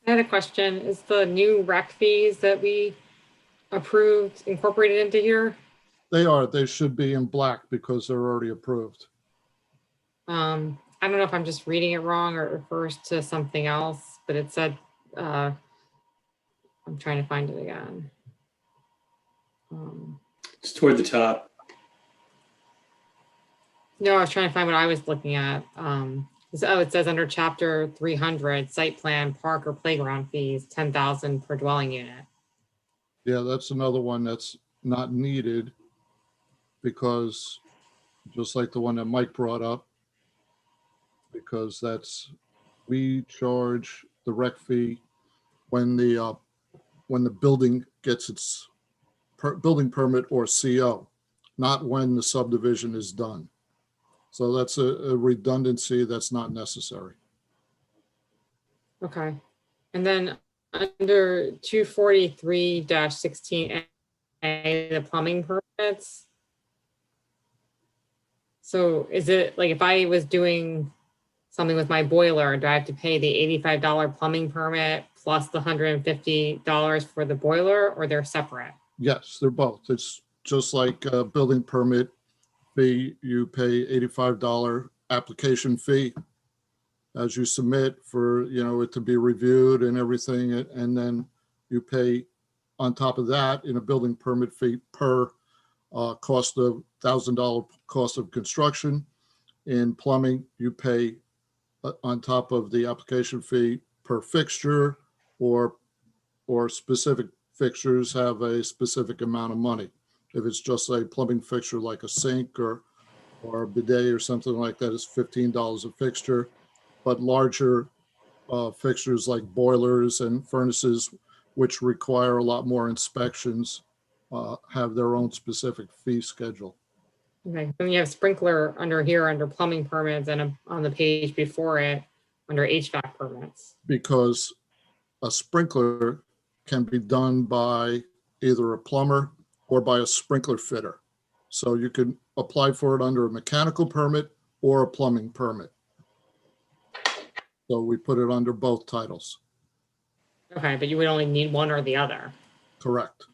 had a question. Is the new rec fees that we approved incorporated into here? They should be in black because they're already approved. I don't know if I'm just reading it wrong or it refers to something else, but it said, I'm trying to find it again. It's toward the top. No, I was trying to find what I was looking at. It says under chapter 300, site plan, park or playground fees, 10,000 per dwelling unit. Yeah, that's another one that's not needed because just like the one that Mike brought up, because we charge the rec fee when the building gets its building permit or CO, not when the subdivision is done. So that's a redundancy that's not necessary. Okay. And then under 243-16A, the plumbing permits. So is it like if I was doing something with my boiler, do I have to pay the $85 plumbing permit plus the $150 for the boiler, or they're separate? Yes, they're both. It's just like a building permit fee. You pay $85 application fee as you submit for, it to be reviewed and everything. And then you pay on top of that in a building permit fee per cost of $1,000 cost of construction. In plumbing, you pay on top of the application fee per fixture, or specific fixtures have a specific amount of money. If it's just a plumbing fixture like a sink or a bidet or something like that, it's $15 a fixture. But larger fixtures like boilers and furnaces, which require a lot more inspections, have their own specific fee schedule. Okay. Then you have sprinkler under here under plumbing permits, and on the page before it under HVAC permits. Because a sprinkler can be done by either a plumber or by a sprinkler fitter. So you can apply for it under a mechanical permit or a plumbing permit. So we put it under both titles. Okay, but you would only need one or the other. Correct.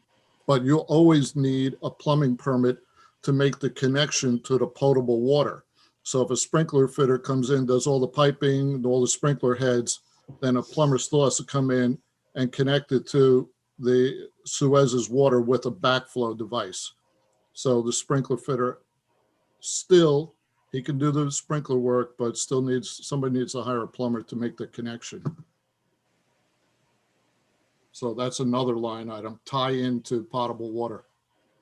But you'll always need a plumbing permit to make the connection to the potable water. So if a sprinkler fitter comes in, does all the piping, and all the sprinkler heads, then a plumber still has to come in and connect it to the Suez's water with a backflow device. So the sprinkler fitter still, he can do the sprinkler work, but still somebody needs to hire a plumber to make the connection. So that's another line item, tie into potable water.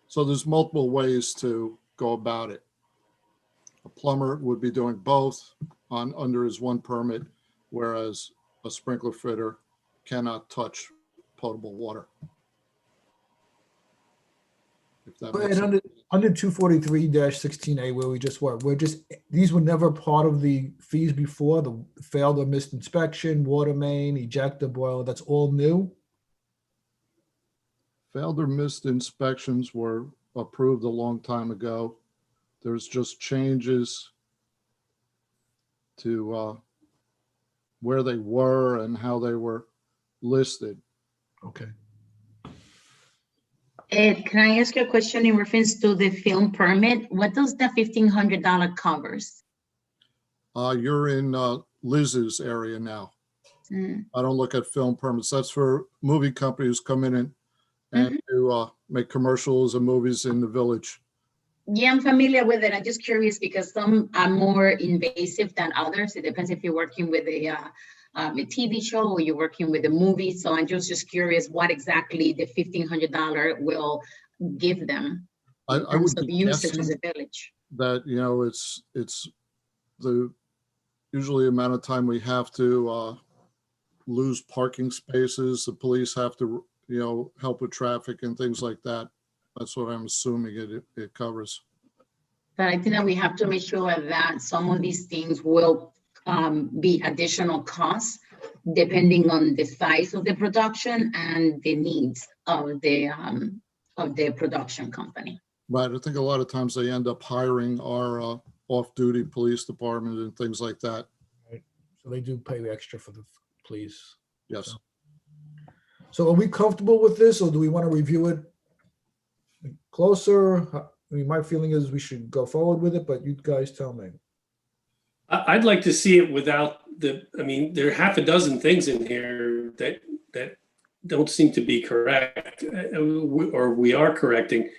So there's multiple ways to go about it. A plumber would be doing both under his one permit, whereas a sprinkler fitter cannot touch potable water. If that makes sense. Under 243-16A, where we just were, these were never part of the fees before, the failed or missed inspection, water main, ejector boiler, that's all new? Failed or missed inspections were approved a long time ago. There's just changes to where they were and how they were listed. Okay. Ed, can I ask you a question in reference to the film permit? What does the $1,500 covers? You're in Liz's area now. I don't look at film permits. That's for movie companies come in and to make commercials and movies in the village. Yeah, I'm familiar with it. I'm just curious because some are more invasive than others. It depends if you're working with a TV show or you're working with a movie. So I'm just curious what exactly the $1,500 will give them in terms of usage as a village. That, it's the usually amount of time we have to lose parking spaces, the police have to, help with traffic and things like that. That's what I'm assuming it covers. But I think that we have to make sure that some of these things will be additional costs depending on the size of the production and the needs of the production company. Right. I think a lot of times they end up hiring our off-duty police department and things like that. Right. So they do pay extra for the police. Yes. So are we comfortable with this, or do we want to review it closer? I mean, my feeling is we should go forward with it, but you guys tell me. I'd like to see it without there are half a dozen things in here that don't seem to be correct, or we are correcting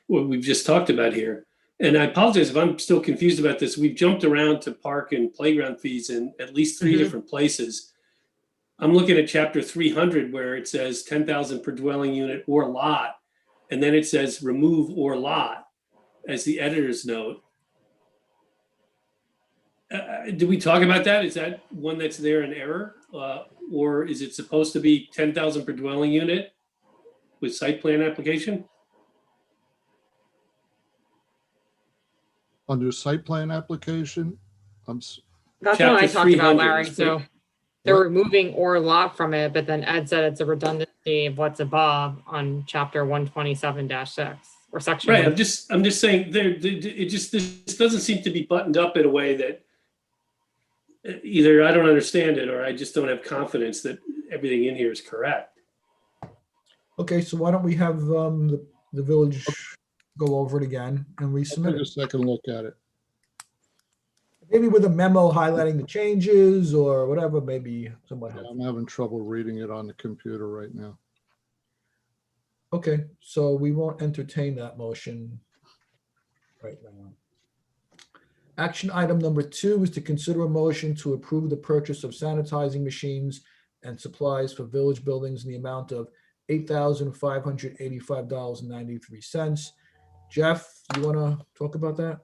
what we've just talked about here. And I apologize if I'm still confused about this. We've jumped around to park and playground fees in at least three different places. I'm looking at chapter 300 where it says 10,000 per dwelling unit or lot. And then it says remove or lot as the editor's note. Do we talk about that? Is that one that's there in error? Or is it supposed to be 10,000 per dwelling unit with site plan application? Under site plan application, That's what Chapter I talked about, 300 Larry. is So they're removing or lot from it, but then Ed said it's a redundancy of what's above on chapter 127-6 or section. Right. 1. I'm just saying this doesn't seem to be buttoned up in a way that either I don't understand it or I just don't have confidence that everything in here is correct. Okay, so why don't we have the village go over it again and resubmit take a it? second look at it. Maybe with a memo highlighting the changes or whatever, maybe somewhat helpful. I'm having trouble reading it on the computer right now. Okay, so we won't entertain that motion right now. Action item number 2 is to consider a motion to approve the purchase of sanitizing machines and supplies for village buildings in the amount of $8,585.93. Jeff, you want to talk about that?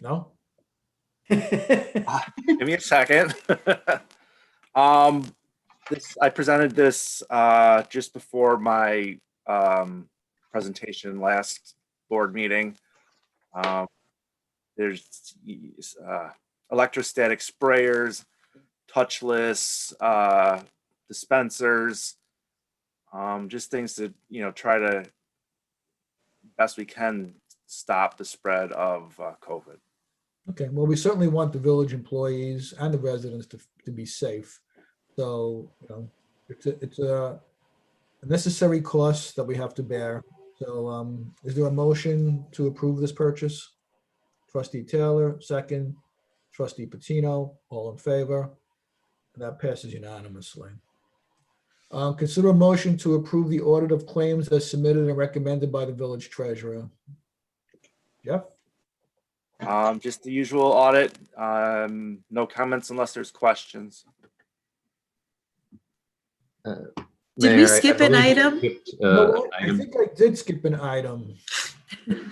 No? Give me a second. I presented this just before my presentation last board meeting. There's electrostatic sprayers, touchless dispensers, just things to try to best we can stop the spread of COVID. Okay, well, we certainly want the village employees and the residents to be safe. So, it's a necessary cost that we have to bear. So is there a motion to approve this purchase? Trustee Taylor, second. Trustee Patino, all in favor? And that passes unanimously. Consider a motion to approve the audit of claims as submitted and recommended by the village treasurer. Jeff? Just the usual audit. No comments unless there's questions. Did we skip an item? No, I think I did skip an item.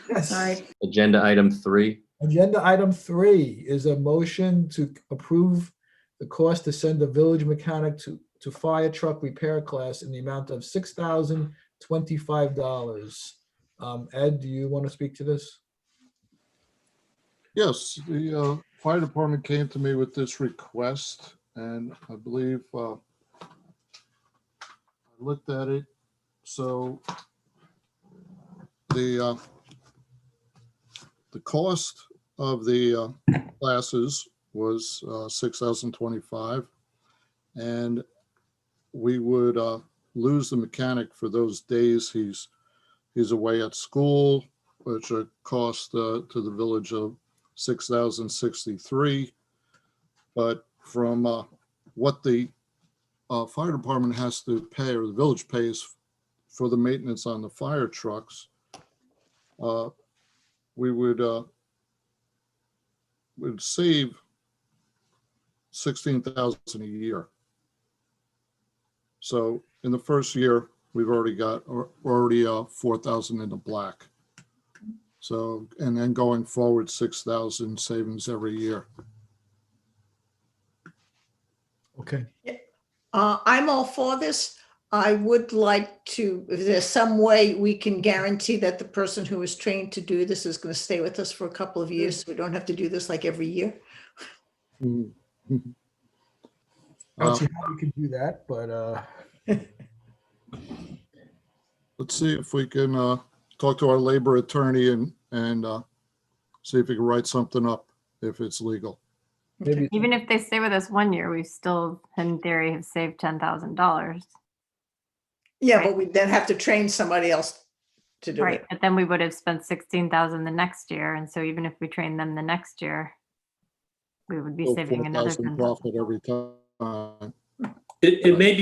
Yes. Sorry. Agenda item 3. Agenda item 3 is a motion to approve the cost to send a village mechanic to fire truck repair class in the amount of $6,025. Ed, do you want to speak to this? Yes, the fire department came to me with this request, and I believe I looked at it. So the cost of the classes was $6,025, and we would lose the mechanic for those days he's away at school, which a cost to the village of $6,063. But from what the fire department has to pay, or the village pays for the maintenance on the fire trucks, we would save $16,000 a year. So in the first year, we've already got $4,000 in the black. So, and then going forward, 6,000 savings every year. Okay. I'm all for this. I would like to, if there's some way we can guarantee that the person who is trained to do this is going to stay with us for a couple of years, so we don't have to do this like every year. Mm. I don't see how we can do that, but Let's see if we can talk to our labor attorney and see if we can write something up if it's legal. maybe Even if they stay with us 1 year, we still, in theory, have saved $10,000. Yeah, Right. but we then have to train somebody else to do Right, it. but then we would have spent 16,000 the next year, and so even if we train them the next year, we would be Still saving another 4,000 10,000. profit every time. It may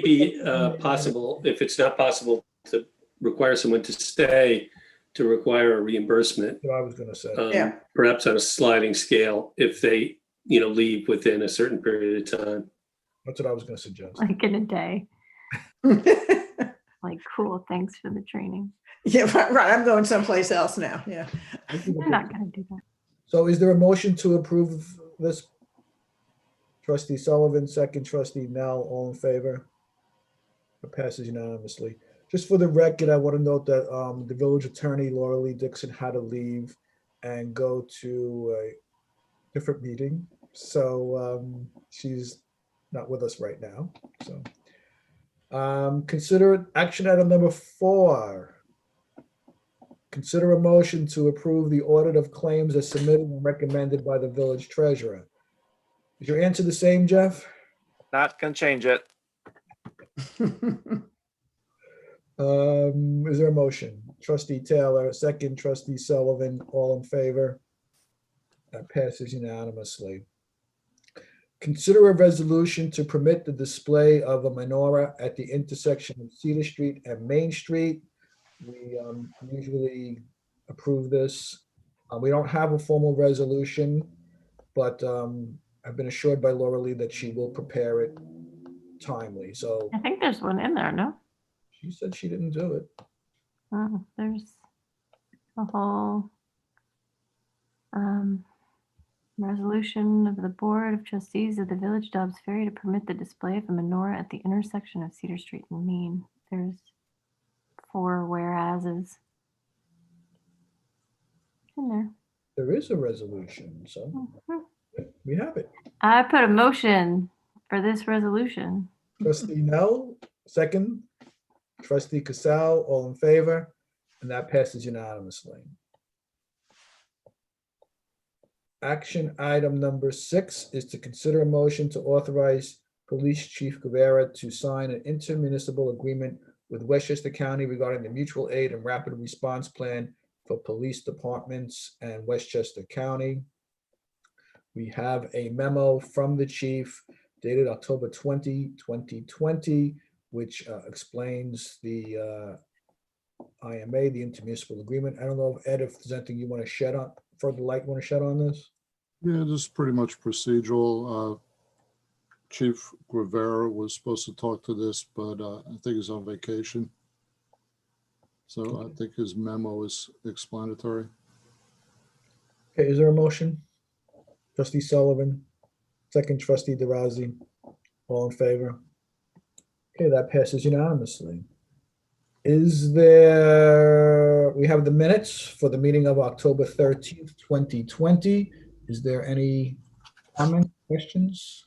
be possible, if it's not possible to require someone to stay, to require a reimbursement. what I was going to say. Yeah. Perhaps on a sliding scale if they, leave within a certain period of time. That's what I was going to suggest. Like in a day. Like, cool, thanks for the training. Yeah, right. I'm going someplace else now. Yeah. They're not gonna do that. So is there a motion to approve this? Trustee Sullivan, second. Trustee Nell, all in favor? It passes unanimously. Just for the record, I want to note that the village attorney, Laura Lee Dixon, had to leave and go to a different meeting. So she's not with us right now. So consider action item number 4. Consider a motion to approve the audit of claims as submitted and recommended by the village treasurer. Is your answer the same, Jeff? Not gonna change it. Is there a motion? Trustee Taylor, second. Trustee Sullivan, all in favor? That passes unanimously. Consider a resolution to permit the display of a menorah at the intersection of Cedar Street and Main Street. We usually approve this. We don't have a formal resolution, but I've been assured by Laura Lee that she will prepare it timely. So I think there's one in there, no? she said she didn't do it. Oh, there's a whole resolution of the Board of Trustees of the Village Dobbs Ferry to permit the display of a menorah at the intersection of Cedar Street and Main. There's 4 whereases in there. There is a resolution, so we have it. I put a motion for this resolution. Trustee Nell, second. Trustee Casal, all in favor? And that passes unanimously. Action item number 6 is to consider a motion to authorize Police Chief Guevara to sign an intermunicipal agreement with Westchester County regarding the mutual aid and rapid response plan for police departments and Westchester County. We have a memo from the chief dated October 20, 2020, which explains the IMA, the intermunicipal agreement. I don't know if Ed, if there's anything you want to shed on, further light want to shed on this? Yeah, this is pretty much procedural. Chief Guevara was supposed to talk to this, but I think he's on vacation. So I think his memo is explanatory. Okay, is there a motion? Trustee Sullivan, second. Trustee DeRozzi, all in favor? Okay, that passes unanimously. Is there, we have the minutes for the meeting of October 13th, 2020. Is there any comment, questions?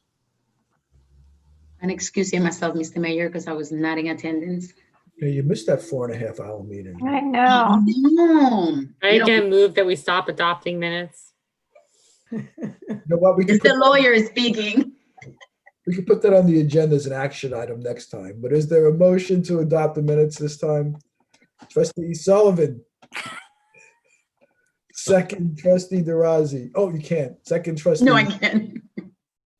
And excuse myself, Mr. Mayor, because I was not in attendance. Yeah, you missed that 4.5-hour meeting. I know. No. I again move that we stop adopting minutes. You know what? We It's the lawyer speaking. We could put that on the agenda as an action item next time, but is there a motion to adopt the minutes this time? Trustee Sullivan. Second. Trustee DeRozzi. Oh, you can't. Second. Trustee. No, I can't.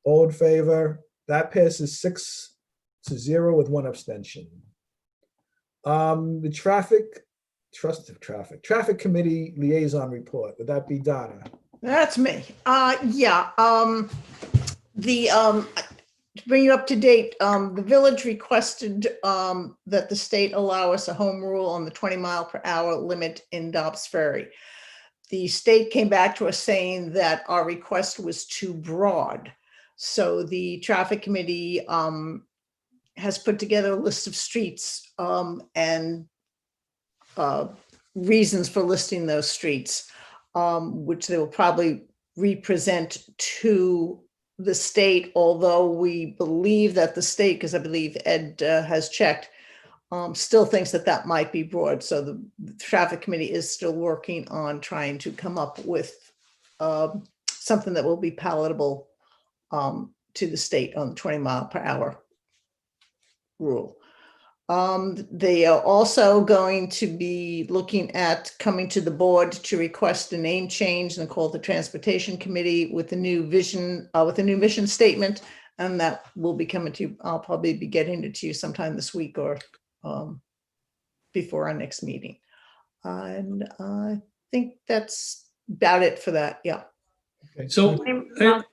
All in favor? That passes 6-0 with 1 abstention. The traffic committee liaison report. Would that be Donna? That's me. Yeah. To bring you up to date, the village requested that the state allow us a home rule on the 20-mile-per-hour limit in Dobbs Ferry. The state came back to us saying that our request was too broad. So the traffic committee has put together a list of streets and reasons for listing those streets, which they will probably represent to the state, although we believe that the state, because I believe Ed has checked, still thinks that that might be broad. So the traffic committee is still working on trying to come up with something that will be palatable to the state on the 20-mile-per-hour rule. They are also going to be looking at coming to the board to request a name change and call the transportation committee with a new vision, with a new mission statement. And that will be coming to you. I'll probably be getting it to you sometime this week or before our next meeting. And I think that's about it for that. Yeah. So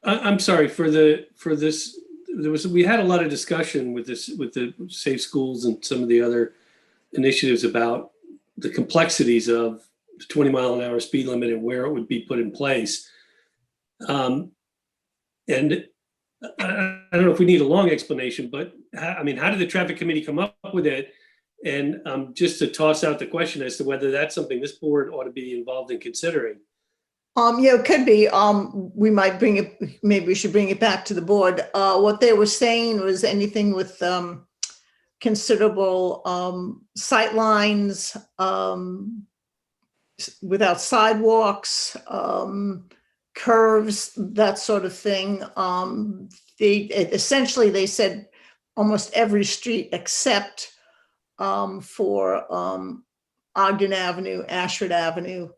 I'm sorry for this. We had a lot of discussion with the Safe Schools and some of the other initiatives about the complexities of the 20-mile-an-hour speed limit and where it would be put in place. And I don't know if we need a long explanation, but how did the traffic committee come up with it? And just to toss out the question as to whether that's something this board ought to be involved in considering. Yeah, it could be. We might bring it, maybe we should bring it back to the board. What they were saying was anything with considerable sight lines, without sidewalks, curves, that sort of thing. Essentially, they said almost every street except for Ogden Avenue, Ashford Avenue,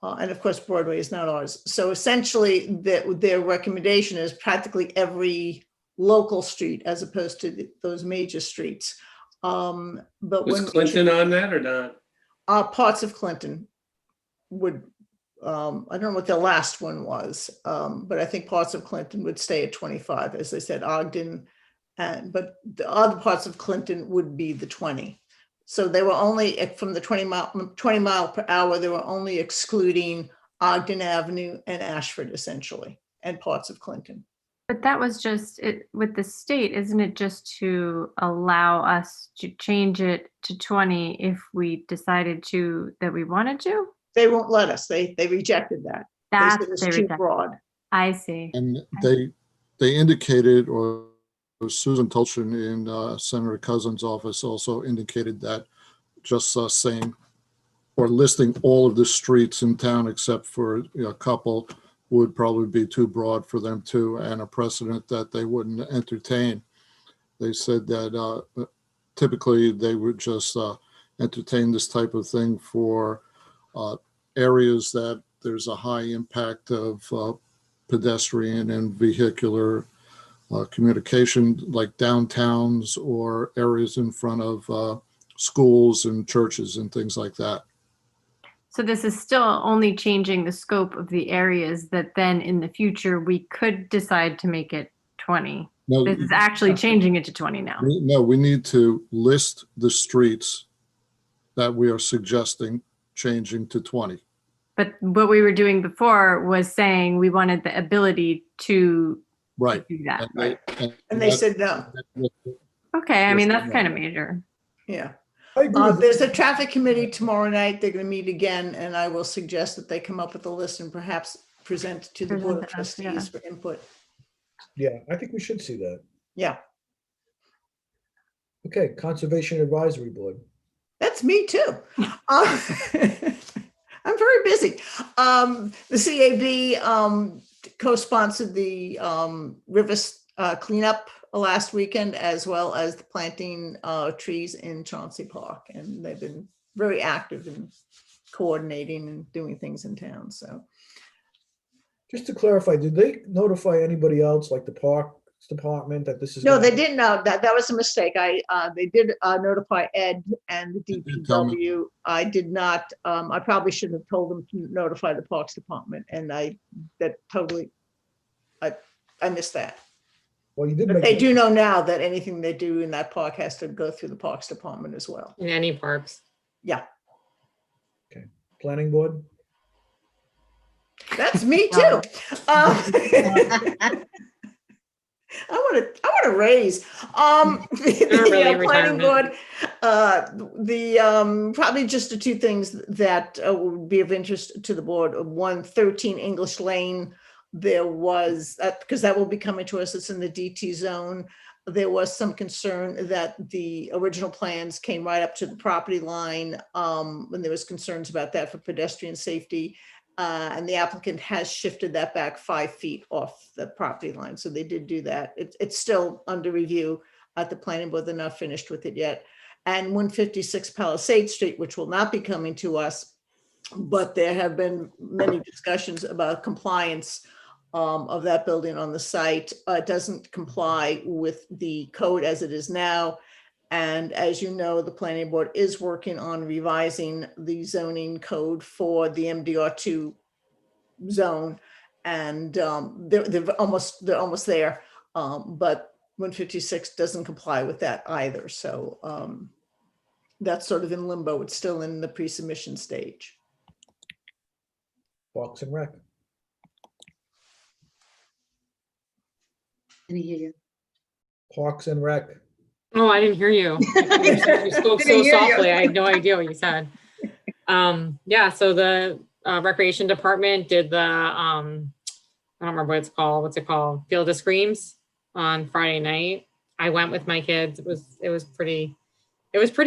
and of course, Broadway is not ours. So essentially, their recommendation is practically every local street as opposed to those major streets. But was Clinton on that or not? Parts of Clinton would, I don't know what the last one was, but I think parts of Clinton would stay at 25, as they said, Ogden, but the other parts of Clinton would be the 20. So they were only from the 20 mile per hour, they were only excluding Ogden Avenue and Ashford essentially, and parts of Clinton. But that was just it with the state, isn't it, just to allow us to change it to 20 if we decided to, that we wanted to? They won't let us. They rejected that. They said it's too broad. I see. And they indicated, or Susan Tulchin in Senator Cousins' office also indicated that just saying or listing all of the streets in town except for a couple would probably be too broad for them too, and a precedent that they wouldn't entertain. They said that typically they would just entertain this type of thing for areas that there's a high impact of pedestrian and vehicular communication, like downtowns or areas in front of schools and churches and things like that. So this is still only changing the scope of the areas that then in the future we could decide to make it 20. No, this is actually changing it to 20 now. No, we need to list the streets that we are suggesting changing to 20. But what we were doing before was saying we wanted the ability to do that. And they said no. Okay, I mean, that's kind of major. Yeah. There's a traffic committee tomorrow night. They're going to meet again, and I will suggest that they come up with a list and perhaps present to the Board of Trustees for input. Yeah, I think we should see that. Yeah. Okay, Conservation Advisory Board. That's me too. I'm very busy. The CAB co-sponsored the rivers cleanup last weekend, as well as the planting trees in Chauncey Park, and they've been very active in coordinating and doing things in town. So, just to clarify, did they notify anybody else, like the Parks Department, that this is? No, they didn't know. That was a mistake. They did notify Ed and the DPW. I did not. I probably should have told them to notify the Parks Department, and I missed that. Well, you did. But they do know now that anything they do in that park has to go through the Parks Department as well. In any parks. Yeah. Okay. Planning Board. That's me too. want to raise. They're not really in Planning board, retirement. probably just the two things that would be of interest to the board. 113 English Lane, there was, because that will be coming to us, it's in the DT zone. There was some concern that the original plans came right up to the property line, and there was concerns about that for pedestrian safety. And the applicant has shifted that back 5 feet off the property line. So they did do that. It's still under review at the planning board. They're not finished with it yet. And 156 Palisade Street, which will not be coming to us, but there have been many discussions about compliance of that building on the site. It doesn't comply with the code as it is now. And as you know, the planning board is working on revising the zoning code for the MDR2 zone. And they're almost there. But 156 doesn't comply with that either. So that's sort of in limbo. It's still in the pre-submission stage. Parks and Rec. Can hear you. Parks and Rec. Oh, I didn't hear you. You spoke so softly. I had no idea what you said. Yeah, so the recreation department did the, I don't remember what it's called. What's it called? Field of Screams on Friday night. I went with my kids. It was pretty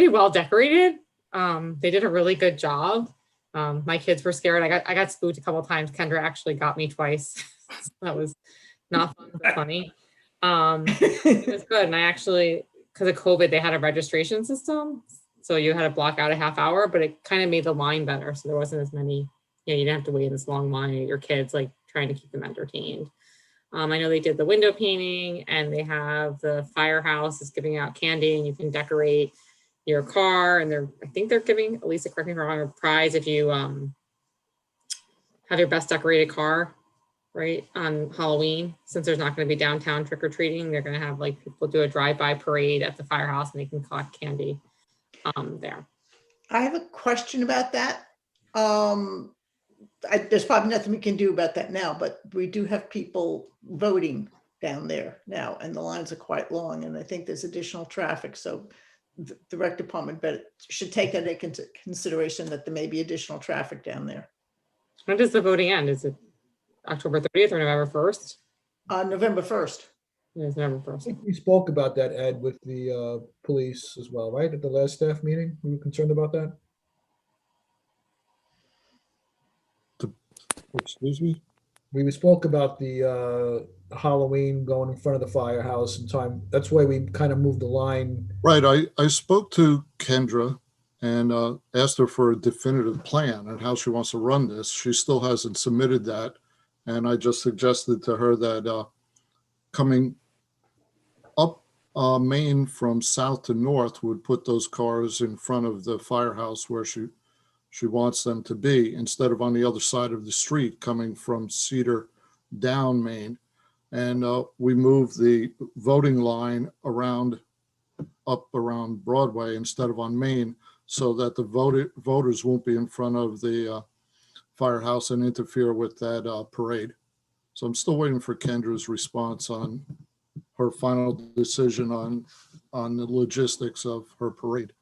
well decorated. They did a really good job. My kids were scared. I got spooked a couple of times. Kendra actually got me twice. That was not fun, but funny. It was good. And I actually, because of COVID, they had a registration system. So you had to block out a half hour, but it kind of made the line better. So there wasn't as many, you didn't have to wait in this long line at your kids, like trying to keep them entertained. I know they did the window painting, and they have the firehouse is giving out candy, and you can decorate your car. And I think they're giving, Elisa, correct me if I'm wrong, a prize if you have your best decorated car, right, on Halloween. Since there's not going to be downtown trick-or-treating, they're going to have like people do a drive-by parade at the firehouse, and they can collect candy there. I have a question about that. There's probably nothing we can do about that now, but we do have people voting down there now, and the lines are quite long, and I think there's additional traffic. So the rec department should take that into consideration, that there may be additional traffic down there. When does the voting end? Is it October 30th or November 1st? November 1st. It's November 1st. I think we spoke about that, Ed, with the police as well, right? At the last staff meeting, we were concerned about that. Excuse me? We spoke about the Halloween going in front of the firehouse in time. That's why we kind of moved the line. Right. I spoke to Kendra and asked her for a definitive plan on how she wants to run this. She still hasn't submitted that. And I just suggested to her that coming up Main from south to north would put those cars in front of the firehouse where she wants them to be, instead of on the other side of the street coming from Cedar down Main. And we moved the voting line up around Broadway instead of on Main, so that the voters won't be in front of the firehouse and interfere with that parade. So I'm still waiting for Kendra's response on her final decision on the logistics of her parade.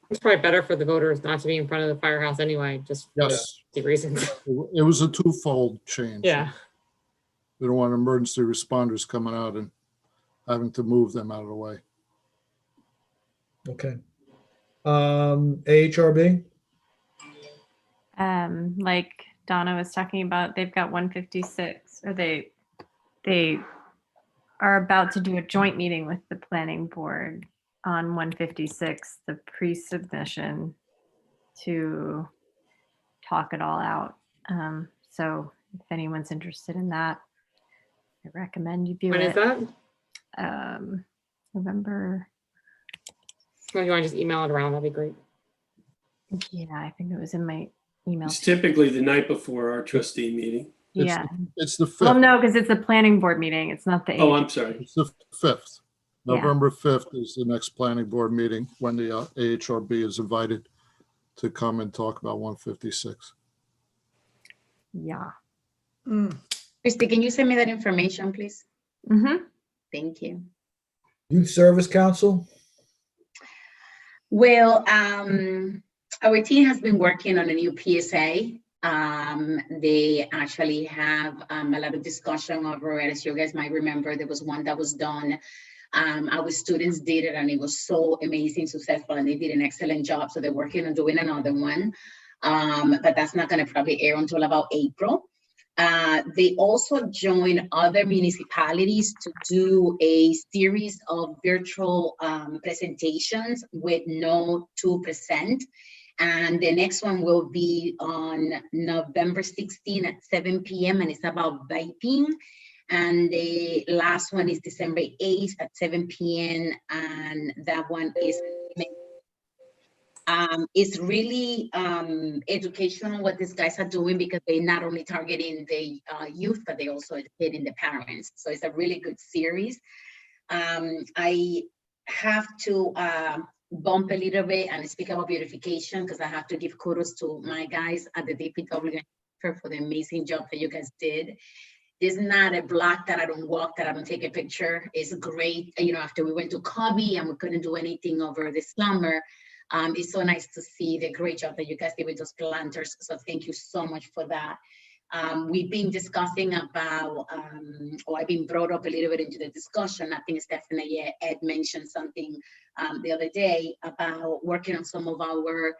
It's probably better for the voters not to be in front of the firehouse anyway, just for the reasons. It was a twofold change. Yeah. We don't want emergency responders coming out and having to move them out of the way. Okay. AHRB? Like Donna was talking about, they've got 156, or they are about to do a joint meeting with the planning board on 156, the pre-submission, to talk it all out. So if anyone's interested in that, I recommend you view it. When is that? November. If you want to just email it around, that'd be great. Yeah, I think it was in my email. It's typically the night before our trustee meeting. Yeah. It's the 5th. Well, no, because it's a planning board meeting. It's not the. Oh, I'm sorry. It's the 5th. Yeah. November 5th is the next planning board meeting, when the AHRB is invited to come and talk about 156. Yeah. Christy, can you send me that information, please? Thank you. Youth Service Council? Well, our team has been working on a new PSA. They actually have a lot of discussion over it. As you guys might remember, there was one that was done. Our students did it and it was so amazing, successful, and they did an excellent job. So they're working on doing another one. But that's not going to probably air until about April. They also join other municipalities to do a series of virtual presentations with no 2%. And the next one will be on November 16 at 7 p.m. and it's about vaping. And the last one is December 8th at 7 p.m. and that one is it's really educational what these guys are doing, because they're not only targeting the youth, but they also educating the parents. So it's a really good series. I have to bump a little bit and speak about beautification, because I have to give kudos to my guys at the DPW for the amazing job that you guys did. There's not a block that I don't walk, that I don't take a picture. It's great. You know, after we went to Kobe and we couldn't do anything over the summer, it's so nice to see the great job that you guys did with those planters. So thank you so much for that. We've been discussing about, or I've been brought up a little bit into the discussion. I think it's definitely Ed mentioned something the other day about working on some of our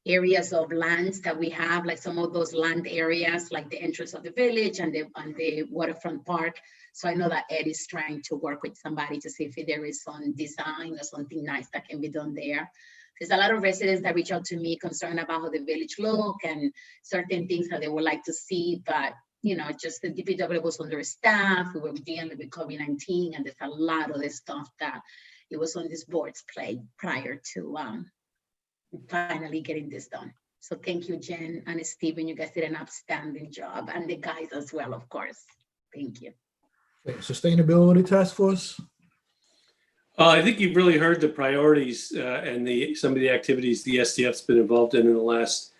areas of lands that we have, like some of those land areas, like the entrance of the village and the waterfront park. So I know that Ed is trying to work with somebody to see if there is some design or something nice that can be done there. There's a lot of residents that reach out to me concerned about how the village look and certain things that they would like to see, but you know, just the DPW was understaffed. We were dealing with COVID-19, and there's a lot of the stuff that it was on this board's plate prior to finally getting this done. So thank you, Jen and Stephen. You guys did an outstanding job, and the guys as well, of course. Thank you. Sustainability Task Force? I think you've really heard the priorities and some of the activities the STF's been involved in the last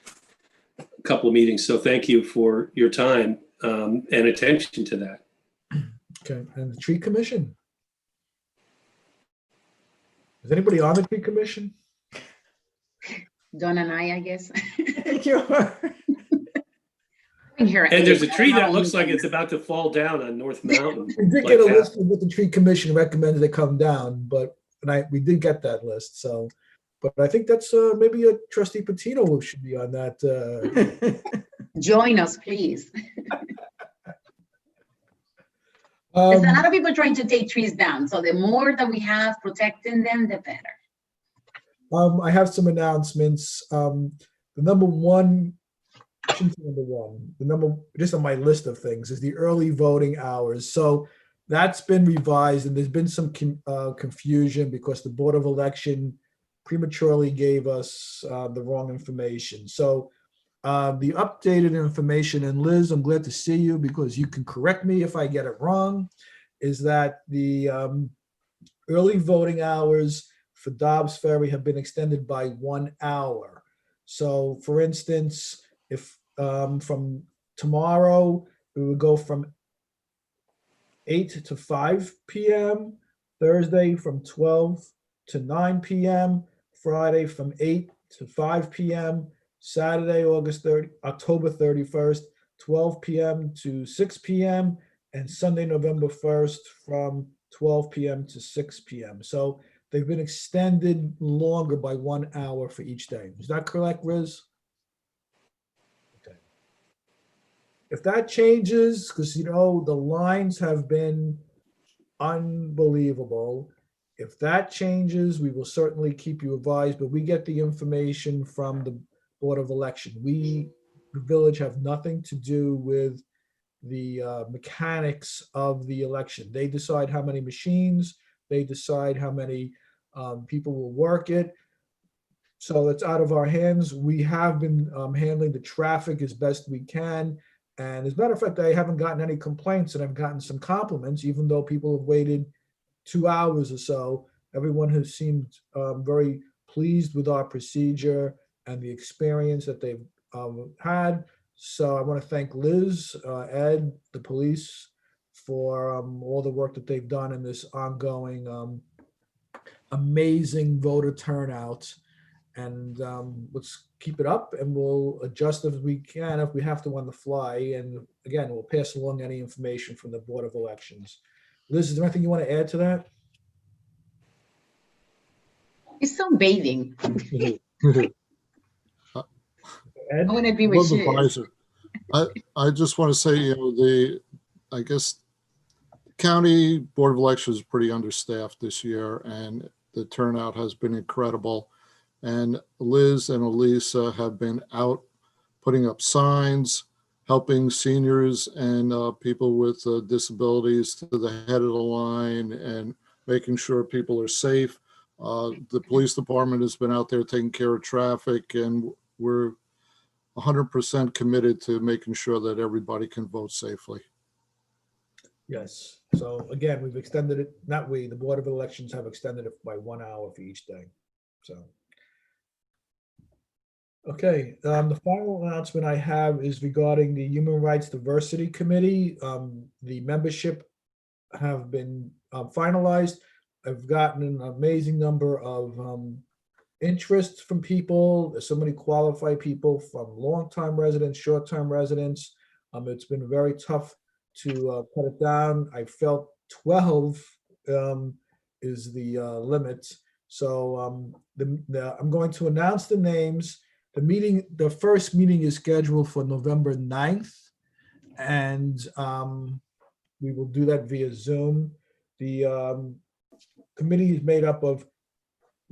couple of meetings. So thank you for your time and attention to that. Okay, and the Tree Commission? Is anybody on the Tree Commission? Dawn and I guess. And there's a tree that looks like it's about to fall down on North Mountain. We did get a list of what the Tree Commission recommended they come down, but we did get that list. So, but I think that's maybe a Trustee Patino who should be on that. Join us, please. There's a lot of people trying to take trees down. So the more that we have protecting them, the better. I have some announcements. The number one, I shouldn't say number one, the number just on my list of things is the early voting hours. So that's been revised, and there's been some confusion because the Board of Election prematurely gave us the wrong information. So the updated information, and Liz, I'm glad to see you because you can correct me if I get it wrong, is that the early voting hours for Dobbs Ferry have been extended by 1 hour. So for instance, if from tomorrow, we would go from 8 to 5 p.m., Thursday from 12 to 9 p.m., Friday from 8 to 5 p.m., Saturday, October 31st, 12 p.m. to 6 p.m., and Sunday, November 1st from 12 p.m. to 6 p.m. So they've been extended longer by 1 hour for each day. Is that correct, Riz? Okay. If that changes, because you know the lines have been unbelievable. If that changes, we will certainly keep you advised, but we get the information from the Board of Election. We, the village, have nothing to do with the mechanics of the election. They decide how many machines, they decide how many people will work it. So it's out of our hands. We have been handling the traffic as best we can. And as a matter of fact, I haven't gotten any complaints, and I've gotten some compliments, even though people have waited 2 hours or so. Everyone has seemed very pleased with our procedure and the experience that they've had. So I want to thank Liz, Ed, the police, for all the work that they've done in this ongoing amazing voter turnout. And let's keep it up, and we'll adjust as we can if we have to on the fly. And again, we'll pass along any information from the Board of Elections. Liz, is there anything you want to add to that? It's sunbathing. I want to be with Love the you. visor. I just want to say, you know, I guess County Board of Elections is pretty understaffed this year, and the turnout has been incredible. And Liz and Elisa have been out putting up signs, helping seniors and people with disabilities to the head of the line and making sure people are safe. The police department has been out there taking care of traffic, and we're 100% committed to making sure that everybody can vote safely. Yes. So again, we've extended it, not we, the Board of Elections have extended it by 1 hour for each day. So. Okay, the final announcement I have is regarding the Human Rights Diversity Committee. The membership have been finalized. I've gotten an amazing number of interest from people. There's so many qualified people, from long-time residents, short-term residents. It's been very tough to cut it down. I felt 12 is the limit. So I'm going to announce the names. The first meeting is scheduled for November 9th, and we will do that via Zoom. The committee is made up of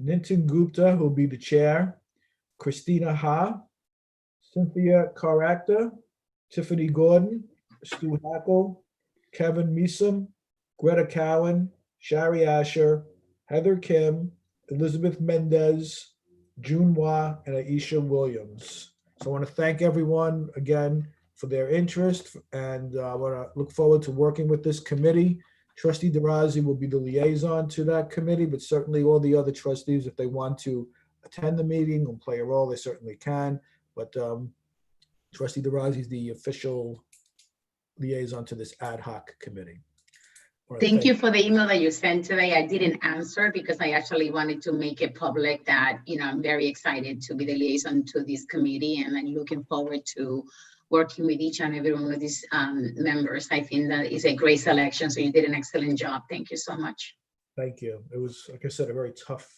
Nitin Gupta, who will be the chair, Christina Ha, Cynthia Caracta, Tiffany Gordon, Stu Hackle, Kevin Meeson, Greta Cowan, Shari Asher, Heather Kim, Elizabeth Mendez, June Wah, and Aisha Williams. So I want to thank everyone again for their interest, and I want to look forward to working with this committee. Trustee DeRozzi will be the liaison to that committee, but certainly all the other trustees, if they want to attend the meeting and play a role, they certainly can. But Trustee DeRozzi is the official liaison to this ad hoc committee. Thank you for the email that you sent today. I didn't answer because I actually wanted to make it public that, you know, I'm very excited to be the liaison to this committee, and I'm looking forward to working with each and every one of these members. I think that is a great selection. So you did an excellent job. Thank you so much. Thank you. It was, like I said, a very tough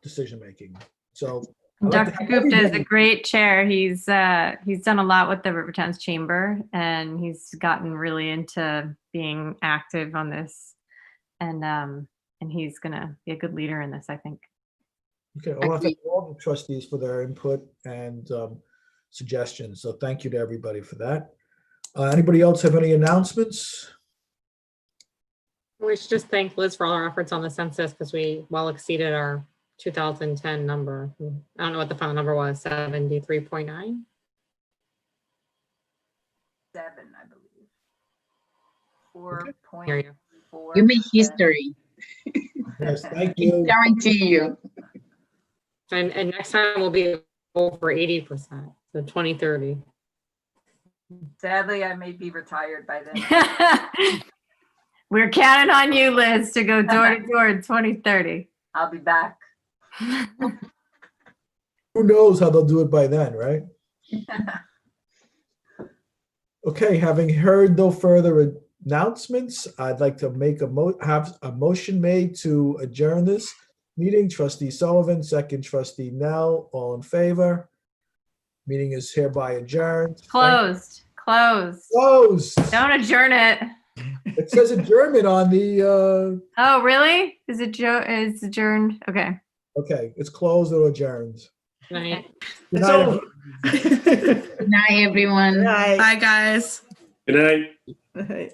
decision-making. So Dr. Gupta is a great chair. He's done a lot with the Rivertowns Chamber, and he's gotten really into being active on this, and he's gonna be a good leader in this, I think. Okay, I want to thank all the trustees for their input and suggestions. So thank you to everybody for that. Anybody else have any announcements? We should just thank Liz for all our efforts on the census, because we well exceeded our 2010 number. I don't know what the final number was, 73.9? 7, I believe. 4.4. You made history. Yes, thank you. Guarantee you. And next time we'll be over 80%, so 2030. Sadly, I may be retired by then. We're counting on you, Liz, to go door to door in 2030. I'll be back. Who knows how they'll do it by then, right? Okay, having heard no further announcements, I'd like to make have a motion made to adjourn this meeting. Trustee Sullivan, second Trustee Nell, all in favor. Meeting is hereby adjourned. Closed. Closed. Don't adjourn it. It says adjournment on the. Oh, really? Is it is adjourned? Okay. Okay, it's closed or adjourned. Good night. Good night. Good night, everyone. Bye, guys. Good night. Right.